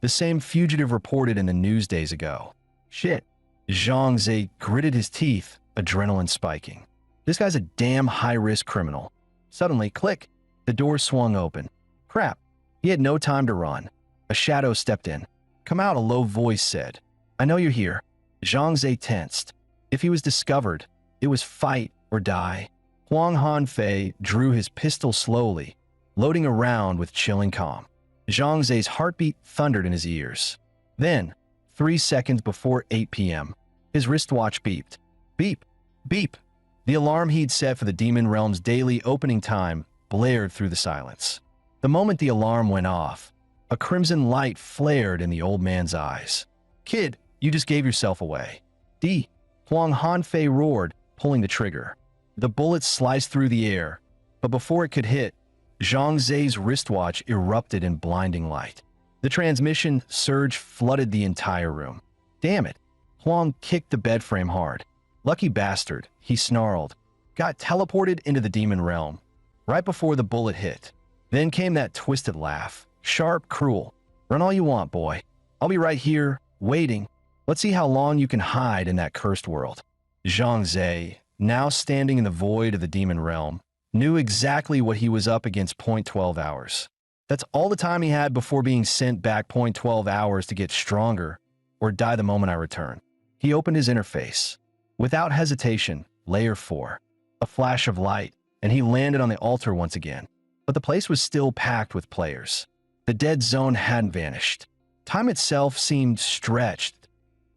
A: the same fugitive reported in the news days ago. Shit. Zhang Zhe gritted his teeth, adrenaline spiking. This guy's a damn high-risk criminal. Suddenly, click, the door swung open. Crap. He had no time to run. A shadow stepped in. Come out, a low voice said. I know you're here. Zhang Zhe tensed. If he was discovered, it was fight or die. Huang Hanfei drew his pistol slowly, loading a round with chilling calm. Zhang Ze's heartbeat thundered in his ears. Then, 3 seconds before 8 p.m., his wristwatch beeped. Beep, beep. The alarm he'd set for the demon realm's daily opening time blared through the silence. The moment the alarm went off, a crimson light flared in the old man's eyes. Kid, you just gave yourself away. Huang Hanfei roared, pulling the trigger. The bullet sliced through the air, but before it could hit, Zhang Ze's wristwatch erupted in blinding light. The transmission surge flooded the entire room. Damn it. Huang kicked the bed frame hard. Lucky bastard, he snarled. Got teleported into the demon realm, right before the bullet hit. Then came that twisted laugh. Sharp, cruel. Run all you want, boy. I'll be right here, waiting. Let's see how long you can hide in that cursed world. Zhang Ze, now standing in the void of the demon realm, knew exactly what he was up against. 12 hours. That's all the time he had before being sent back. 12 hours to get stronger or die the moment I return. He opened his interface. Without hesitation, layer 4. A flash of light, and he landed on the altar once again. But the place was still packed with players. The dead zone hadn't vanished. Time itself seemed stretched.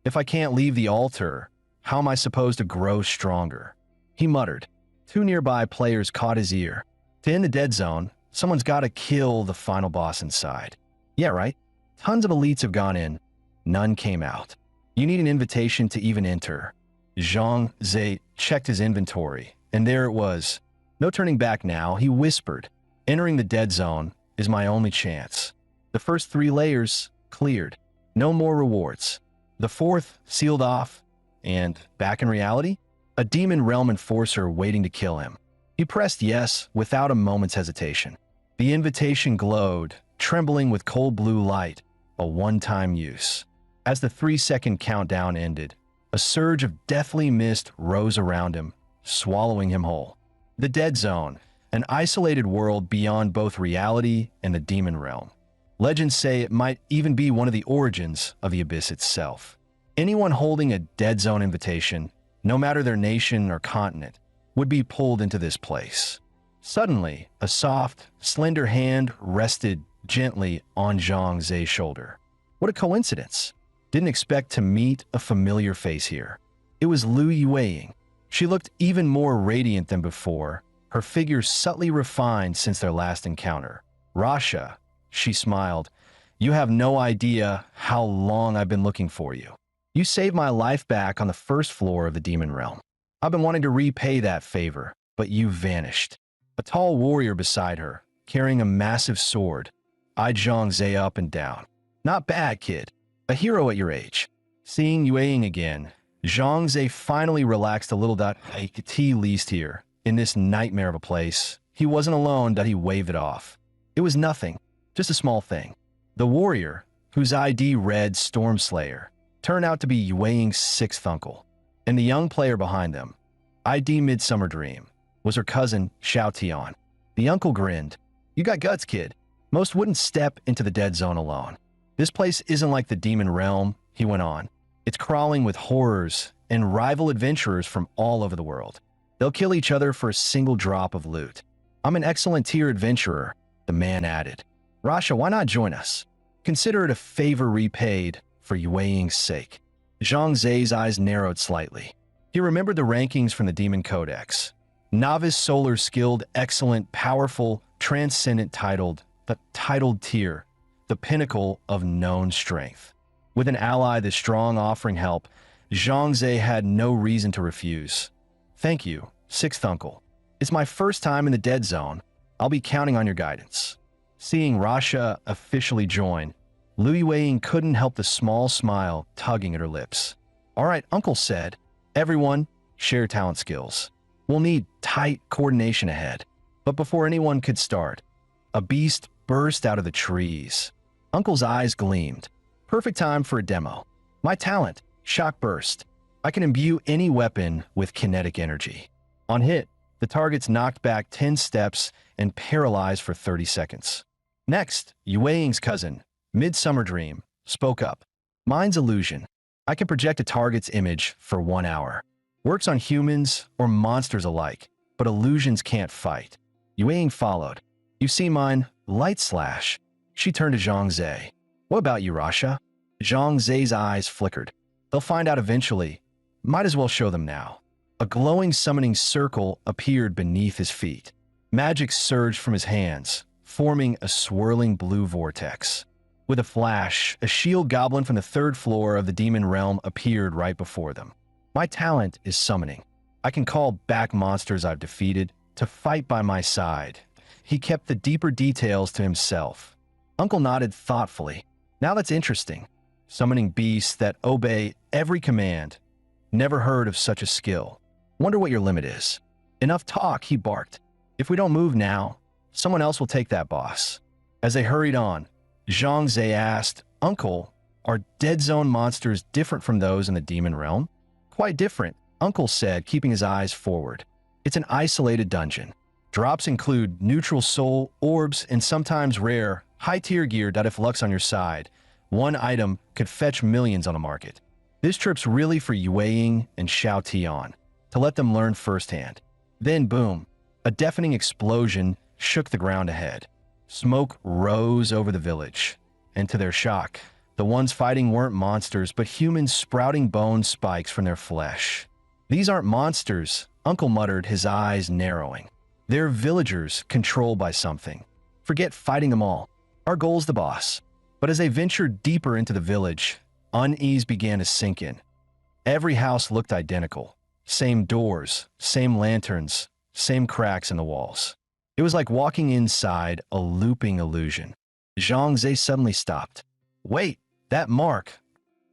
A: If I can't leave the altar, how am I supposed to grow stronger? He muttered. 2 nearby players caught his ear. To end the dead zone, someone's got to kill the final boss inside. Yeah, right? Tons of elites have gone in. None came out. You need an invitation to even enter. Zhang Ze checked his inventory, and there it was. No turning back now, he whispered. Entering the dead zone is my only chance. The first 3 layers cleared. No more rewards. The 4th sealed off, and back in reality, a demon realm enforcer waiting to kill him. He pressed yes without a moment's hesitation. The invitation glowed, trembling with cold blue light, a one-time use. As the 3-second countdown ended, a surge of deathly mist rose around him, swallowing him whole. The dead zone, an isolated world beyond both reality and the demon realm. Legends say it might even be one of the origins of the abyss itself. Anyone holding a dead zone invitation, no matter their nation or continent, would be pulled into this place. Suddenly, a soft, slender hand rested gently on Zhang Ze's shoulder. What a coincidence. Didn't expect to meet a familiar face here. It was Lu Yueying. She looked even more radiant than before, her figure subtly refined since their last encounter. Rasha, she smiled, you have no idea how long I've been looking for you. You saved my life back on the 1st floor of the demon realm. I've been wanting to repay that favor, but you vanished. A tall warrior beside her, carrying a massive sword, eyed Zhang Zhe up and down. Not bad, kid. A hero at your age. Seeing Yue Ying again, Zhang Zhe finally relaxed a little. At least here, in this nightmare of a place, he wasn't alone. He waved it off. It was nothing, just a small thing. The warrior, whose ID read Stormslayer, turned out to be Yue Ying's sixth uncle, and the young player behind them, ID Midsummer Dream, was her cousin Xiao Tian. The uncle grinned. You got guts, kid. Most wouldn't step into the dead zone alone. This place isn't like the demon realm, he went on. It's crawling with horrors and rival adventurers from all over the world. They'll kill each other for a single drop of loot. I'm an excellent tier adventurer, the man added. Rasha, why not join us? Consider it a favor repaid for Yue Ying's sake. Zhang Zhe's eyes narrowed slightly. He remembered the rankings from the Demon Codex. Novice, Solar, Skilled, Excellent, Powerful, Transcendent, the titled tier, the pinnacle of known strength. With an ally this strong offering help, Zhang Zhe had no reason to refuse. Thank you, sixth uncle. It's my first time in the dead zone. I'll be counting on your guidance. Seeing Rasha officially join, Lu Yue couldn't help the small smile tugging at her lips. All right, uncle said. Everyone, share talent skills. We'll need tight coordination ahead. But before anyone could start, a beast burst out of the trees. Uncle's eyes gleamed. Perfect time for a demo. My talent, Shock Burst. I can imbue any weapon with kinetic energy. On hit, the target's knocked back 10 steps and paralyzed for 30 seconds. Next, Yue Ying's cousin, Midsummer Dream, spoke up. Mine's illusion. I can project a target's image for 1 hour. Works on humans or monsters alike, but illusions can't fight. Yue Ying followed. You see mine, Light Slash. She turned to Zhang Zhe. What about you, Rasha? Zhang Zhe's eyes flickered. They'll find out eventually. Might as well show them now. A glowing summoning circle appeared beneath his feet. Magic surged from his hands, forming a swirling blue vortex. With a flash, a shield goblin from the third floor of the demon realm appeared right before them. My talent is summoning. I can call back monsters I've defeated to fight by my side. He kept the deeper details to himself. Uncle nodded thoughtfully. Now that's interesting. Summoning beasts that obey every command. Never heard of such a skill. Wonder what your limit is. Enough talk, he barked. If we don't move now, someone else will take that boss. As they hurried on, Zhang Zhe asked, Uncle, are dead zone monsters different from those in the demon realm? Quite different, Uncle said, keeping his eyes forward. It's an isolated dungeon. Drops include neutral soul, orbs, and sometimes rare, high-tier gear that if luck's on your side, one item could fetch millions on the market. This trip's really for Yue Ying and Xiao Tian, to let them learn firsthand. Then boom, a deafening explosion shook the ground ahead. Smoke rose over the village, and to their shock, the ones fighting weren't monsters but humans sprouting bone spikes from their flesh. These aren't monsters, Uncle muttered, his eyes narrowing. They're villagers controlled by something. Forget fighting them all. Our goal's the boss. But as they ventured deeper into the village, unease began to sink in. Every house looked identical. Same doors, same lanterns, same cracks in the walls. It was like walking inside a looping illusion. Zhang Zhe suddenly stopped. Wait, that mark!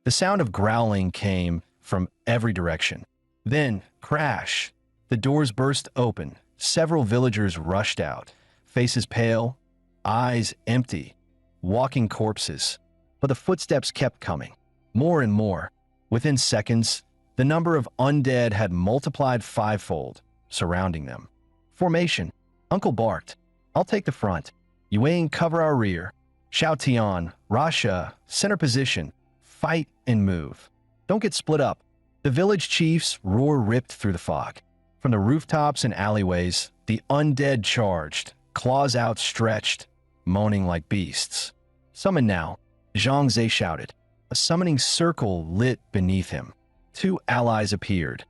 A: The sound of growling came from every direction. Then, crash! The doors burst open. Several villagers rushed out, faces pale, eyes empty, walking corpses. But the footsteps kept coming, more and more. Within seconds, the number of undead had multiplied fivefold, surrounding them. Formation. Uncle barked. I'll take the front. Yue Ying, cover our rear. Xiao Tian, Rasha, center position. Fight and move. Don't get split up. The village chief's roar ripped through the fog. From the rooftops and alleyways, the undead charged, claws outstretched, moaning like beasts. Summon now, Zhang Zhe shouted. A summoning circle lit beneath him. Two allies appeared,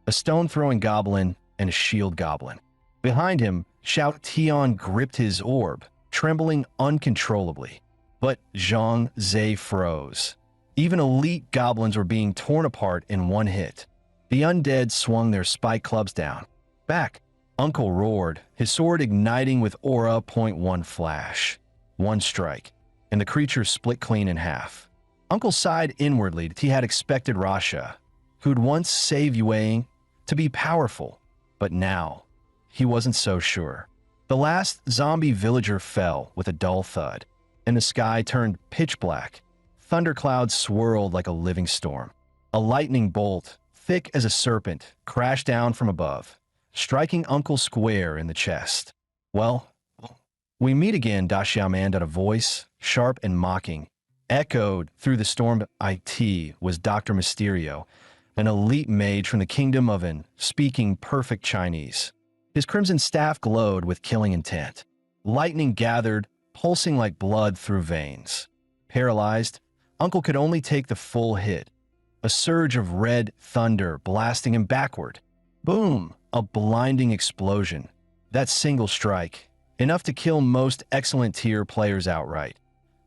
A: a stone-throwing goblin and a shield goblin. Behind him, Xiao Tian gripped his orb, trembling uncontrollably. But Zhang Zhe froze. Even elite goblins were being torn apart in one hit. The undead swung their spike clubs down. Back! Uncle roared, his sword igniting with aura .1 flash. One strike, and the creature split clean in half. Uncle sighed inwardly that he had expected Rasha, who'd once saved Yueying, to be powerful, but now he wasn't so sure. The last zombie villager fell with a dull thud, and the sky turned pitch black. Thunderclouds swirled like a living storm. A lightning bolt, thick as a serpent, crashed down from above, striking Uncle square in the chest. "Well, we meet again," Da Xiaoman, a voice, sharp and mocking, echoed through the storm. It was Dr. Mysterio, an elite mage from the kingdom of An, speaking perfect Chinese. His crimson staff glowed with killing intent. Lightning gathered, pulsing like blood through veins. Paralyzed, Uncle could only take the full hit. A surge of red thunder blasting him backward. Boom! A blinding explosion. That single strike, enough to kill most excellent tier players outright.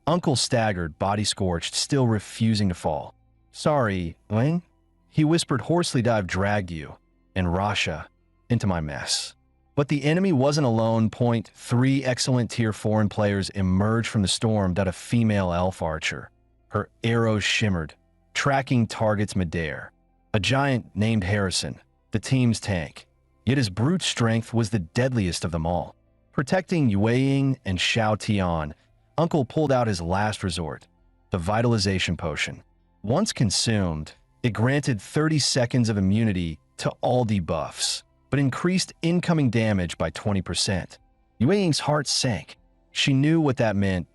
A: Uncle staggered, body scorched, still refusing to fall. "Sorry, Wang," he whispered hoarsely. "I've dragged you and Rasha into my mess." But the enemy wasn't alone. Three excellent tier 4 players emerged from the storm. A female elf archer. Her arrows shimmered, tracking targets midair. A giant named Harrison, the team's tank. Yet his brute strength was the deadliest of them all. Protecting Yueying and Xiao Tian, Uncle pulled out his last resort, the vitalization potion. Once consumed, it granted 30 seconds of immunity to all debuffs, but increased incoming damage by 20%. Yueying's heart sank. She knew what that meant.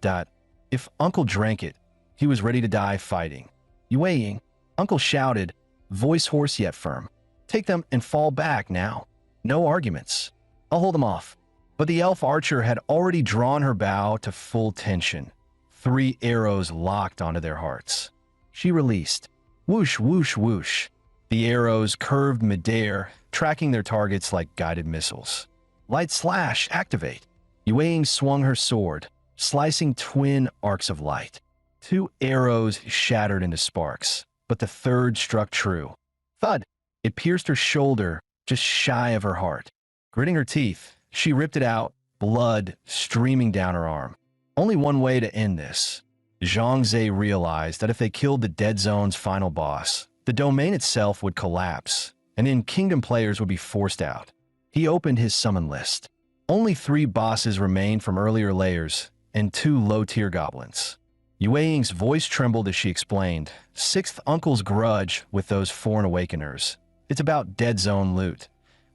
A: If Uncle drank it, he was ready to die fighting. "Yueying," Uncle shouted, voice hoarse yet firm. "Take them and fall back now. No arguments. I'll hold them off." But the elf archer had already drawn her bow to full tension. 3 arrows locked onto their hearts. She released. Whoosh, whoosh, whoosh. The arrows curved midair, tracking their targets like guided missiles. Light slash, activate. Yueying swung her sword, slicing twin arcs of light. 2 arrows shattered into sparks, but the third struck true. Thud! It pierced her shoulder, just shy of her heart. Gritting her teeth, she ripped it out, blood streaming down her arm. Only one way to end this. Zhang Zhe realized that if they killed the Dead Zone's final boss, the domain itself would collapse, and then Kingdom players would be forced out. He opened his summon list. Only 3 bosses remained from earlier layers, and 2 low-tier goblins. Yueying's voice trembled as she explained, 6th Uncle's grudge with those foreign awakeners. It's about Dead Zone loot.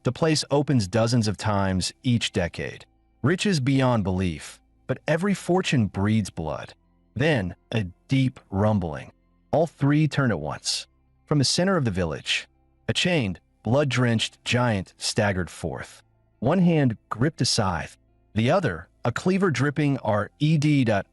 A: The place opens dozens of times each decade. Riches beyond belief, but every fortune breeds blood. Then, a deep rumbling. All 3 turned at once. From the center of the village, a chained, blood-drenched giant staggered forth. One hand gripped a scythe. The other, a cleaver dripping red.it,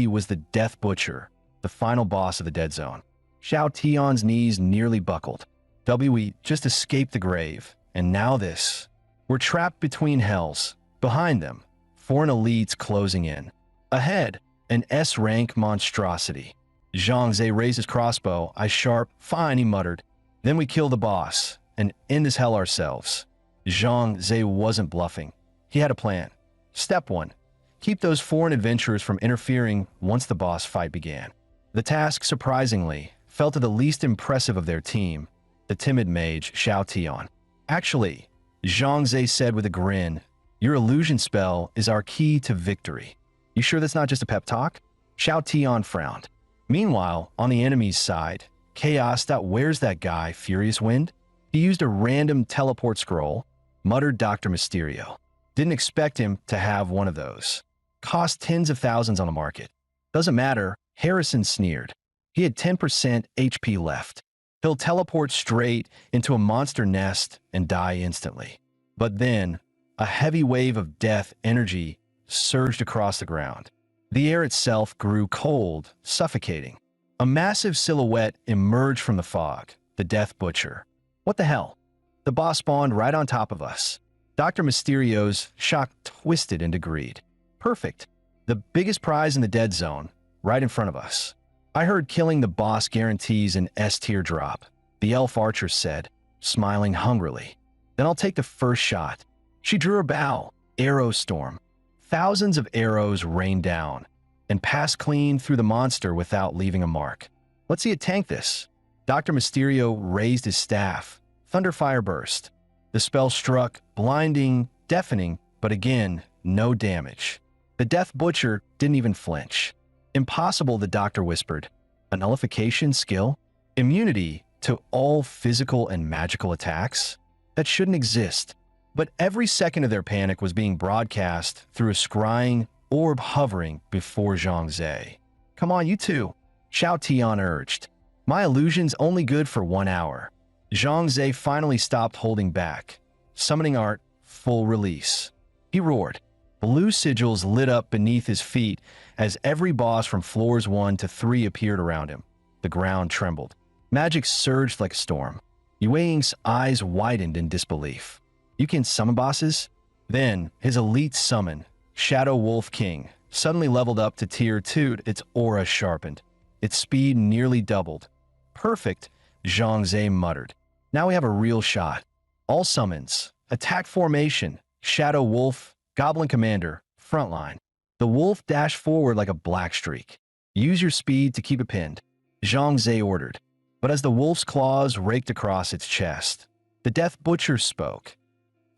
A: was the Death Butcher, the final boss of the Dead Zone. Xiao Tian's knees nearly buckled. We just escaped the grave, and now this. We're trapped between hells. Behind them, foreign elites closing in. Ahead, an S-rank monstrosity. Zhang Zhe raised his crossbow, eyes sharp. "Fine," he muttered. "Then we kill the boss, and end this hell ourselves." Zhang Zhe wasn't bluffing. He had a plan. Step 1. Keep those foreign adventurers from interfering once the boss fight began. The task, surprisingly, fell to the least impressive of their team, the timid mage Xiao Tian. "Actually," Zhang Zhe said with a grin, "your illusion spell is our key to victory." "You sure that's not just a pep talk?" Xiao Tian frowned. Meanwhile, on the enemy's side, Chaos. Where's that guy, Furious Wind? He used a random teleport scroll, muttered Dr. Mysterio. Didn't expect him to have one of those. Cost tens of thousands on the market. Doesn't matter, Harrison sneered. He had 10% HP left. He'll teleport straight into a monster nest and die instantly. But then, a heavy wave of death energy surged across the ground. The air itself grew cold, suffocating. A massive silhouette emerged from the fog, the Death Butcher. What the hell? The boss spawned right on top of us. Dr. Mysterio's shock twisted into greed. Perfect. The biggest prize in the Dead Zone, right in front of us. I heard killing the boss guarantees an S-tier drop, the elf archer said, smiling hungrily. Then I'll take the first shot. She drew her bow, arrow storm. Thousands of arrows rained down and passed clean through the monster without leaving a mark. Let's see it tank this. Dr. Mysterio raised his staff. Thunderfire burst. The spell struck, blinding, deafening, but again, no damage. The Death Butcher didn't even flinch. Impossible, the doctor whispered. A nullification skill? Immunity to all physical and magical attacks? That shouldn't exist. But every second of their panic was being broadcast through a scrying orb hovering before Zhang Zhe. Come on, you two, Xiao Tian urged. My illusion's only good for 1 hour. Zhang Zhe finally stopped holding back. Summoning art, full release. He roared. Blue sigils lit up beneath his feet as every boss from floors 1 to 3 appeared around him. The ground trembled. Magic surged like a storm. Yue Ying's eyes widened in disbelief. You can summon bosses? Then, his elite summon, Shadow Wolf King, suddenly leveled up to Tier 2, its aura sharpened. Its speed nearly doubled. Perfect, Zhang Zhe muttered. Now we have a real shot. All summons, attack formation, Shadow Wolf, Goblin Commander, frontline. The wolf dashed forward like a black streak. Use your speed to keep it pinned, Zhang Zhe ordered. But as the wolf's claws raked across its chest, the Death Butcher spoke.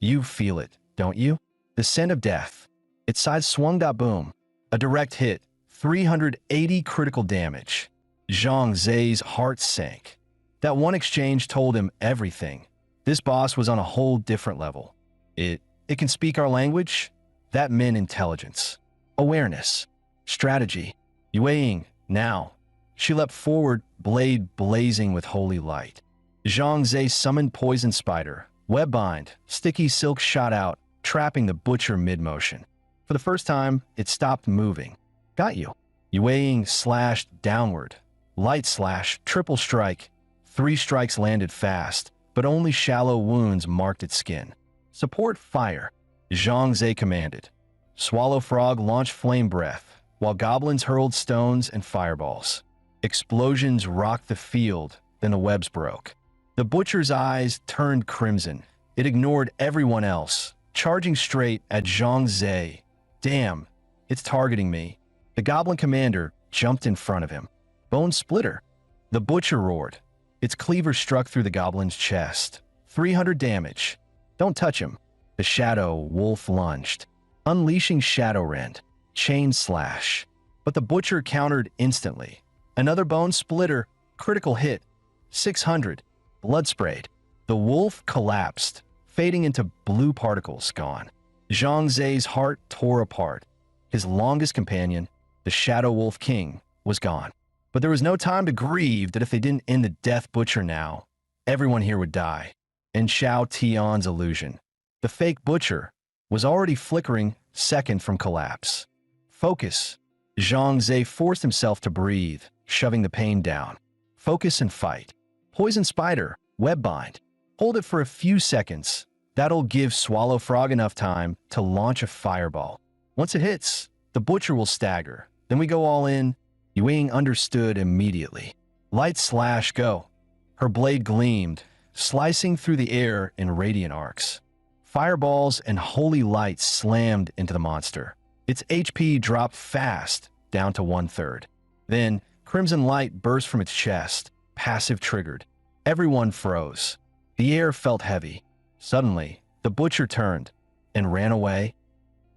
A: You feel it, don't you? The scent of death. Its side swung. Boom. A direct hit. 380 critical damage. Zhang Zhe's heart sank. That one exchange told him everything. This boss was on a whole different level. It can speak our language? That meant intelligence. Awareness. Strategy. Yue Ying, now. She leapt forward, blade blazing with holy light. Zhang Zhe summoned Poison Spider. Webbind, sticky silk shot out, trapping the butcher mid-motion. For the first time, it stopped moving. Got you. Yue Ying slashed downward. Light slash, triple strike. 3 strikes landed fast, but only shallow wounds marked its skin. Support fire, Zhang Zhe commanded. Swallow Frog launched flame breath, while goblins hurled stones and fireballs. Explosions rocked the field, then the webs broke. The butcher's eyes turned crimson. It ignored everyone else, charging straight at Zhang Zhe. Damn, it's targeting me. The goblin commander jumped in front of him. Bone splitter. The butcher roared. Its cleaver struck through the goblin's chest. 300 damage. Don't touch him. The shadow wolf lunged, unleashing Shadow Rend. Chain slash. But the butcher countered instantly. Another bone splitter. Critical hit. 600. Blood sprayed. The wolf collapsed, fading into blue particles. Gone. Zhang Zhe's heart tore apart. His longest companion, the Shadow Wolf King, was gone. But there was no time to grieve that if they didn't end the Death Butcher now, everyone here would die. In Xiao Tian's illusion, the fake butcher was already flickering second from collapse. Focus. Zhang Zhe forced himself to breathe, shoving the pain down. Focus and fight. Poison Spider, Webbind. Hold it for a few seconds. That'll give Swallow Frog enough time to launch a fireball. Once it hits, the butcher will stagger. Then we go all in. Yue Ying understood immediately. Light slash go. Her blade gleamed, slicing through the air in radiant arcs. Fireballs and holy light slammed into the monster. Its HP dropped fast, down to 1/3. Then, crimson light burst from its chest, passive triggered. Everyone froze. The air felt heavy. Suddenly, the butcher turned and ran away.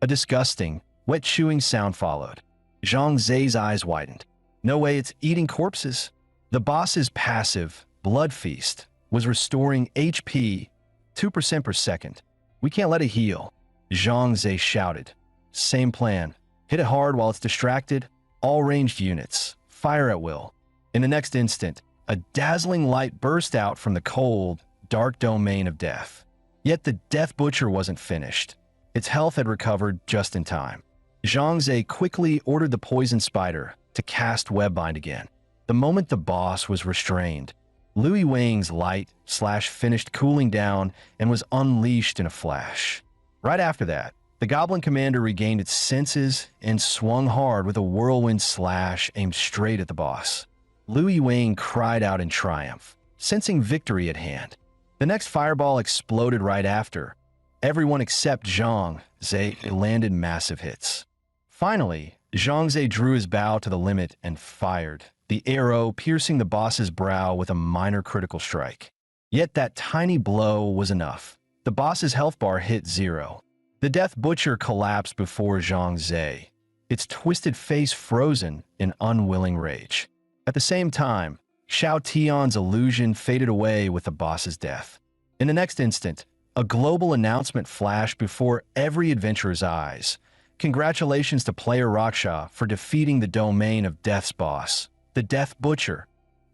A: A disgusting, wet chewing sound followed. Zhang Zhe's eyes widened. No way, it's eating corpses. The boss's passive, Blood Feast, was restoring HP 2% per second. We can't let it heal, Zhang Zhe shouted. Same plan. Hit it hard while it's distracted. All ranged units. Fire at will. In the next instant, a dazzling light burst out from the cold, dark domain of death. Yet the Death Butcher wasn't finished. Its health had recovered just in time. Zhang Zhe quickly ordered the Poison Spider to cast Webbind again. The moment the boss was restrained, Lui Wang's light slash finished cooling down and was unleashed in a flash. Right after that, the Goblin Commander regained its senses and swung hard with a whirlwind slash aimed straight at the boss. Lui Wang cried out in triumph, sensing victory at hand. The next fireball exploded right after. Everyone except Zhang Ze landed massive hits. Finally, Zhang Ze drew his bow to the limit and fired, the arrow piercing the boss's brow with a minor critical strike. Yet that tiny blow was enough. The boss's health bar hit 0. The Death Butcher collapsed before Zhang Ze, its twisted face frozen in unwilling rage. At the same time, Xiao Tian's illusion faded away with the boss's death. In the next instant, a global announcement flashed before every adventurer's eyes. Congratulations to player Raksha for defeating the domain of Death's boss, the Death Butcher.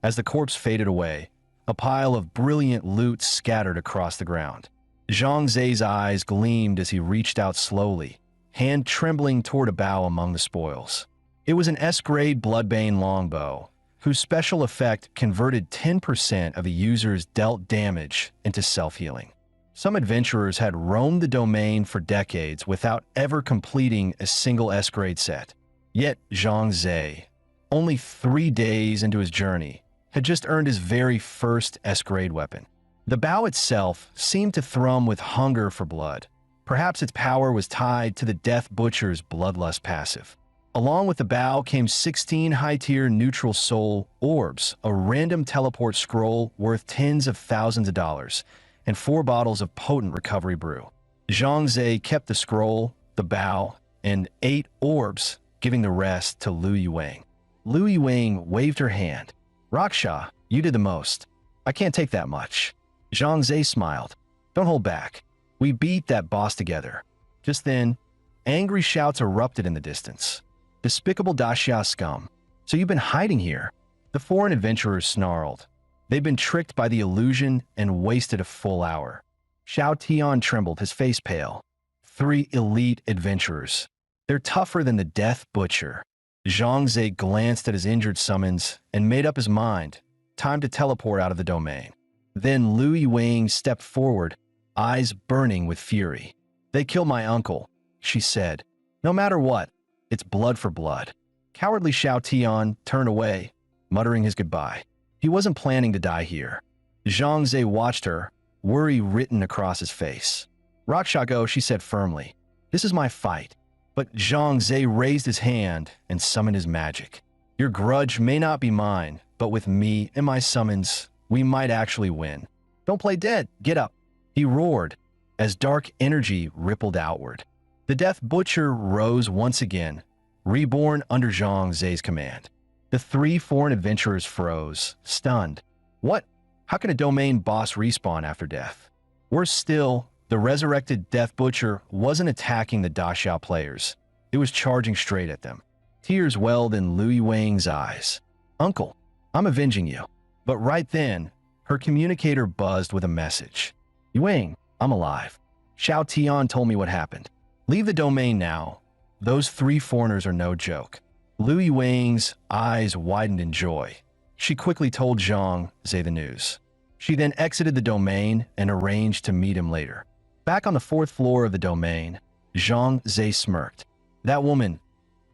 A: As the corpse faded away, a pile of brilliant loot scattered across the ground. Zhang Ze's eyes gleamed as he reached out slowly, hand trembling toward a bow among the spoils. It was an S-grade Bloodbane longbow, whose special effect converted 10% of a user's dealt damage into self-healing. Some adventurers had roamed the domain for decades without ever completing a single S-grade set. Yet Zhang Ze, only 3 days into his journey, had just earned his very first S-grade weapon. The bow itself seemed to thrum with hunger for blood. Perhaps its power was tied to the Death Butcher's bloodlust passive. Along with the bow came 16 high-tier neutral soul orbs, a random teleport scroll worth tens of thousands of dollars, and 4 bottles of potent recovery brew. Zhang Ze kept the scroll, the bow, and 8 orbs, giving the rest to Lu Yuwang. Lu Yuwang waved her hand. "Raksha, you did the most. I can't take that much." Zhang Ze smiled. "Don't hold back. We beat that boss together." Just then, angry shouts erupted in the distance. "Despicable Daxia scum. So you've been hiding here?" The foreign adventurers snarled. They'd been tricked by the illusion and wasted a full hour. Xiao Tian trembled, his face pale. 3 elite adventurers. They're tougher than the Death Butcher. Zhang Ze glanced at his injured summons and made up his mind. Time to teleport out of the domain. Then Lu Yuwang stepped forward, eyes burning with fury. "They killed my uncle," she said. "No matter what, it's blood for blood." Cowardly Xiao Tian turned away, muttering his goodbye. He wasn't planning to die here. Zhang Ze watched her, worry written across his face. "Raksha, she said firmly. "This is my fight." But Zhang Ze raised his hand and summoned his magic. "Your grudge may not be mine, but with me and my summons, we might actually win. Don't play dead, get up." He roared as dark energy rippled outward. The Death Butcher rose once again, reborn under Zhang Ze's command. The 3 foreign adventurers froze, stunned. What? How can a domain boss respawn after death? Worse still, the resurrected Death Butcher wasn't attacking the Daxiao players. It was charging straight at them. Tears welled in Lu Yuwang's eyes. "Uncle, I'm avenging you." But right then, her communicator buzzed with a message. "Yuwang, I'm alive. Xiao Tian told me what happened. Leave the domain now. Those 3 foreigners are no joke." Lu Yuwang's eyes widened in joy. She quickly told Zhang Ze the news. She then exited the domain and arranged to meet him later. Back on the 4th floor of the domain, Zhang Ze smirked. "That woman,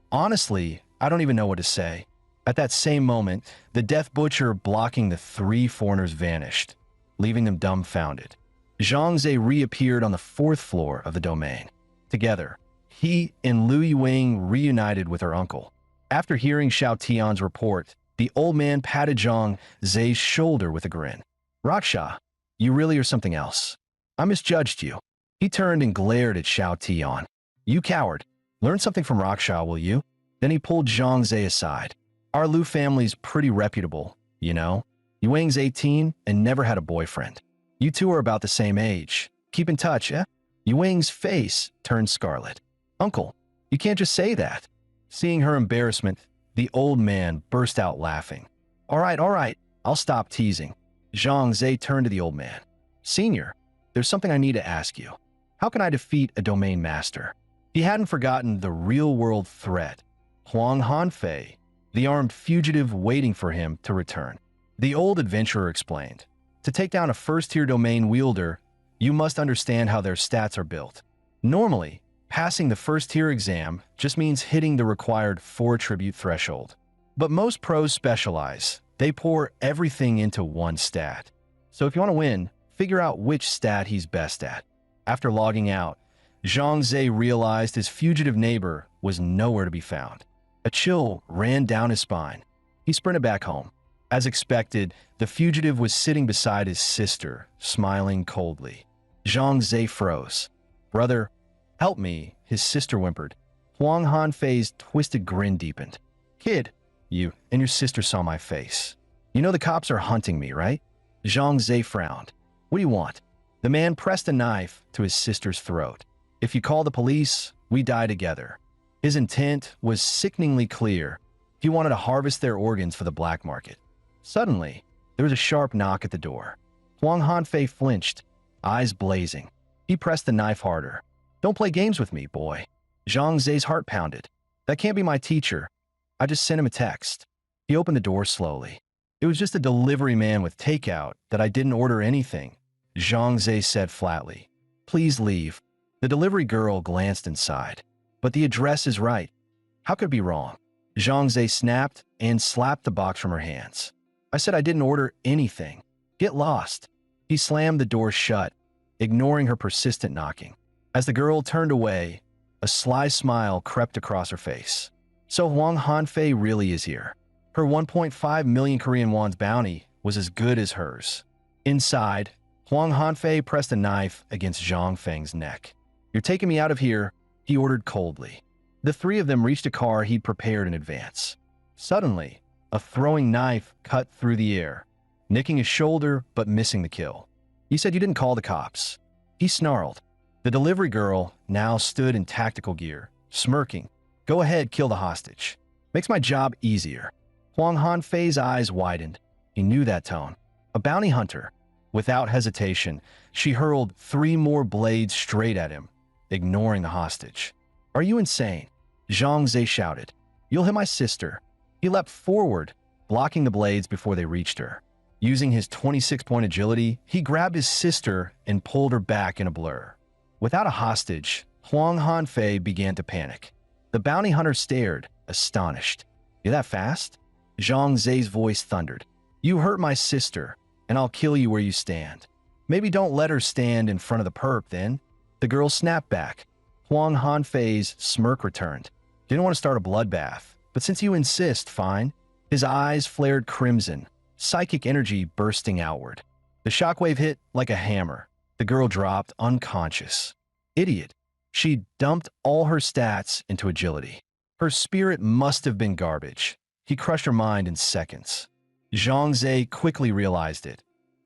A: honestly, I don't even know what to say." At that same moment, the Death Butcher blocking the 3 foreigners vanished, leaving them dumbfounded. Zhang Ze reappeared on the 4th floor of the domain. Together, he and Lu Yuwang reunited with her uncle. After hearing Xiao Tian's report, the old man patted Zhang Ze's shoulder with a grin. "Raksha, you really are something else. I misjudged you." He turned and glared at Xiao Tian. "You coward. Learn something from Raksha, will you?" Then he pulled Zhang Ze aside. "Our Lu family's pretty reputable, you know. Yuang's 18 and never had a boyfriend. You two are about the same age. Keep in touch, eh?" Yuang's face turned scarlet. "Uncle, you can't just say that." Seeing her embarrassment, the old man burst out laughing. All right, I'll stop teasing." Zhang Ze turned to the old man. "Senior, there's something I need to ask you. How can I defeat a domain master?" He hadn't forgotten the real-world threat, Huang Hanfei, the armed fugitive waiting for him to return. The old adventurer explained. "To take down a first-tier domain wielder, you must understand how their stats are built. Normally, passing the first-tier exam just means hitting the required 4 attribute threshold. But most pros specialize. They pour everything into one stat. So if you want to win, figure out which stat he's best at. After logging out, Zhang Zhe realized his fugitive neighbor was nowhere to be found. A chill ran down his spine. He sprinted back home. As expected, the fugitive was sitting beside his sister, smiling coldly. Zhang Zhe froze. "Brother, help me," his sister whimpered. Huang Hanfei's twisted grin deepened. "Kid, you and your sister saw my face. You know the cops are hunting me, right?" Zhang Zhe frowned. "What do you want?" The man pressed a knife to his sister's throat. "If you call the police, we die together." His intent was sickeningly clear. He wanted to harvest their organs for the black market. Suddenly, there was a sharp knock at the door. Huang Hanfei flinched, eyes blazing. He pressed the knife harder. "Don't play games with me, boy." Zhang Zhe's heart pounded. "That can't be my teacher. I just sent him a text." He opened the door slowly. "It was just a delivery man with takeout that I didn't order anything," Zhang Zhe said flatly. "Please leave." The delivery girl glanced inside. "But the address is right. How could it be wrong?" Zhang Zhe snapped and slapped the box from her hands. "I said I didn't order anything. Get lost." He slammed the door shut, ignoring her persistent knocking. As the girl turned away, a sly smile crept across her face. So Huang Hanfei really is here. Her 1.5 million Korean won's bounty was as good as hers. Inside, Huang Hanfei pressed a knife against Zhang Feng's neck. "You're taking me out of here," he ordered coldly. The three of them reached a car he'd prepared in advance. Suddenly, a throwing knife cut through the air, nicking his shoulder but missing the kill. "You said you didn't call the cops." He snarled. The delivery girl now stood in tactical gear, smirking. "Go ahead, kill the hostage. Makes my job easier." Huang Hanfei's eyes widened. He knew that tone. A bounty hunter. Without hesitation, she hurled 3 more blades straight at him, ignoring the hostage. "Are you insane?" Zhang Zhe shouted. "You'll hit my sister." He leapt forward, blocking the blades before they reached her. Using his 26-point agility, he grabbed his sister and pulled her back in a blur. Without a hostage, Huang Hanfei began to panic. The bounty hunter stared, astonished. "You that fast?" Zhang Zhe's voice thundered. "You hurt my sister, and I'll kill you where you stand." "Maybe don't let her stand in front of the perp, then." The girl snapped back. Huang Hanfei's smirk returned. "Didn't want to start a bloodbath, but since you insist, fine." His eyes flared crimson, psychic energy bursting outward. The shockwave hit like a hammer. The girl dropped unconscious. Idiot. She dumped all her stats into agility. Her spirit must have been garbage. He crushed her mind in seconds. Zhang Zhe quickly realized it.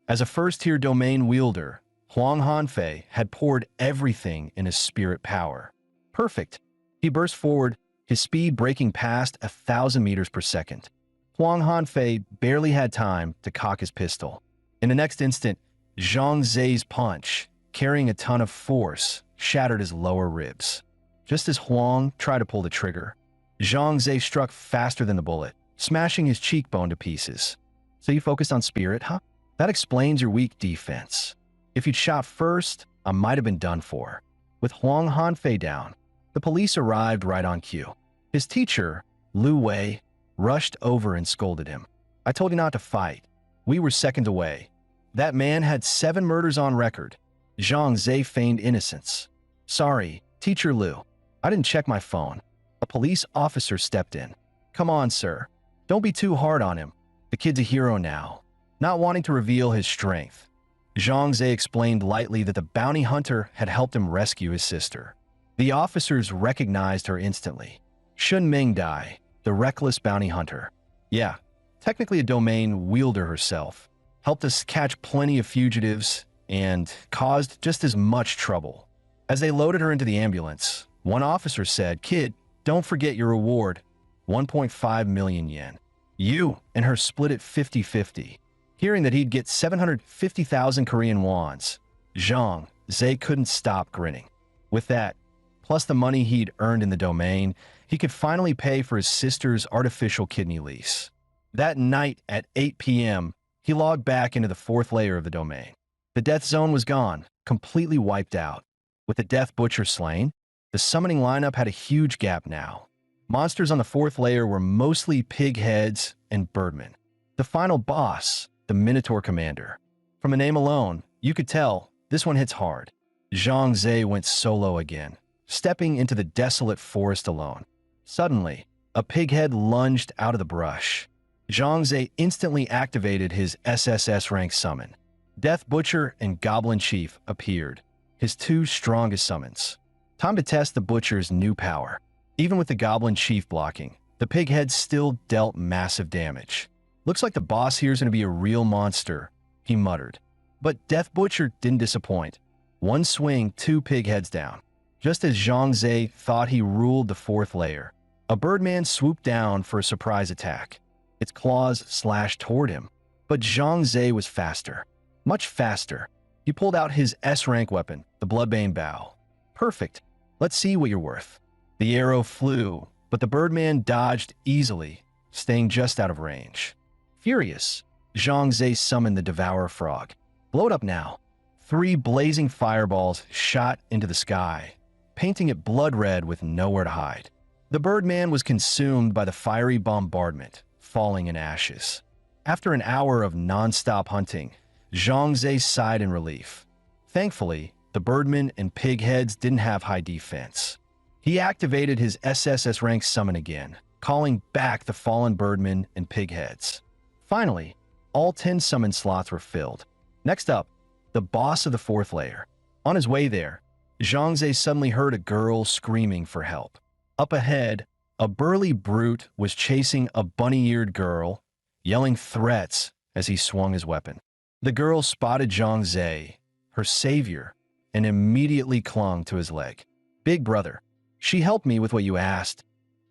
A: As a first-tier domain wielder, Huang Hanfei had poured everything in his spirit power. Perfect. He burst forward, his speed breaking past 1,000 meters per second. Huang Hanfei barely had time to cock his pistol. In the next instant, Zhang Zhe's punch, carrying a ton of force, shattered his lower ribs. Just as Huang tried to pull the trigger, Zhang Zhe struck faster than the bullet, smashing his cheekbone to pieces. "So you focused on spirit, huh? That explains your weak defense. If you'd shot first, I might have been done for." With Huang Hanfei down, the police arrived right on cue. His teacher, Lu Wei, rushed over and scolded him. "I told you not to fight. We were seconds away. That man had 7 murders on record." Zhang Zhe feigned innocence. "Sorry, Teacher Lu. I didn't check my phone." A police officer stepped in. "Come on, sir. Don't be too hard on him. The kid's a hero now." Not wanting to reveal his strength, Zhang Zhe explained lightly that the bounty hunter had helped him rescue his sister. The officers recognized her instantly. Shun Mingdai, the reckless bounty hunter. Yeah, technically a domain wielder herself. Helped us catch plenty of fugitives and caused just as much trouble. As they loaded her into the ambulance, one officer said, "Kid, don't forget your reward, 1.5 million yen. You and her split it 50-50. Hearing that he'd get 750,000 Korean wons, Zhang Zhe couldn't stop grinning. With that, plus the money he'd earned in the domain, he could finally pay for his sister's artificial kidney lease. That night at 8 p.m., he logged back into the 4th layer of the domain. The death zone was gone, completely wiped out. With the Death Butcher slain, the summoning lineup had a huge gap now. Monsters on the 4th layer were mostly pig heads and birdmen. The final boss, the Minotaur Commander. From the name alone, you could tell this one hits hard. Zhang Ze went solo again, stepping into the desolate forest alone. Suddenly, a pighead lunged out of the brush. Zhang Ze instantly activated his SSS-Rank summon. Death Butcher and Goblin Chief appeared, his two strongest summons. Time to test the Butcher's new power. Even with the Goblin Chief blocking, the pighead still dealt massive damage. Looks like the boss here is going to be a real monster, he muttered. But Death Butcher didn't disappoint. One swing, two pigheads down. Just as Zhang Ze thought he ruled the fourth layer, a birdman swooped down for a surprise attack. Its claws slashed toward him, but Zhang Ze was faster. Much faster. He pulled out his S-rank weapon, the Bloodbane Bow. Perfect. Let's see what you're worth. The arrow flew, but the birdman dodged easily, staying just out of range. Furious, Zhang Ze summoned the Devourer Frog. Blow it up now. 3 blazing fireballs shot into the sky, painting it blood red with nowhere to hide. The birdman was consumed by the fiery bombardment, falling in ashes. After an hour of non-stop hunting, Zhang Ze sighed in relief. Thankfully, the birdmen and pigheads didn't have high defense. He activated his SSS-Rank summon again, calling back the fallen birdmen and pigheads. Finally, all 10 summon slots were filled. Next up, the boss of the fourth layer. On his way there, Zhang Ze suddenly heard a girl screaming for help. Up ahead, a burly brute was chasing a bunny-eared girl, yelling threats as he swung his weapon. The girl spotted Zhang Ze, her savior, and immediately clung to his leg. Big brother, she helped me with what you asked.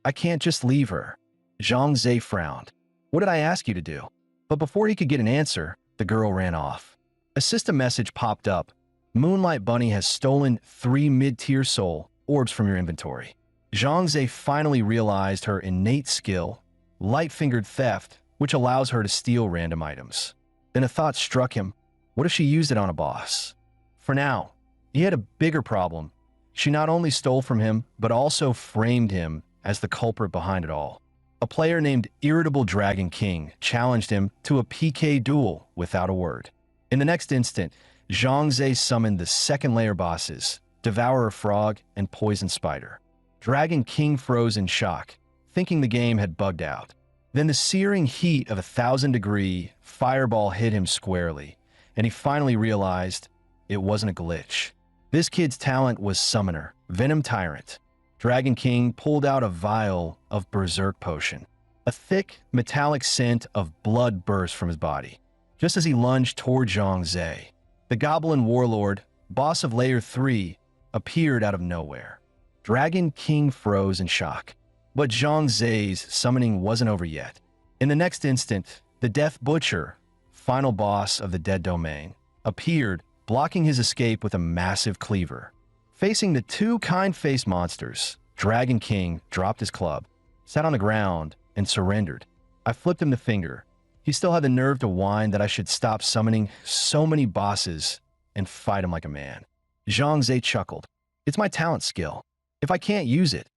A: I can't just leave her. Zhang Ze frowned. What did I ask you to do? But before he could get an answer, the girl ran off. A system message popped up. Moonlight Bunny has stolen 3 mid-tier soul orbs from your inventory. Zhang Ze finally realized her innate skill, light-fingered theft, which allows her to steal random items. Then a thought struck him. What if she used it on a boss? For now, he had a bigger problem. She not only stole from him, but also framed him as the culprit behind it all. A player named Irritable Dragon King challenged him to a PK duel without a word. In the next instant, Zhang Ze summoned the second layer bosses, Devourer Frog and Poison Spider. Dragon King froze in shock, thinking the game had bugged out. Then the searing heat of a 1,000-degree fireball hit him squarely, and he finally realized it wasn't a glitch. This kid's talent was Summoner, Venom Tyrant. Dragon King pulled out a vial of Berserk Potion. A thick, metallic scent of blood burst from his body, just as he lunged toward Zhang Ze. The Goblin Warlord, boss of Layer 3, appeared out of nowhere. Dragon King froze in shock. But Zhang Ze's summoning wasn't over yet. In the next instant, the Death Butcher, final boss of the Dead Domain, appeared, blocking his escape with a massive cleaver. Facing the 2 kind-faced monsters, Dragon King dropped his club, sat on the ground, and surrendered. I flipped him the finger. He still had the nerve to whine that I should stop summoning so many bosses and fight him like a man. Zhang Ze chuckled. It's my talent skill. If I can't use it,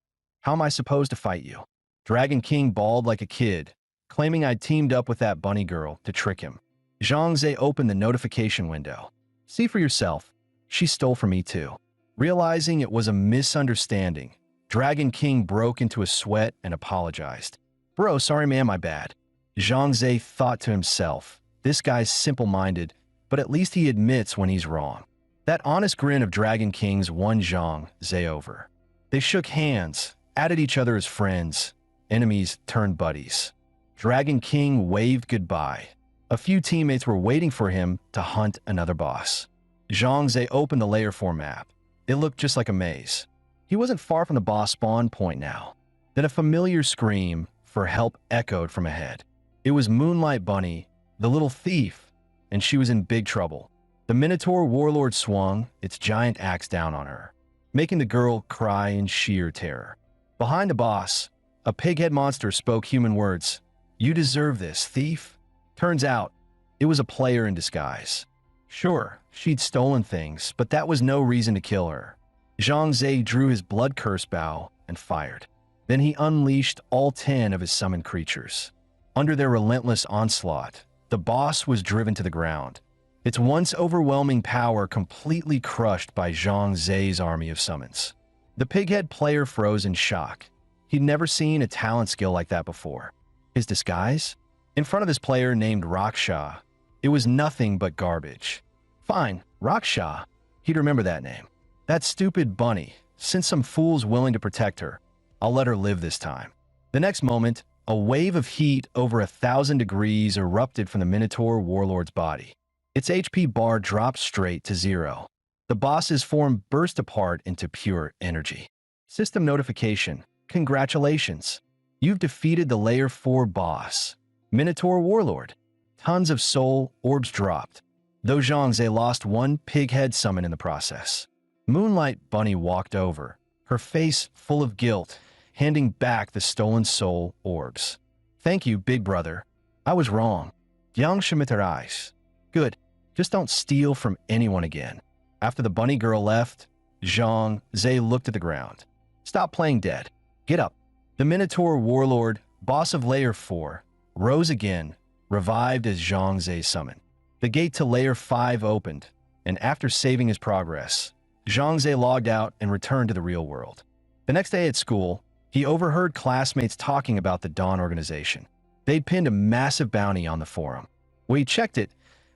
A: how am I supposed to fight you? Dragon King bawled like a kid, claiming I'd teamed up with that bunny girl to trick him. Zhang Ze opened the notification window. See for yourself. She stole from me too. Realizing it was a misunderstanding, Dragon King broke into a sweat and apologized. Bro, sorry man, my bad. Zhang Ze thought to himself, this guy's simple-minded, but at least he admits when he's wrong. That honest grin of Dragon King's won Zhang Ze over. They shook hands, added each other as friends. Enemies turned buddies. Dragon King waved goodbye. A few teammates were waiting for him to hunt another boss. Zhang Ze opened the Layer 4 map. It looked just like a maze. He wasn't far from the boss spawn point now. Then a familiar scream for help echoed from ahead. It was Moonlight Bunny, the little thief, and she was in big trouble. The Minotaur Warlord swung its giant axe down on her, making the girl cry in sheer terror. Behind the boss, a pighead monster spoke human words. You deserve this, thief. Turns out, it was a player in disguise. Sure, she'd stolen things, but that was no reason to kill her. Zhang Ze drew his blood curse bow and fired. Then he unleashed all 10 of his summoned creatures. Under their relentless onslaught, the boss was driven to the ground, its once overwhelming power completely crushed by Zhang Zai's army of summons. The pighead player froze in shock. He'd never seen a talent skill like that before. His disguise? In front of this player named Raksha, it was nothing but garbage. Fine, Raksha. He'd remember that name. That stupid bunny. Since some fool's willing to protect her, I'll let her live this time. The next moment, a wave of heat over 1,000 degrees erupted from the Minotaur warlord's body. Its HP bar dropped straight to 0. The boss's form burst apart into pure energy. System notification. Congratulations. You've defeated the Layer 4 boss, Minotaur Warlord. Tons of soul orbs dropped, though Zhangze lost one pig-head summon in the process. Moonlight Bunny walked over, her face full of guilt, handing back the stolen soul orbs. Thank you, big brother. I was wrong. Yang Shimitarais. Good. Just don't steal from anyone again. After the bunny girl left, Zhang Zai looked at the ground. Stop playing dead. Get up. The Minotaur Warlord, boss of Layer 4, rose again, revived as Zhang Zai summoned. The gate to Layer 5 opened, and after saving his progress, Zhang Zai logged out and returned to the real world. The next day at school, he overheard classmates talking about the Dawn organization. They'd pinned a massive bounty on the forum. When he checked it,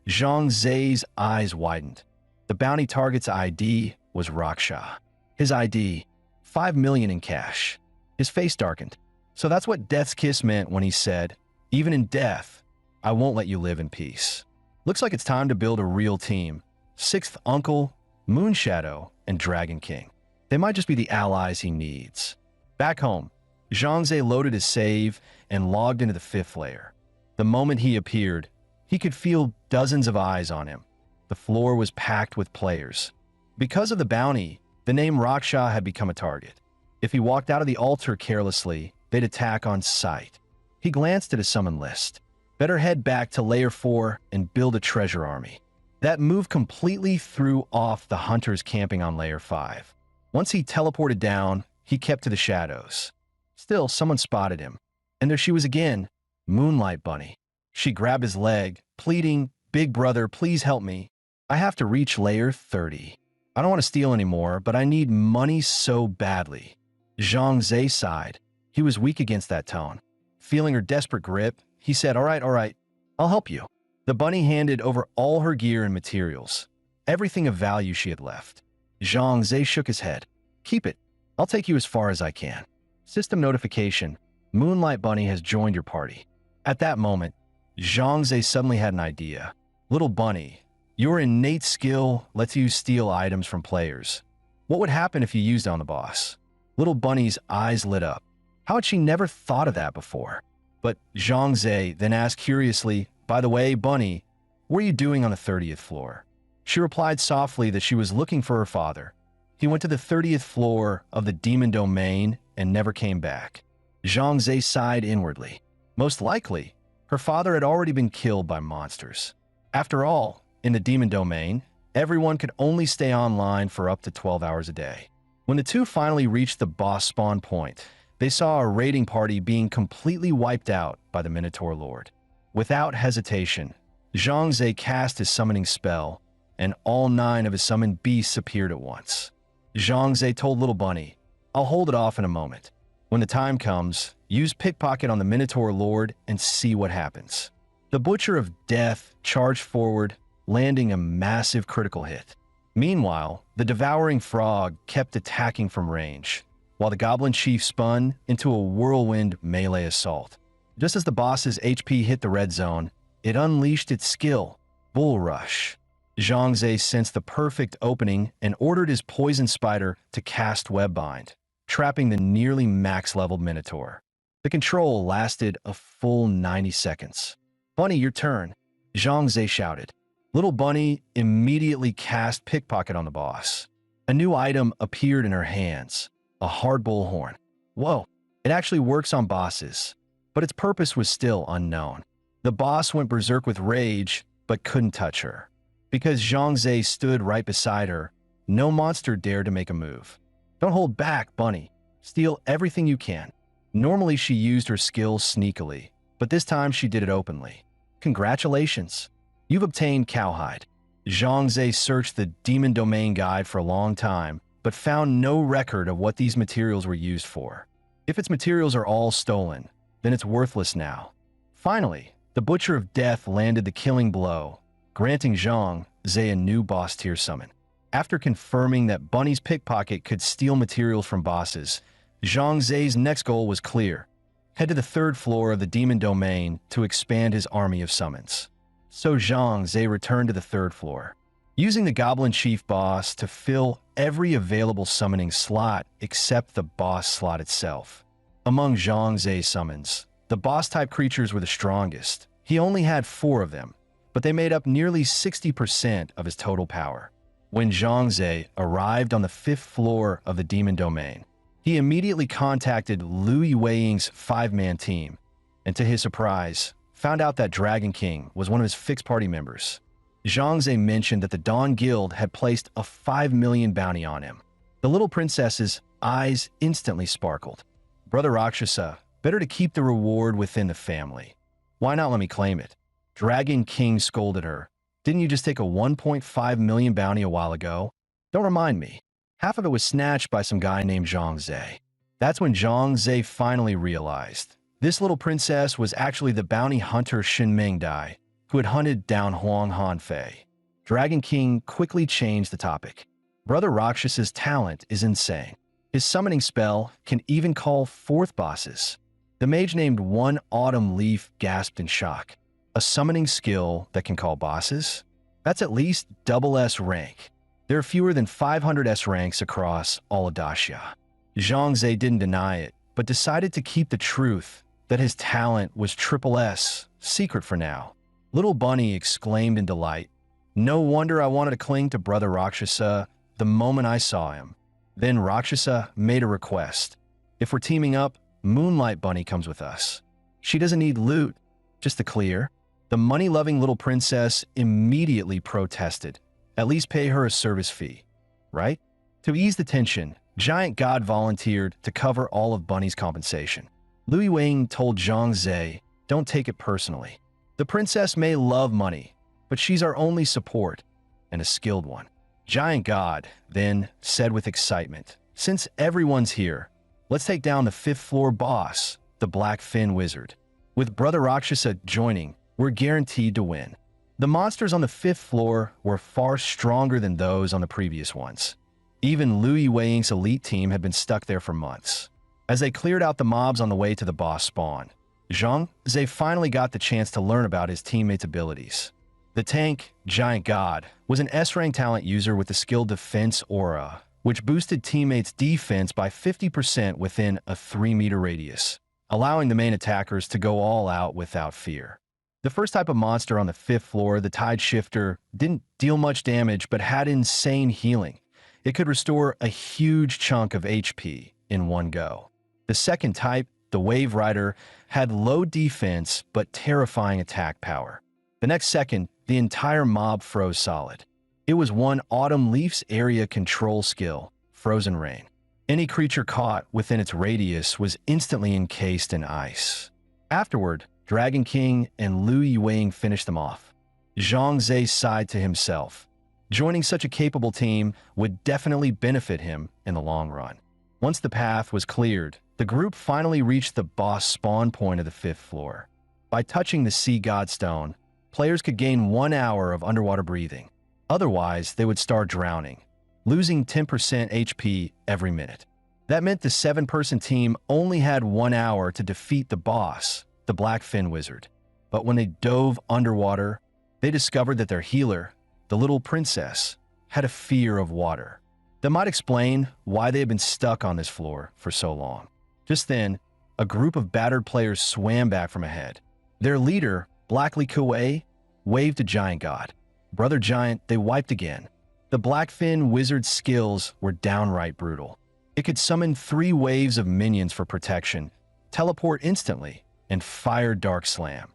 A: Zhang Zai's eyes widened. The bounty target's ID was Raksha. His ID, 5 million in cash. His face darkened. So that's what Death's Kiss meant when he said, even in death, I won't let you live in peace. Looks like it's time to build a real team. Sixth Uncle, Moonshadow, and Dragon King. They might just be the allies he needs. Back home, Zhang Zai loaded his save and logged into the 5th layer. The moment he appeared, he could feel dozens of eyes on him. The floor was packed with players. Because of the bounty, the name Raksha had become a target. If he walked out of the altar carelessly, they'd attack on sight. He glanced at his summon list. Better head back to Layer 4 and build a treasure army. That move completely threw off the hunters camping on Layer 5. Once he teleported down, he kept to the shadows. Still, someone spotted him. And there she was again, Moonlight Bunny. She grabbed his leg, pleading, Big brother, please help me. I have to reach Layer 30. I don't want to steal anymore, but I need money so badly. Zhang Zai sighed. He was weak against that tone. Feeling her desperate grip, he said, all right, I'll help you. The bunny handed over all her gear and materials, everything of value she had left. Zhang Zai shook his head. Keep it. I'll take you as far as I can. System notification. Moonlight Bunny has joined your party. At that moment, Zhang Zai suddenly had an idea. Little bunny, your innate skill lets you steal items from players. What would happen if you used it on the boss? Little bunny's eyes lit up. How had she never thought of that before? But Zhang Zai then asked curiously, by the way, Bunny, what are you doing on the 30th floor? She replied softly that she was looking for her father. He went to the 30th floor of the demon domain and never came back. Zhang Zai sighed inwardly. Most likely, her father had already been killed by monsters. After all, in the demon domain, everyone could only stay online for up to 12 hours a day. When the two finally reached the boss spawn point, they saw a raiding party being completely wiped out by the Minotaur Lord. Without hesitation, Zhang Zai cast his summoning spell, and all 9 of his summoned beasts appeared at once. Zhang Zai told Little Bunny, I'll hold it off in a moment. When the time comes, use Pickpocket on the Minotaur Lord and see what happens. The Butcher of Death charged forward, landing a massive critical hit. Meanwhile, the Devouring Frog kept attacking from range, while the Goblin Chief spun into a whirlwind melee assault. Just as the boss's HP hit the red zone, it unleashed its skill, Bull Rush. Zhang Zai sensed the perfect opening and ordered his Poison Spider to cast Webbind, trapping the nearly max-leveled Minotaur. The control lasted a full 90 seconds. Bunny, your turn, Zhang Zai shouted. Little Bunny immediately cast Pickpocket on the boss. A new item appeared in her hands, a hard bullhorn. Whoa, it actually works on bosses, but its purpose was still unknown. The boss went berserk with rage, but couldn't touch her. Because Zhang Zai stood right beside her, no monster dared to make a move. Don't hold back, Bunny. Steal everything you can. Normally she used her skills sneakily, but this time she did it openly. Congratulations. You've obtained Cowhide. Zhangze searched the Demon Domain Guide for a long time, but found no record of what these materials were used for. If its materials are all stolen, then it's worthless now. Finally, the Butcher of Death landed the killing blow, granting Zhangze a new boss tier summon. After confirming that Bunny's pickpocket could steal materials from bosses, Zhangze's next goal was clear: head to the 3rd floor of the Demon Domain to expand his army of summons. So Zhangze returned to the 3rd floor, using the Goblin Chief boss to fill every available summoning slot except the boss slot itself. Among Zhangze's summons, the boss-type creatures were the strongest. He only had 4 of them, but they made up nearly 60% of his total power. When Zhangze arrived on the 5th floor of the Demon Domain, he immediately contacted Liu Yueying's 5-man team, and to his surprise, found out that Dragon King was one of his fixed party members. Zhangze mentioned that the Dawn Guild had placed a 5 million bounty on him. The little princess's eyes instantly sparkled. Brother Rakshasa, better to keep the reward within the family. Why not let me claim it? Dragon King scolded her. Didn't you just take a 1.5 million bounty a while ago? Don't remind me. Half of it was snatched by some guy named Zhangze. That's when Zhangze finally realized this little princess was actually the bounty hunter Shin Mingdai, who had hunted down Huang Hanfei. Dragon King quickly changed the topic. Brother Rakshasa's talent is insane. His summoning spell can even call forth bosses. The mage named One Autumn Leaf gasped in shock. A summoning skill that can call bosses? That's at least double S rank. There are fewer than 500 S ranks across all of Dacia. Zhangze didn't deny it, but decided to keep the truth that his talent was triple S secret for now. Little Bunny exclaimed in delight. No wonder I wanted to cling to Brother Rakshasa the moment I saw him. Then Rakshasa made a request. If we're teaming up, Moonlight Bunny comes with us. She doesn't need loot, just to clear. The money-loving little princess immediately protested. At least pay her a service fee, right? To ease the tension, Giant God volunteered to cover all of Bunny's compensation. Liu Wing told Zhangze, don't take it personally. The princess may love money, but she's our only support, and a skilled one. Giant God then said with excitement, since everyone's here, let's take down the 5th floor boss, the Black Fin Wizard. With Brother Rakshasa joining, we're guaranteed to win. The monsters on the 5th floor were far stronger than those on the previous ones. Even Liu Weiying's elite team had been stuck there for months. As they cleared out the mobs on the way to the boss spawn, Zhangze finally got the chance to learn about his teammates' abilities. The tank, Giant God, was an S-rank talent user with the skill Defense Aura, which boosted teammates' defense by 50% within a 3-meter radius, allowing the main attackers to go all out without fear. The first type of monster on the 5th floor, the Tide Shifter, didn't deal much damage but had insane healing. It could restore a huge chunk of HP in one go. The second type, the Wave Rider, had low defense but terrifying attack power. The next second, the entire mob froze solid. It was One Autumn Leaf's area control skill, Frozen Rain. Any creature caught within its radius was instantly encased in ice. Afterward, Dragon King and Liu Yueying finished them off. Zhangze sighed to himself. Joining such a capable team would definitely benefit him in the long run. Once the path was cleared, the group finally reached the boss spawn point of the 5th floor. By touching the Sea God Stone, players could gain 1 hour of underwater breathing. Otherwise, they would start drowning, losing 10% HP every minute. That meant the 7-person team only had 1 hour to defeat the boss, the Black Fin Wizard. But when they dove underwater, they discovered that their healer, the little princess, had a fear of water. That might explain why they had been stuck on this floor for so long. Just then, a group of battered players swam back from ahead. Their leader, Blackly Kuei, waved to Giant God. Brother Giant, they wiped again. The Black Fin Wizard's skills were downright brutal. It could summon 3 waves of minions for protection, teleport instantly, and fire Dark Slam,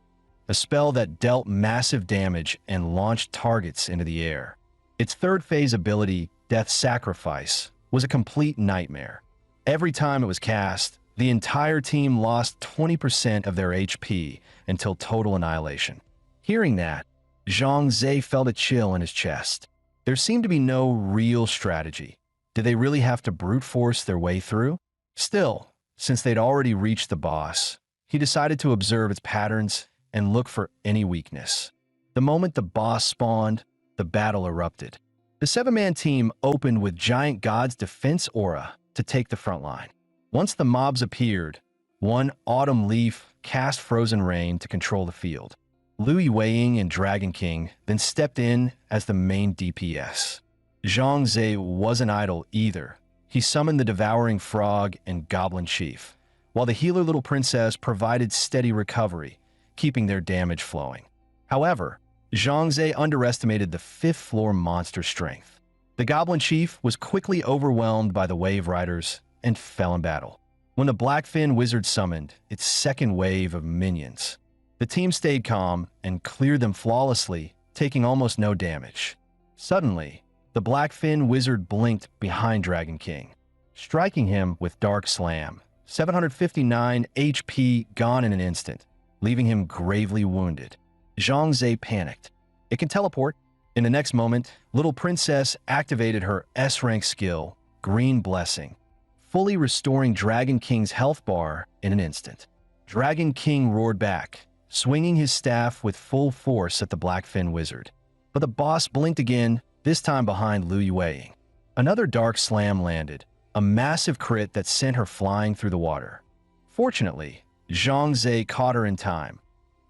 A: a spell that dealt massive damage and launched targets into the air. Its 3rd phase ability, Death Sacrifice, was a complete nightmare. Every time it was cast, the entire team lost 20% of their HP until total annihilation. Hearing that, Zhang Ze felt a chill in his chest. There seemed to be no real strategy. Did they really have to brute force their way through? Still, since they'd already reached the boss, he decided to observe its patterns and look for any weakness. The moment the boss spawned, the battle erupted. The seven-man team opened with Giant God's defense aura to take the front line. Once the mobs appeared, one Autumn Leaf cast Frozen Rain to control the field. Liu Yueying and Dragon King then stepped in as the main DPS. Zhang Ze wasn't idle either. He summoned the Devouring Frog and Goblin Chief, while the healer Little Princess provided steady recovery, keeping their damage flowing. However, Zhang Ze underestimated the fifth-floor monster strength. The Goblin Chief was quickly overwhelmed by the Wave Riders and fell in battle. When the Blackfin Wizard summoned its second wave of minions, the team stayed calm and cleared them flawlessly, taking almost no damage. Suddenly, the Blackfin Wizard blinked behind Dragon King, striking him with Dark Slam. 759 HP gone in an instant, leaving him gravely wounded. Zhang Ze panicked. It can teleport. In the next moment, Little Princess activated her S-Rank skill, Green Blessing, fully restoring Dragon King's health bar in an instant. Dragon King roared back, swinging his staff with full force at the Blackfin Wizard. But the boss blinked again, this time behind Liu Yueying. Another Dark Slam landed, a massive crit that sent her flying through the water. Fortunately, Zhang Ze caught her in time.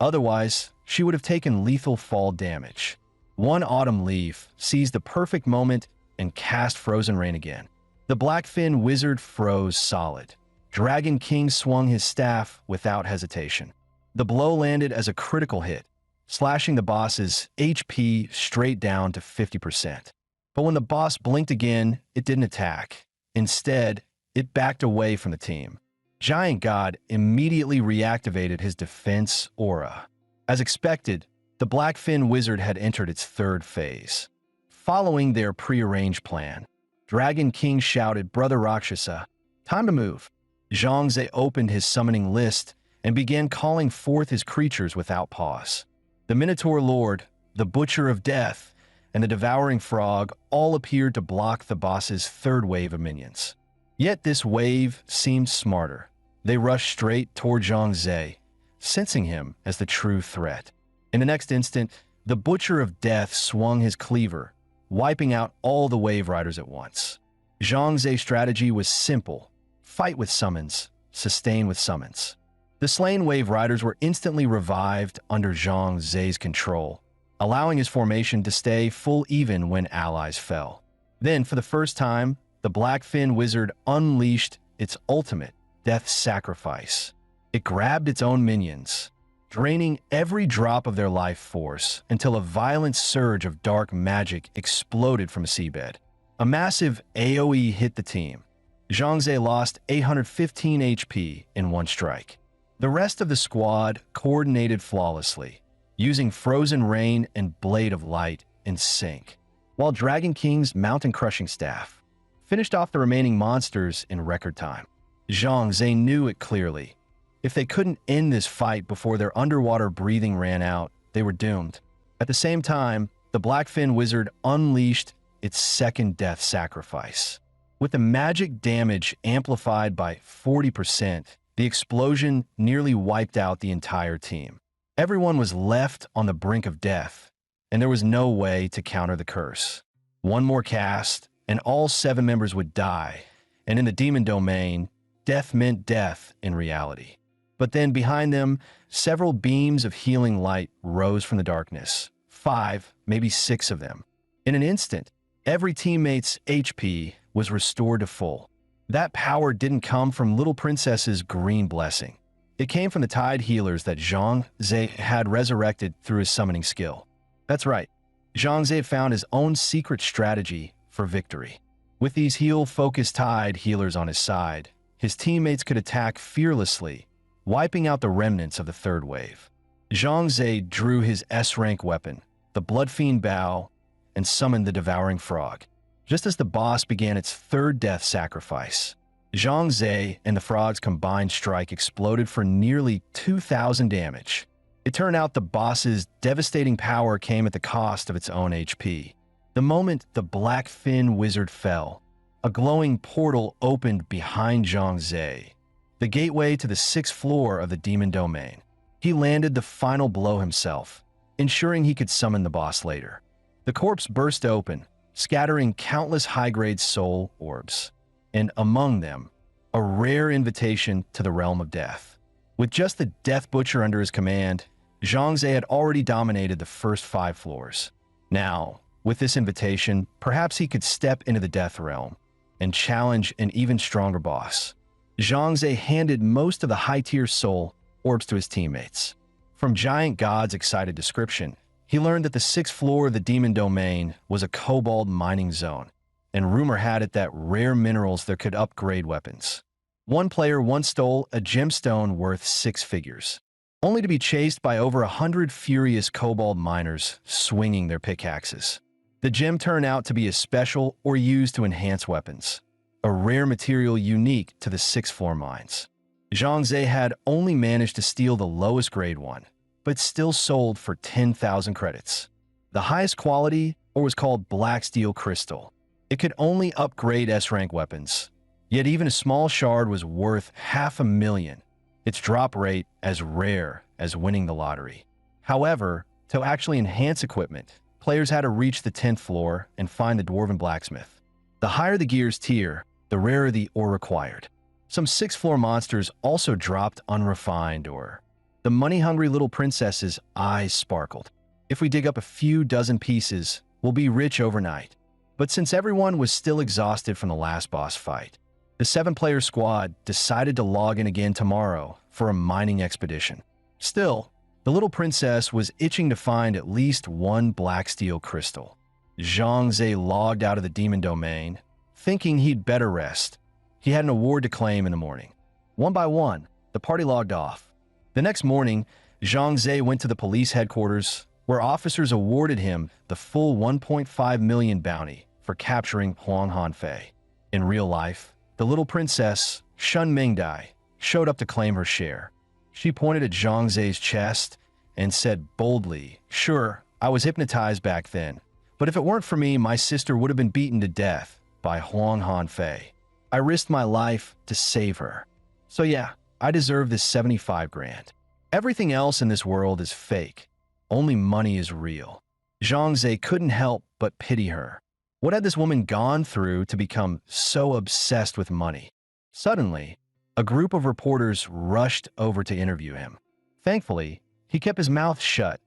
A: Otherwise, she would have taken lethal fall damage. One Autumn Leaf seized the perfect moment and cast Frozen Rain again. The Blackfin Wizard froze solid. Dragon King swung his staff without hesitation. The blow landed as a critical hit, slashing the boss's HP straight down to 50%. But when the boss blinked again, it didn't attack. Instead, it backed away from the team. Giant God immediately reactivated his defense aura. As expected, the Blackfin Wizard had entered its third phase. Following their prearranged plan, Dragon King shouted, "Brother Rakshasa, time to move." Zhang Ze opened his summoning list and began calling forth his creatures without pause. The Minotaur Lord, the Butcher of Death, and the Devouring Frog all appeared to block the boss's third wave of minions. Yet this wave seemed smarter. They rushed straight toward Zhang Ze, sensing him as the true threat. In the next instant, the Butcher of Death swung his cleaver, wiping out all the Wave Riders at once. Zhang Ze's strategy was simple: fight with summons, sustain with summons. The slain Wave Riders were instantly revived under Zhang Ze's control, allowing his formation to stay full even when allies fell. Then, for the first time, the Blackfin Wizard unleashed its ultimate death sacrifice. It grabbed its own minions, draining every drop of their life force until a violent surge of dark magic exploded from a seabed. A massive AoE hit the team. Zhang Ze lost 815 HP in one strike. The rest of the squad coordinated flawlessly, using Frozen Rain and Blade of Light in sync, while Dragon King's Mountain Crushing Staff finished off the remaining monsters in record time. Zhang Ze knew it clearly. If they couldn't end this fight before their underwater breathing ran out, they were doomed. At the same time, the Blackfin Wizard unleashed its second death sacrifice. With the magic damage amplified by 40%, the explosion nearly wiped out the entire team. Everyone was left on the brink of death, and there was no way to counter the curse. One more cast, and all 7 members would die, and in the demon domain, death meant death in reality. But then behind them, several beams of healing light rose from the darkness. 5, maybe 6 of them. In an instant, every teammate's HP was restored to full. That power didn't come from Little Princess's green blessing. It came from the Tide healers that Zhang Ze had resurrected through his summoning skill. That's right, Zhang Ze found his own secret strategy for victory. With these heal-focused Tide healers on his side, his teammates could attack fearlessly, wiping out the remnants of the third wave. Zhang Ze drew his S-Rank weapon, the Bloodfiend Bow, and summoned the Devouring Frog. Just as the boss began its third death sacrifice, Zhang Ze and the frog's combined strike exploded for nearly 2,000 damage. It turned out the boss's devastating power came at the cost of its own HP. The moment the Black Fin Wizard fell, a glowing portal opened behind Zhang Zhe, the gateway to the 6th floor of the demon domain. He landed the final blow himself, ensuring he could summon the boss later. The corpse burst open, scattering countless high-grade soul orbs, and among them, a rare invitation to the realm of death. With just the Death Butcher under his command, Zhang Zhe had already dominated the first 5 floors. Now, with this invitation, perhaps he could step into the Death Realm and challenge an even stronger boss. Zhang Zhe handed most of the high-tier soul orbs to his teammates. From Giant God's excited description, he learned that the 6th floor of the demon domain was a cobalt mining zone, and rumor had it that rare minerals there could upgrade weapons. One player once stole a gemstone worth 6 figures, only to be chased by over 100 furious cobalt miners swinging their pickaxes. The gem turned out to be a special or used to enhance weapons, a rare material unique to the 6th floor mines. Zhang Zhe had only managed to steal the lowest grade one, but still sold for 10,000 credits. The highest quality, or was called Black Steel Crystal. It could only upgrade S-Rank weapons, yet even a small shard was worth 500,000, its drop rate as rare as winning the lottery. However, to actually enhance equipment, players had to reach the 10th floor and find the Dwarven Blacksmith. The higher the gear's tier, the rarer the ore required. Some 6th floor monsters also dropped unrefined ore. The money-hungry little princess's eyes sparkled. If we dig up a few dozen pieces, we'll be rich overnight. But since everyone was still exhausted from the last boss fight, the 7-player squad decided to log in again tomorrow for a mining expedition. Still, the little princess was itching to find at least one black steel crystal. Zhang Zhe logged out of the demon domain, thinking he'd better rest. He had an award to claim in the morning. One by one, the party logged off. The next morning, Zhang Zhe went to the police headquarters, where officers awarded him the full 1.5 million bounty for capturing Huang Hanfei. In real life, the little princess, Shun Mingdai, showed up to claim her share. She pointed at Zhang Zhe's chest and said boldly, "Sure, I was hypnotized back then, but if it weren't for me, my sister would have been beaten to death by Huang Hanfei. I risked my life to save her. So yeah, I deserve this 75 grand. Everything else in this world is fake. Only money is real." Zhang Zhe couldn't help but pity her. What had this woman gone through to become so obsessed with money? Suddenly, a group of reporters rushed over to interview him. Thankfully, he kept his mouth shut.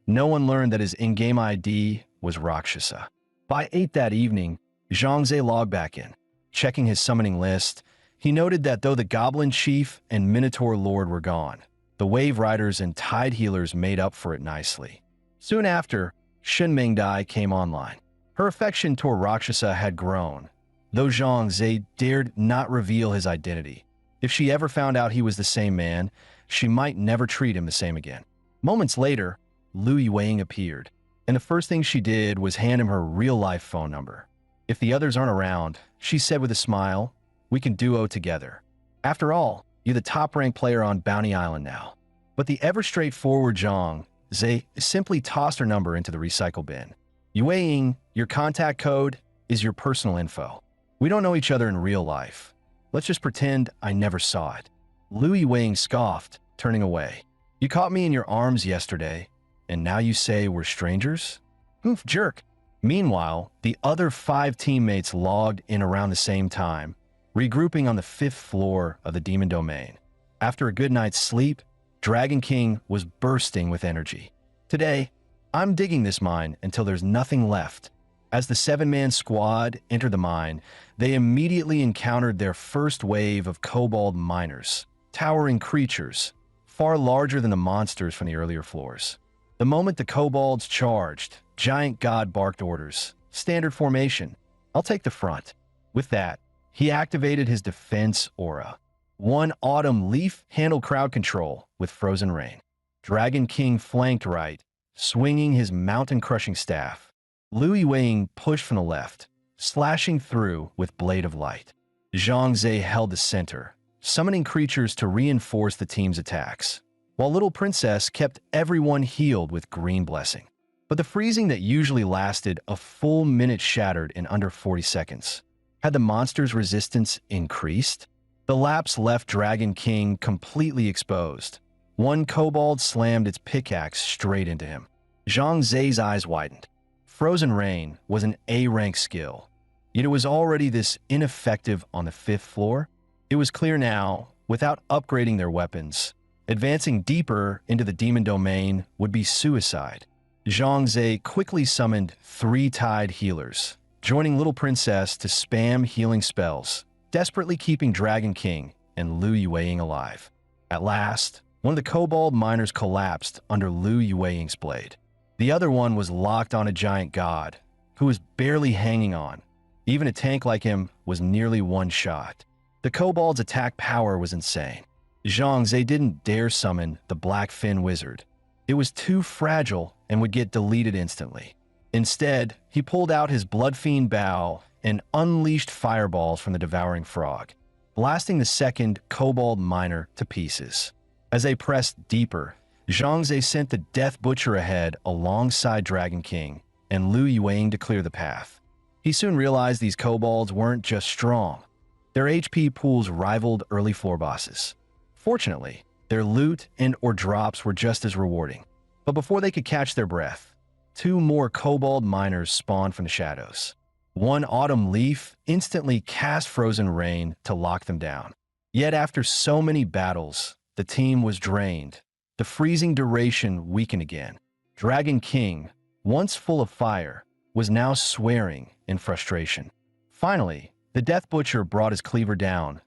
A: No one learned that his in-game ID was Rakshasa. By 8 that evening, Zhang Zhe logged back in. Checking his summoning list, he noted that though the Goblin Chief and Minotaur Lord were gone, the Wave Riders and Tide Healers made up for it nicely. Soon after, Shin Mingdai came online. Her affection toward Rakshasa had grown, though Zhang Zhe dared not reveal his identity. If she ever found out he was the same man, she might never treat him the same again. Moments later, Lu Yueying appeared, and the first thing she did was hand him her real-life phone number. If the others aren't around, she said with a smile, "We can duo together. After all, you're the top-ranked player on Bounty Island now." But the ever-straightforward Zhang Zhe simply tossed her number into the recycle bin. "Yueying, your contact code is your personal info. We don't know each other in real life. Let's just pretend I never saw it." Lu Yueying scoffed, turning away. "You caught me in your arms yesterday, and now you say we're strangers? Oof, jerk." Meanwhile, the other 5 teammates logged in around the same time, regrouping on the 5th floor of the demon domain. After a good night's sleep, Dragon King was bursting with energy. "Today, I'm digging this mine until there's nothing left." As the 7-man squad entered the mine, they immediately encountered their first wave of kobold miners, towering creatures, far larger than the monsters from the earlier floors. The moment the kobolds charged, Giant God barked orders. "Standard formation. I'll take the front." With that, he activated his defense aura. One autumn leaf handled crowd control with frozen rain. Dragon King flanked right, swinging his mountain-crushing staff. Lu Yueying pushed from the left, slashing through with Blade of Light. Zhang Zhe held the center, summoning creatures to reinforce the team's attacks. while Little Princess kept everyone healed with green blessing. But the freezing that usually lasted a full minute shattered in under 40 seconds. Had the monster's resistance increased? The lapse left Dragon King completely exposed. One kobold slammed its pickaxe straight into him. Zhang Zai's eyes widened. Frozen Rain was an A-rank skill, yet it was already this ineffective on the 5th floor. It was clear now, without upgrading their weapons, advancing deeper into the demon domain would be suicide. Zhang Zai quickly summoned 3 Tide healers, joining Little Princess to spam healing spells, desperately keeping Dragon King and Lu Yueying alive. At last, one of the kobold miners collapsed under Lu Yueying's blade. The other one was locked on a giant god, who was barely hanging on. Even a tank like him was nearly one shot. The kobold's attack power was insane. Zhang Zai didn't dare summon the Black Fin Wizard. It was too fragile and would get deleted instantly. Instead, he pulled out his Bloodfiend Bow and unleashed fireballs from the Devouring Frog, blasting the second kobold miner to pieces. As they pressed deeper, Zhang Zai sent the Death Butcher ahead alongside Dragon King and Lu Yueying to clear the path. He soon realized these kobolds weren't just strong. Their HP pools rivaled early floor bosses. Fortunately, their loot and/or drops were just as rewarding. But before they could catch their breath, 2 more kobold miners spawned from the shadows. One Autumn Leaf instantly cast Frozen Rain to lock them down. Yet after so many battles, the team was drained. The freezing duration weakened again. Dragon King, once full of fire, was now swearing in frustration. Finally, the Death Butcher brought his cleaver down,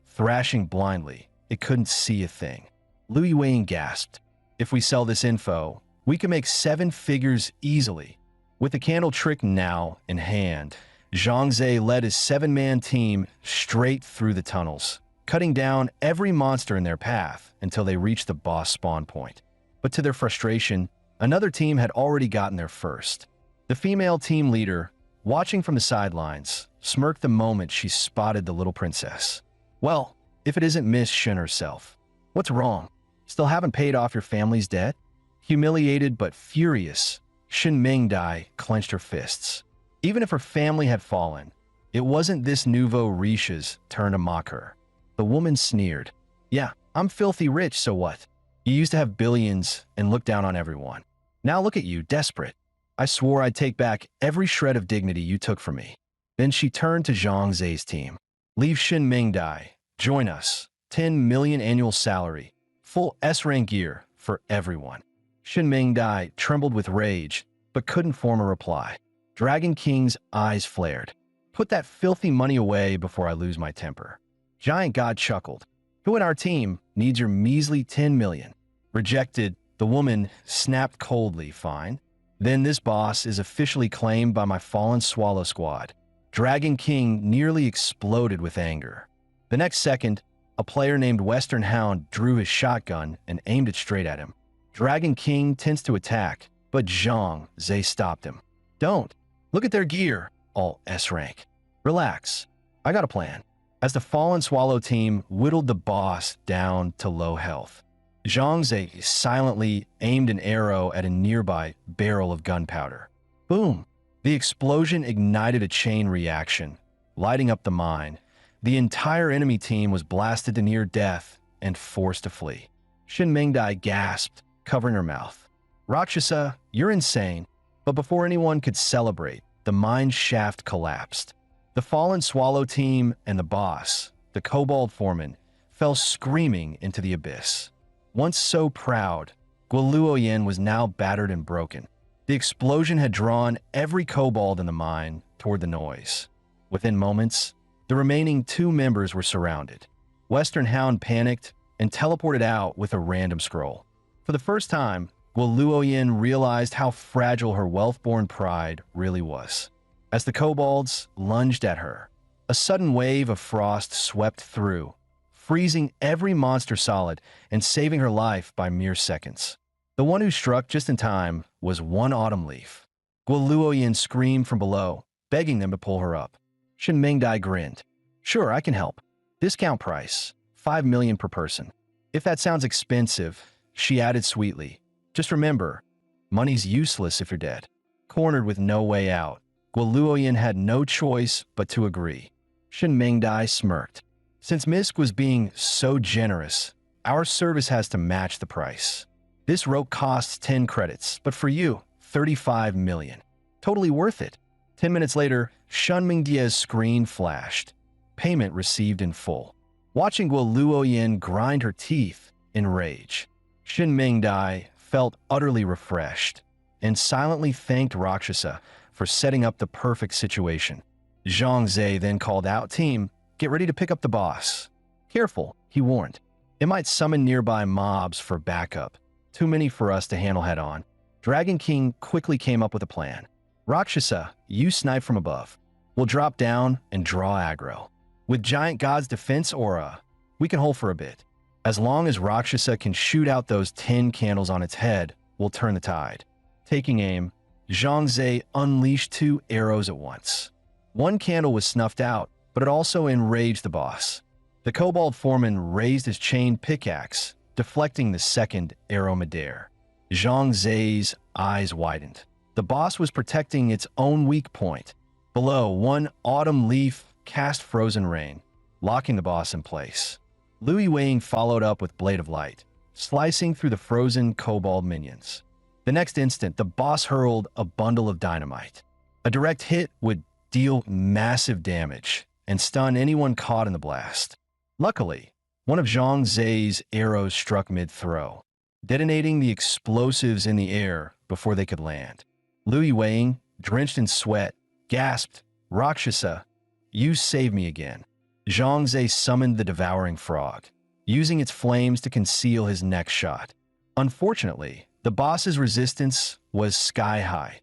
A: thrashing blindly. It couldn't see a thing. Lu Yueying gasped. If we sell this info, we can make 7 figures easily. With the candle trick now in hand, Zhang Zai led his 7-man team straight through the tunnels, cutting down every monster in their path until they reached the boss spawn point. But to their frustration, another team had already gotten there first. The female team leader, watching from the sidelines, smirked the moment she spotted the Little Princess. Well, if it isn't Miss Shin herself. What's wrong? Still haven't paid off your family's debt? Humiliated but furious, Shin Mingdai clenched her fists. Even if her family had fallen, it wasn't this nouveau riche's turn to mock her. The woman sneered. Yeah, I'm filthy rich, so what? You used to have billions and look down on everyone. Now look at you, desperate. I swore I'd take back every shred of dignity you took from me. Then she turned to Zhang Zai's team. Leave Shin Mingdai. Join us. 10 million annual salary. Full S-rank gear for everyone. Shin Mingdai trembled with rage, but couldn't form a reply. Dragon King's eyes flared. Put that filthy money away before I lose my temper. Giant God chuckled. Who in our team needs your measly 10 million? Rejected, the woman snapped coldly. Fine. Then this boss is officially claimed by my fallen Swallow Squad. Dragon King nearly exploded with anger. The next second, a player named Western Hound drew his shotgun and aimed it straight at him. Dragon King tends to attack, but Zhang Zai stopped him. Don't. Look at their gear, all S-rank. Relax. I got a plan. As the Fallen Swallow team whittled the boss down to low health, Zhang Zai silently aimed an arrow at a nearby barrel of gunpowder. Boom! The explosion ignited a chain reaction, lighting up the mine. The entire enemy team was blasted to near death and forced to flee. Shin Mingdai gasped, covering her mouth. Rakshasa, you're insane. But before anyone could celebrate, the mine shaft collapsed. The Fallen Swallow team and the boss, the Kobold Foreman, fell screaming into the abyss. Once so proud, Guoluoyin was now battered and broken. The explosion had drawn every kobold in the mine toward the noise. Within moments, the remaining 2 members were surrounded. Western Hound panicked and teleported out with a random scroll. For the first time, Guoluoyin realized how fragile her wealth-born pride really was. As the kobolds lunged at her, a sudden wave of frost swept through, freezing every monster solid and saving her life by mere seconds. The one who struck just in time was one Autumn Leaf. Guoluoyin screamed from below, begging them to pull her up. Shin Mingdai grinned. Sure, I can help. Discount price, 5 million per person. If that sounds expensive, she added sweetly, "Just remember, money's useless if you're dead." Cornered with no way out, Guoluoyin had no choice but to agree. Shin Mingdai smirked. "Since Misk was being so generous, our service has to match the price. This rope costs 10 credits, but for you, 35 million. Totally worth it." 10 minutes later, Shun Mingdia's screen flashed. Payment received in full. Watching Guoluoyin grind her teeth in rage, Shin Mingdai felt utterly refreshed and silently thanked Rakshasa for setting up the perfect situation. Zhang Zhe then called out, "Team, get ready to pick up the boss." "Careful," he warned. "It might summon nearby mobs for backup. Too many for us to handle head-on." Dragon King quickly came up with a plan. "Rakshasa, you snipe from above. We'll drop down and draw aggro. With Giant God's defense aura, we can hold for a bit. As long as Rakshasa can shoot out those 10 candles on its head, we'll turn the tide." Taking aim, Zhang Zhe unleashed 2 arrows at once. One candle was snuffed out, but it also enraged the boss. The Kobold Foreman raised his chain pickaxe, deflecting the second arrow midair. Zhang Zhe's eyes widened. The boss was protecting its own weak point. Below, one autumn leaf cast frozen rain, locking the boss in place. Lu Yuwing followed up with Blade of Light, slicing through the frozen kobold minions. The next instant, the boss hurled a bundle of dynamite. A direct hit would deal massive damage and stun anyone caught in the blast. Luckily, one of Zhang Zhe's arrows struck mid-throw, detonating the explosives in the air before they could land. Lu Yuwing, drenched in sweat, gasped, "Rakshasa, you saved me again." Zhang Zhe summoned the devouring frog, using its flames to conceal his next shot. Unfortunately, the boss's resistance was sky-high,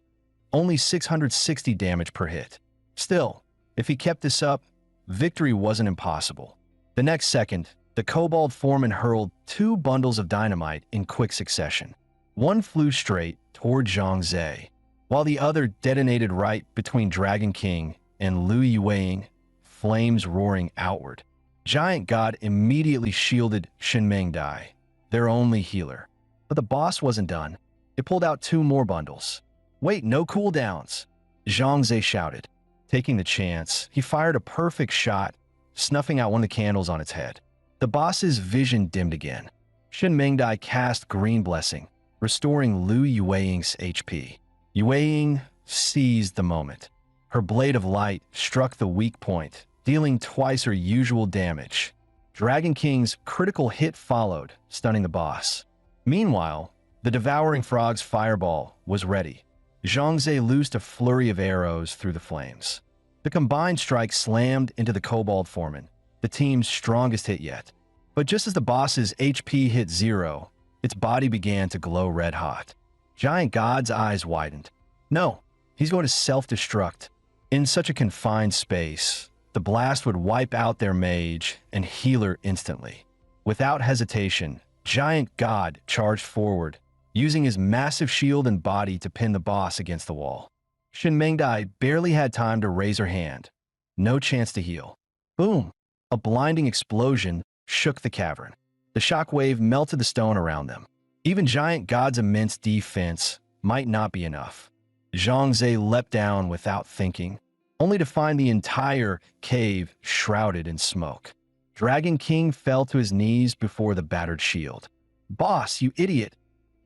A: only 660 damage per hit. Still, if he kept this up, victory wasn't impossible. The next second, the Kobold Foreman hurled 2 bundles of dynamite in quick succession. One flew straight toward Zhang Zhe, while the other detonated right between Dragon King and Lu Yuwing, flames roaring outward. Giant God immediately shielded Shin Mingdai, their only healer. But the boss wasn't done. It pulled out 2 more bundles. "Wait, no cooldowns!" Zhang Zhe shouted. Taking the chance, he fired a perfect shot, snuffing out one of the candles on its head. The boss's vision dimmed again. Shin Mingdai cast Green Blessing, restoring Lu Yuwing's HP. Yuwing seized the moment. Her Blade of Light struck the weak point, dealing twice her usual damage. Dragon King's critical hit followed, stunning the boss. Meanwhile, the Devouring Frog's fireball was ready. Zhang Zhe loosed a flurry of arrows through the flames. The combined strike slammed into the Kobold Foreman, the team's strongest hit yet. But just as the boss's HP hit 0, its body began to glow red-hot. Giant God's eyes widened. No, he's going to self-destruct. In such a confined space, the blast would wipe out their mage and healer instantly. Without hesitation, Giant God charged forward, using his massive shield and body to pin the boss against the wall. Shin Mingdai barely had time to raise her hand. No chance to heal. Boom! A blinding explosion shook the cavern. The shockwave melted the stone around them. Even Giant God's immense defense might not be enough. Zhang Zhe leapt down without thinking, only to find the entire cave shrouded in smoke. Dragon King fell to his knees before the battered shield. "Boss, you idiot!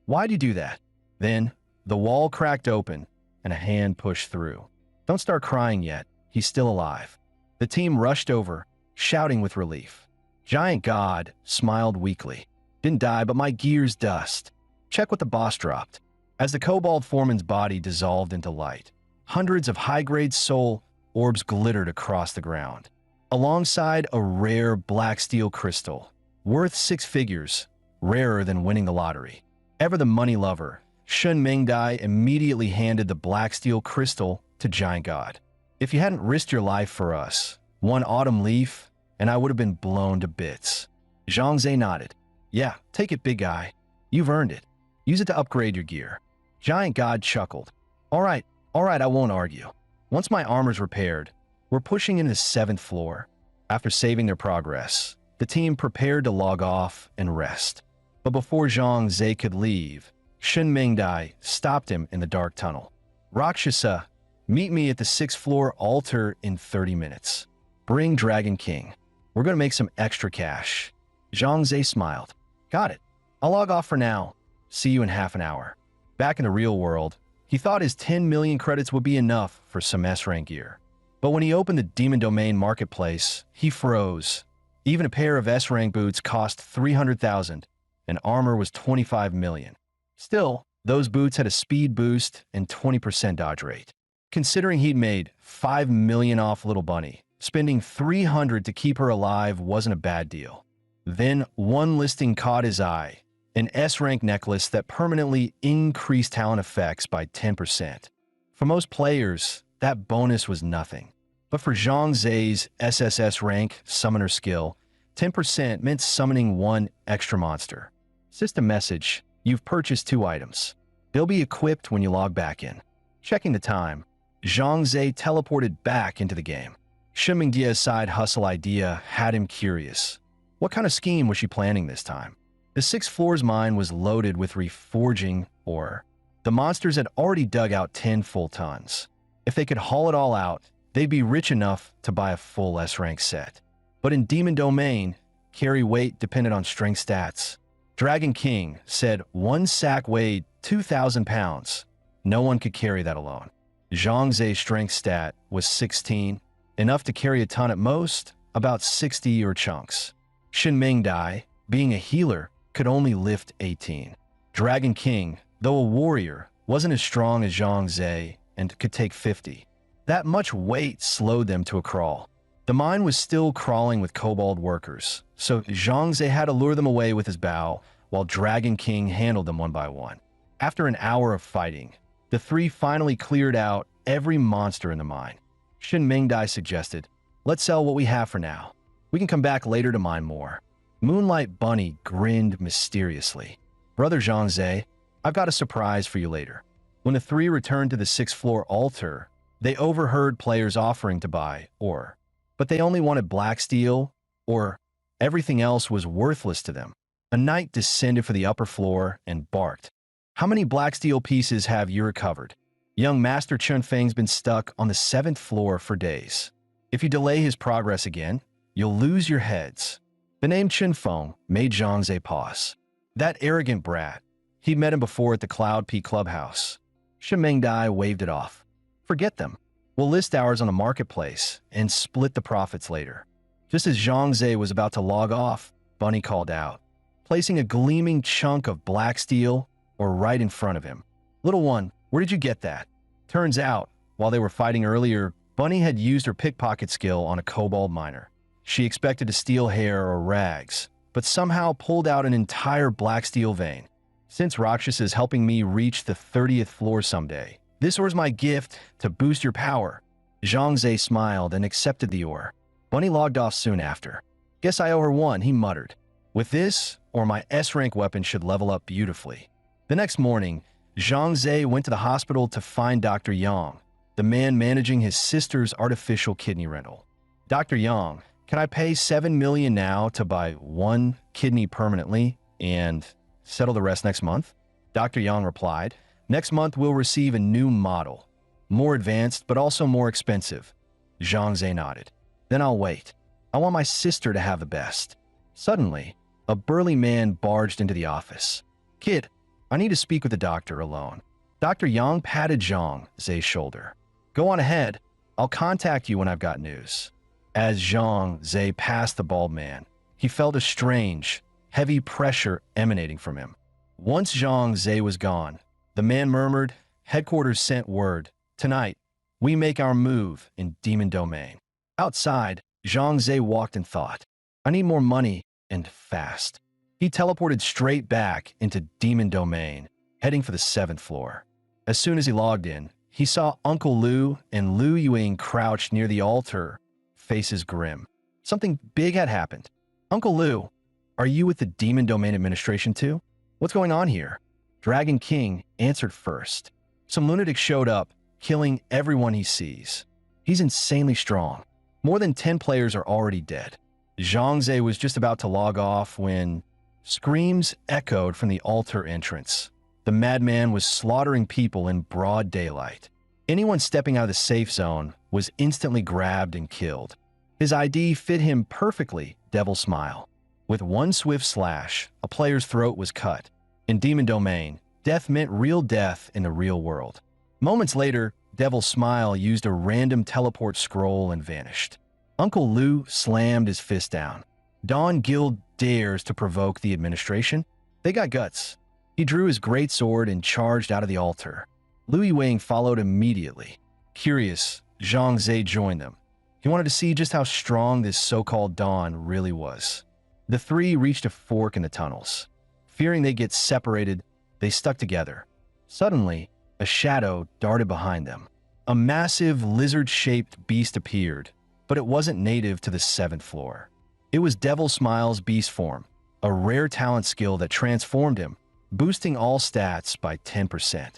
A: Why'd you do that?" Then, the wall cracked open, and a hand pushed through. "Don't start crying yet. He's still alive." The team rushed over, shouting with relief. Giant God smiled weakly. "Didn't die, but my gear's dust. Check what the boss dropped." As the Kobold Foreman's body dissolved into light, hundreds of high-grade soul orbs glittered across the ground, alongside a rare black steel crystal, worth 6 figures, rarer than winning the lottery. Ever the money lover, Shun Mingdai immediately handed the black steel crystal to Giant God. "If you hadn't risked your life for us, one autumn leaf, and I would have been blown to bits." Zhang Zhe nodded. "Yeah, take it, big guy. You've earned it. Use it to upgrade your gear." Giant God chuckled. All right, I won't argue. Once my armor's repaired, we're pushing into the 7th floor." After saving their progress, the team prepared to log off and rest. But before Zhang Zhe could leave, Shen Mingdai stopped him in the dark tunnel. Rakshasa, meet me at the 6th floor altar in 30 minutes. Bring Dragon King. We're going to make some extra cash. Zhang Zhe smiled. Got it. I'll log off for now. See you in half an hour. Back in the real world, he thought his 10 million credits would be enough for some S-Rank gear. But when he opened the Demon Domain marketplace, he froze. Even a pair of S-Rank boots cost 300,000, and armor was 25 million. Still, those boots had a speed boost and 20% dodge rate. Considering he'd made 5 million off Little Bunny, spending 300 to keep her alive wasn't a bad deal. Then one listing caught his eye, an S-Rank necklace that permanently increased talent effects by 10%. For most players, that bonus was nothing. But for Zhang Zhe's SSS-Rank summoner skill, 10% meant summoning one extra monster. System message, you've purchased 2 items. They'll be equipped when you log back in. Checking the time, Zhang Zhe teleported back into the game. Shen Mingdia's side hustle idea had him curious. What kind of scheme was she planning this time? The 6th floor's mine was loaded with reforging ore. The monsters had already dug out 10 full tons. If they could haul it all out, they'd be rich enough to buy a full S-Rank set. But in Demon Domain, carry weight depended on strength stats. Dragon King said 1 sack weighed 2,000 pounds. No one could carry that alone. Zhang Zhe's strength stat was 16, enough to carry a ton at most, about 60 or chunks. Shen Mingdai, being a healer, could only lift 18. Dragon King, though a warrior, wasn't as strong as Zhang Zhe and could take 50. That much weight slowed them to a crawl. The mine was still crawling with kobold workers, so Zhang Zhe had to lure them away with his bow, while Dragon King handled them one by one. After an hour of fighting, the 3 finally cleared out every monster in the mine. Shen Mingdai suggested, let's sell what we have for now. We can come back later to mine more. Moonlight Bunny grinned mysteriously. Brother Zhang Zhe, I've got a surprise for you later. When the 3 returned to the 6th floor altar, they overheard players offering to buy ore. But they only wanted black steel, or everything else was worthless to them. A knight descended for the upper floor and barked. How many black steel pieces have you recovered? Young Master Chunfeng's been stuck on the 7th floor for days. If you delay his progress again, you'll lose your heads. The name Chunfeng made Zhang Zhe pause. That arrogant brat. He'd met him before at the Cloud Peak Clubhouse. Shen Mingdai waved it off. Forget them. We'll list ours on the marketplace and split the profits later. Just as Zhang Zhe was about to log off, Bunny called out, placing a gleaming chunk of black steel right in front of him. Little one, where did you get that? Turns out, while they were fighting earlier, Bunny had used her pickpocket skill on a kobold miner. She expected to steal hair or rags, but somehow pulled out an entire black steel vein. Since Rakshasa is helping me reach the 30th floor someday, this ore's my gift to boost your power. Zhang Zhe smiled and accepted the ore. Bunny logged off soon after. Guess I owe her one, he muttered. With this, or my S-Rank weapon should level up beautifully. The next morning, Zhang Zhe went to the hospital to find Dr. Yang, the man managing his sister's artificial kidney rental. Dr. Yang, can I pay 7 million now to buy 1 kidney permanently and settle the rest next month? Dr. Yang replied, next month we'll receive a new model. More advanced, but also more expensive. Zhang Zhe nodded. Then I'll wait. I want my sister to have the best. Suddenly, a burly man barged into the office. Kid, I need to speak with the doctor alone. Dr. Yang patted Zhang Zhe's shoulder. Go on ahead. I'll contact you when I've got news. As Zhang Zhe passed the bald man, he felt a strange, heavy pressure emanating from him. Once Zhang Zhe was gone, the man murmured, headquarters sent word. Tonight, we make our move in Demon Domain. Outside, Zhang Zhe walked and thought, I need more money and fast. He teleported straight back into Demon Domain, heading for the 7th floor. As soon as he logged in, he saw Uncle Lu and Lu Yuing crouched near the altar, faces grim. Something big had happened. Uncle Lu, are you with the Demon Domain Administration too? What's going on here? Dragon King answered first. Some lunatic showed up, killing everyone he sees. He's insanely strong. More than 10 players are already dead. Zhang Zhe was just about to log off when Screams echoed from the altar entrance. The madman was slaughtering people in broad daylight. Anyone stepping out of the safe zone was instantly grabbed and killed. His ID fit him perfectly, Devil Smile. With one swift slash, a player's throat was cut. In Demon Domain, death meant real death in the real world. Moments later, Devil Smile used a random teleport scroll and vanished. Uncle Lou slammed his fist down. Dawn Guild dares to provoke the administration? They got guts. He drew his greatsword and charged out of the altar. Lu Yuwing followed immediately. Curious, Zhang Zhe joined them. He wanted to see just how strong this so-called Dawn really was. The three reached a fork in the tunnels. Fearing they'd get separated, they stuck together. Suddenly, a shadow darted behind them. A massive lizard-shaped beast appeared, but it wasn't native to the 7th floor. It was Devil Smile's beast form, a rare talent skill that transformed him, boosting all stats by 10%.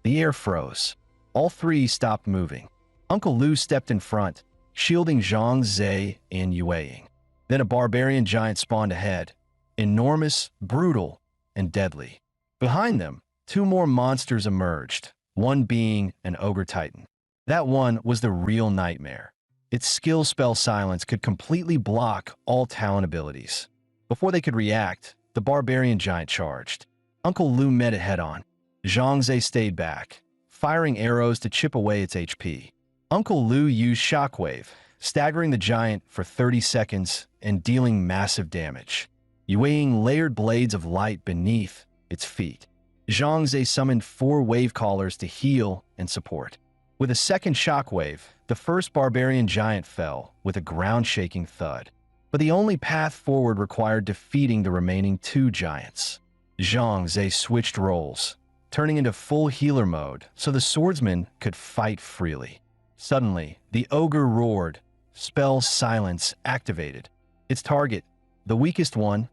A: The air froze. All three stopped moving. Uncle Lu stepped in front, shielding Zhang Zhe and Yueying. Then a barbarian giant spawned ahead, enormous, brutal, and deadly. Behind them, two more monsters emerged, one being an ogre titan. That one was the real nightmare. Its skill spell silence could completely block all talent abilities. Before they could react, the barbarian giant charged. Uncle Lu met it head-on. Zhang Zhe stayed back, firing arrows to chip away its HP. Uncle Lu used Shockwave, staggering the giant for 30 seconds and dealing massive damage. Yueying layered blades of light beneath its feet. Zhang Zhe summoned 4 wave callers to heal and support. With a second shockwave, the first barbarian giant fell with a ground-shaking thud. But the only path forward required defeating the remaining 2 giants. Zhang Zhe switched roles, turning into full healer mode so the swordsman could fight freely. Suddenly, the ogre roared. Spell silence activated. Its target, the weakest one,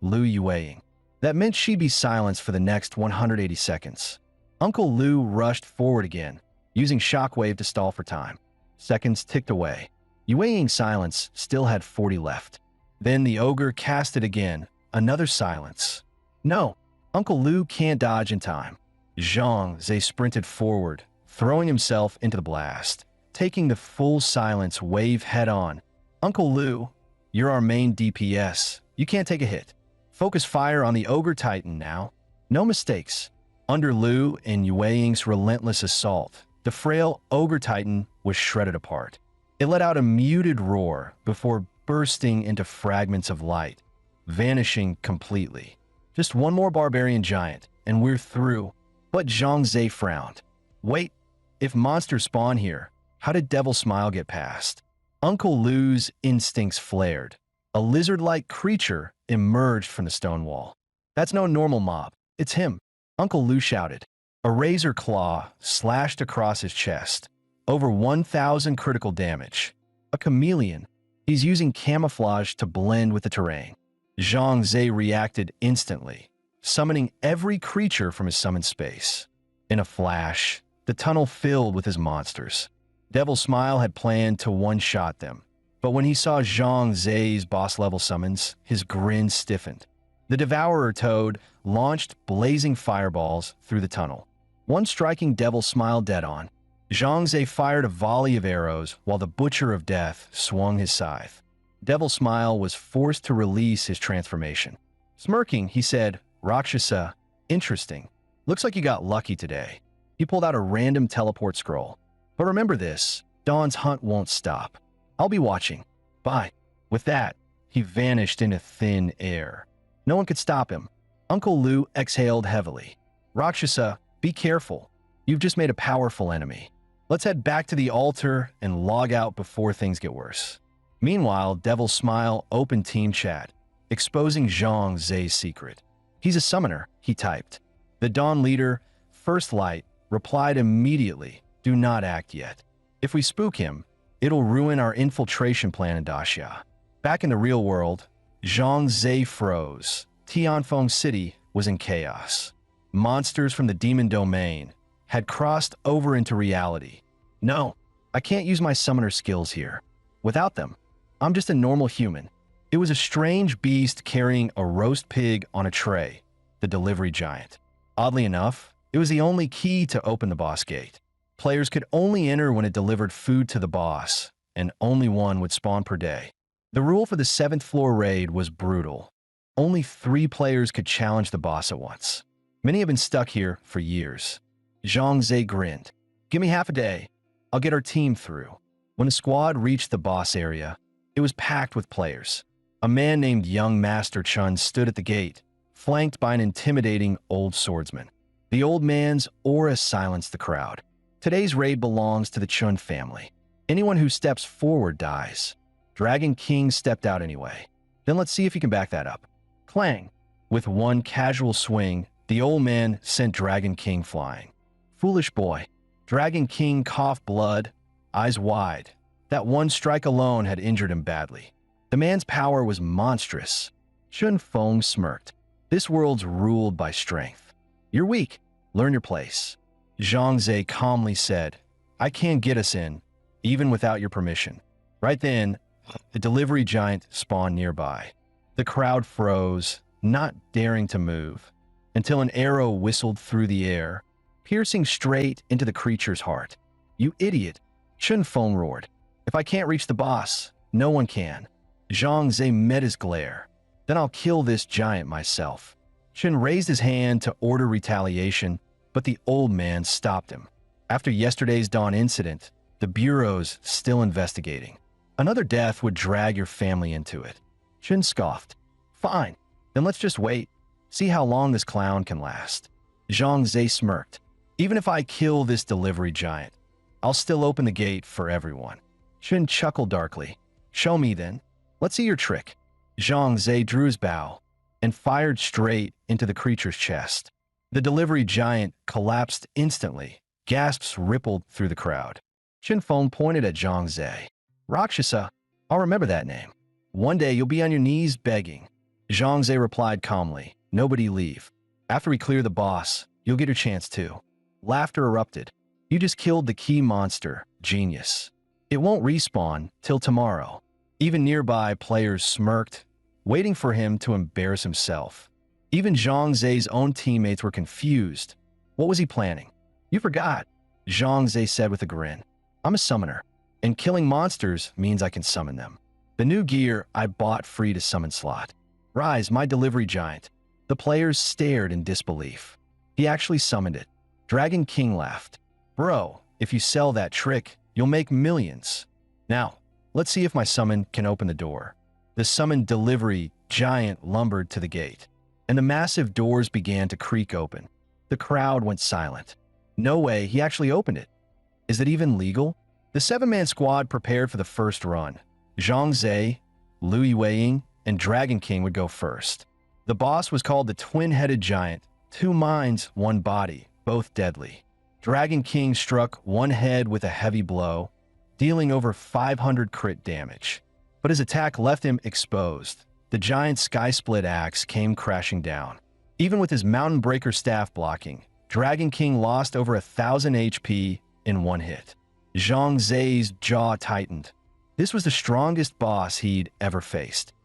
A: Lu Yueying. That meant she'd be silenced for the next 180 seconds. Uncle Lu rushed forward again, using Shockwave to stall for time. Seconds ticked away. Yueying's silence still had 40 left. Then the ogre cast it again, another silence. No, Uncle Lu can't dodge in time. Zhang Zhe sprinted forward, throwing himself into the blast, taking the full silence wave head-on. Uncle Lu, you're our main DPS. You can't take a hit. Focus fire on the Ogre Titan now. No mistakes. Under Lu and Yueying's relentless assault, the frail Ogre Titan was shredded apart. It let out a muted roar before bursting into fragments of light, vanishing completely. Just one more barbarian giant, and we're through. But Zhang Zhe frowned. Wait, if monsters spawn here, how did Devil Smile get past? Uncle Lu's instincts flared. A lizard-like creature emerged from the stone wall. That's no normal mob. It's him. Uncle Lu shouted. A razor claw slashed across his chest. Over 1,000 critical damage. A chameleon. He's using camouflage to blend with the terrain. Zhang Zhe reacted instantly, summoning every creature from his summoned space. In a flash, the tunnel filled with his monsters. Devil Smile had planned to one-shot them, but when he saw Zhang Zhe's boss-level summons, his grin stiffened. The Devourer Toad launched blazing fireballs through the tunnel, one striking Devil Smile dead-on. Zhang Zhe fired a volley of arrows while the Butcher of Death swung his scythe. Devil Smile was forced to release his transformation. Smirking, he said, Rakshasa, interesting. Looks like you got lucky today. He pulled out a random teleport scroll. But remember this, Dawn's hunt won't stop. I'll be watching. Bye. With that, he vanished into thin air. No one could stop him. Uncle Lu exhaled heavily. Rakshasa, be careful. You've just made a powerful enemy. Let's head back to the altar and log out before things get worse. Meanwhile, Devil Smile opened team chat, exposing Zhang Zhe's secret. He's a summoner, he typed. The Dawn leader, First Light, replied immediately, do not act yet. If we spook him, it'll ruin our infiltration plan in Daxia. Back in the real world, Zhang Zhe froze. Tianfeng City was in chaos. Monsters from the Demon Domain had crossed over into reality. No, I can't use my summoner skills here. Without them, I'm just a normal human. It was a strange beast carrying a roast pig on a tray, the delivery giant. Oddly enough, it was the only key to open the boss gate. Players could only enter when it delivered food to the boss, and only one would spawn per day. The rule for the 7th floor raid was brutal. Only 3 players could challenge the boss at once. Many have been stuck here for years. Zhang Ze grinned. "Give me half a day. I'll get our team through." When the squad reached the boss area, it was packed with players. A man named Young Master Chun stood at the gate, flanked by an intimidating old swordsman. The old man's aura silenced the crowd. Today's raid belongs to the Chun family. Anyone who steps forward dies. Dragon King stepped out anyway. Then let's see if you can back that up. Clang! With one casual swing, the old man sent Dragon King flying. Foolish boy. Dragon King coughed blood, eyes wide. That one strike alone had injured him badly. The man's power was monstrous. Chun Feng smirked. This world's ruled by strength. You're weak. Learn your place. Zhang Ze calmly said, "I can't get us in, even without your permission." Right then, a delivery giant spawned nearby. The crowd froze, not daring to move, until an arrow whistled through the air, piercing straight into the creature's heart. "You idiot!" Chun Feng roared. "If I can't reach the boss, no one can." Zhang Ze met his glare. "Then I'll kill this giant myself." Chun raised his hand to order retaliation, but the old man stopped him. After yesterday's dawn incident, the Bureau's still investigating. Another death would drag your family into it. Chun scoffed. "Fine, then let's just wait. See how long this clown can last." Zhang Ze smirked. "Even if I kill this delivery giant, I'll still open the gate for everyone." Chun chuckled darkly. "Show me then. Let's see your trick." Zhang Ze drew his bow and fired straight into the creature's chest. The delivery giant collapsed instantly. Gasps rippled through the crowd. Chun Feng pointed at Zhang Ze. "Rakshasa, I'll remember that name. One day you'll be on your knees begging." Zhang Ze replied calmly, "Nobody leave. After we clear the boss, you'll get your chance too." Laughter erupted. "You just killed the key monster, genius. It won't respawn till tomorrow." Even nearby players smirked, waiting for him to embarrass himself. Even Zhang Ze's own teammates were confused. What was he planning? "You forgot," Zhang Ze said with a grin. "I'm a summoner, and killing monsters means I can summon them. The new gear I bought free to summon slot. Rise, my delivery giant." The players stared in disbelief. He actually summoned it. Dragon King laughed. "Bro, if you sell that trick, you'll make millions. Now, let's see if my summon can open the door." The summoned delivery giant lumbered to the gate, and the massive doors began to creak open. The crowd went silent. No way, he actually opened it. Is it even legal? The 7-man squad prepared for the first run. Zhang Ze, Liu Yueying, and Dragon King would go first. The boss was called the Twin-Headed Giant, 2 minds, 1 body, both deadly. Dragon King struck one head with a heavy blow, dealing over 500 crit damage. But his attack left him exposed. The giant's sky-split axe came crashing down. Even with his Mountain Breaker staff blocking, Dragon King lost over 1,000 HP in one hit. Zhang Ze's jaw tightened. This was the strongest boss he'd ever faced.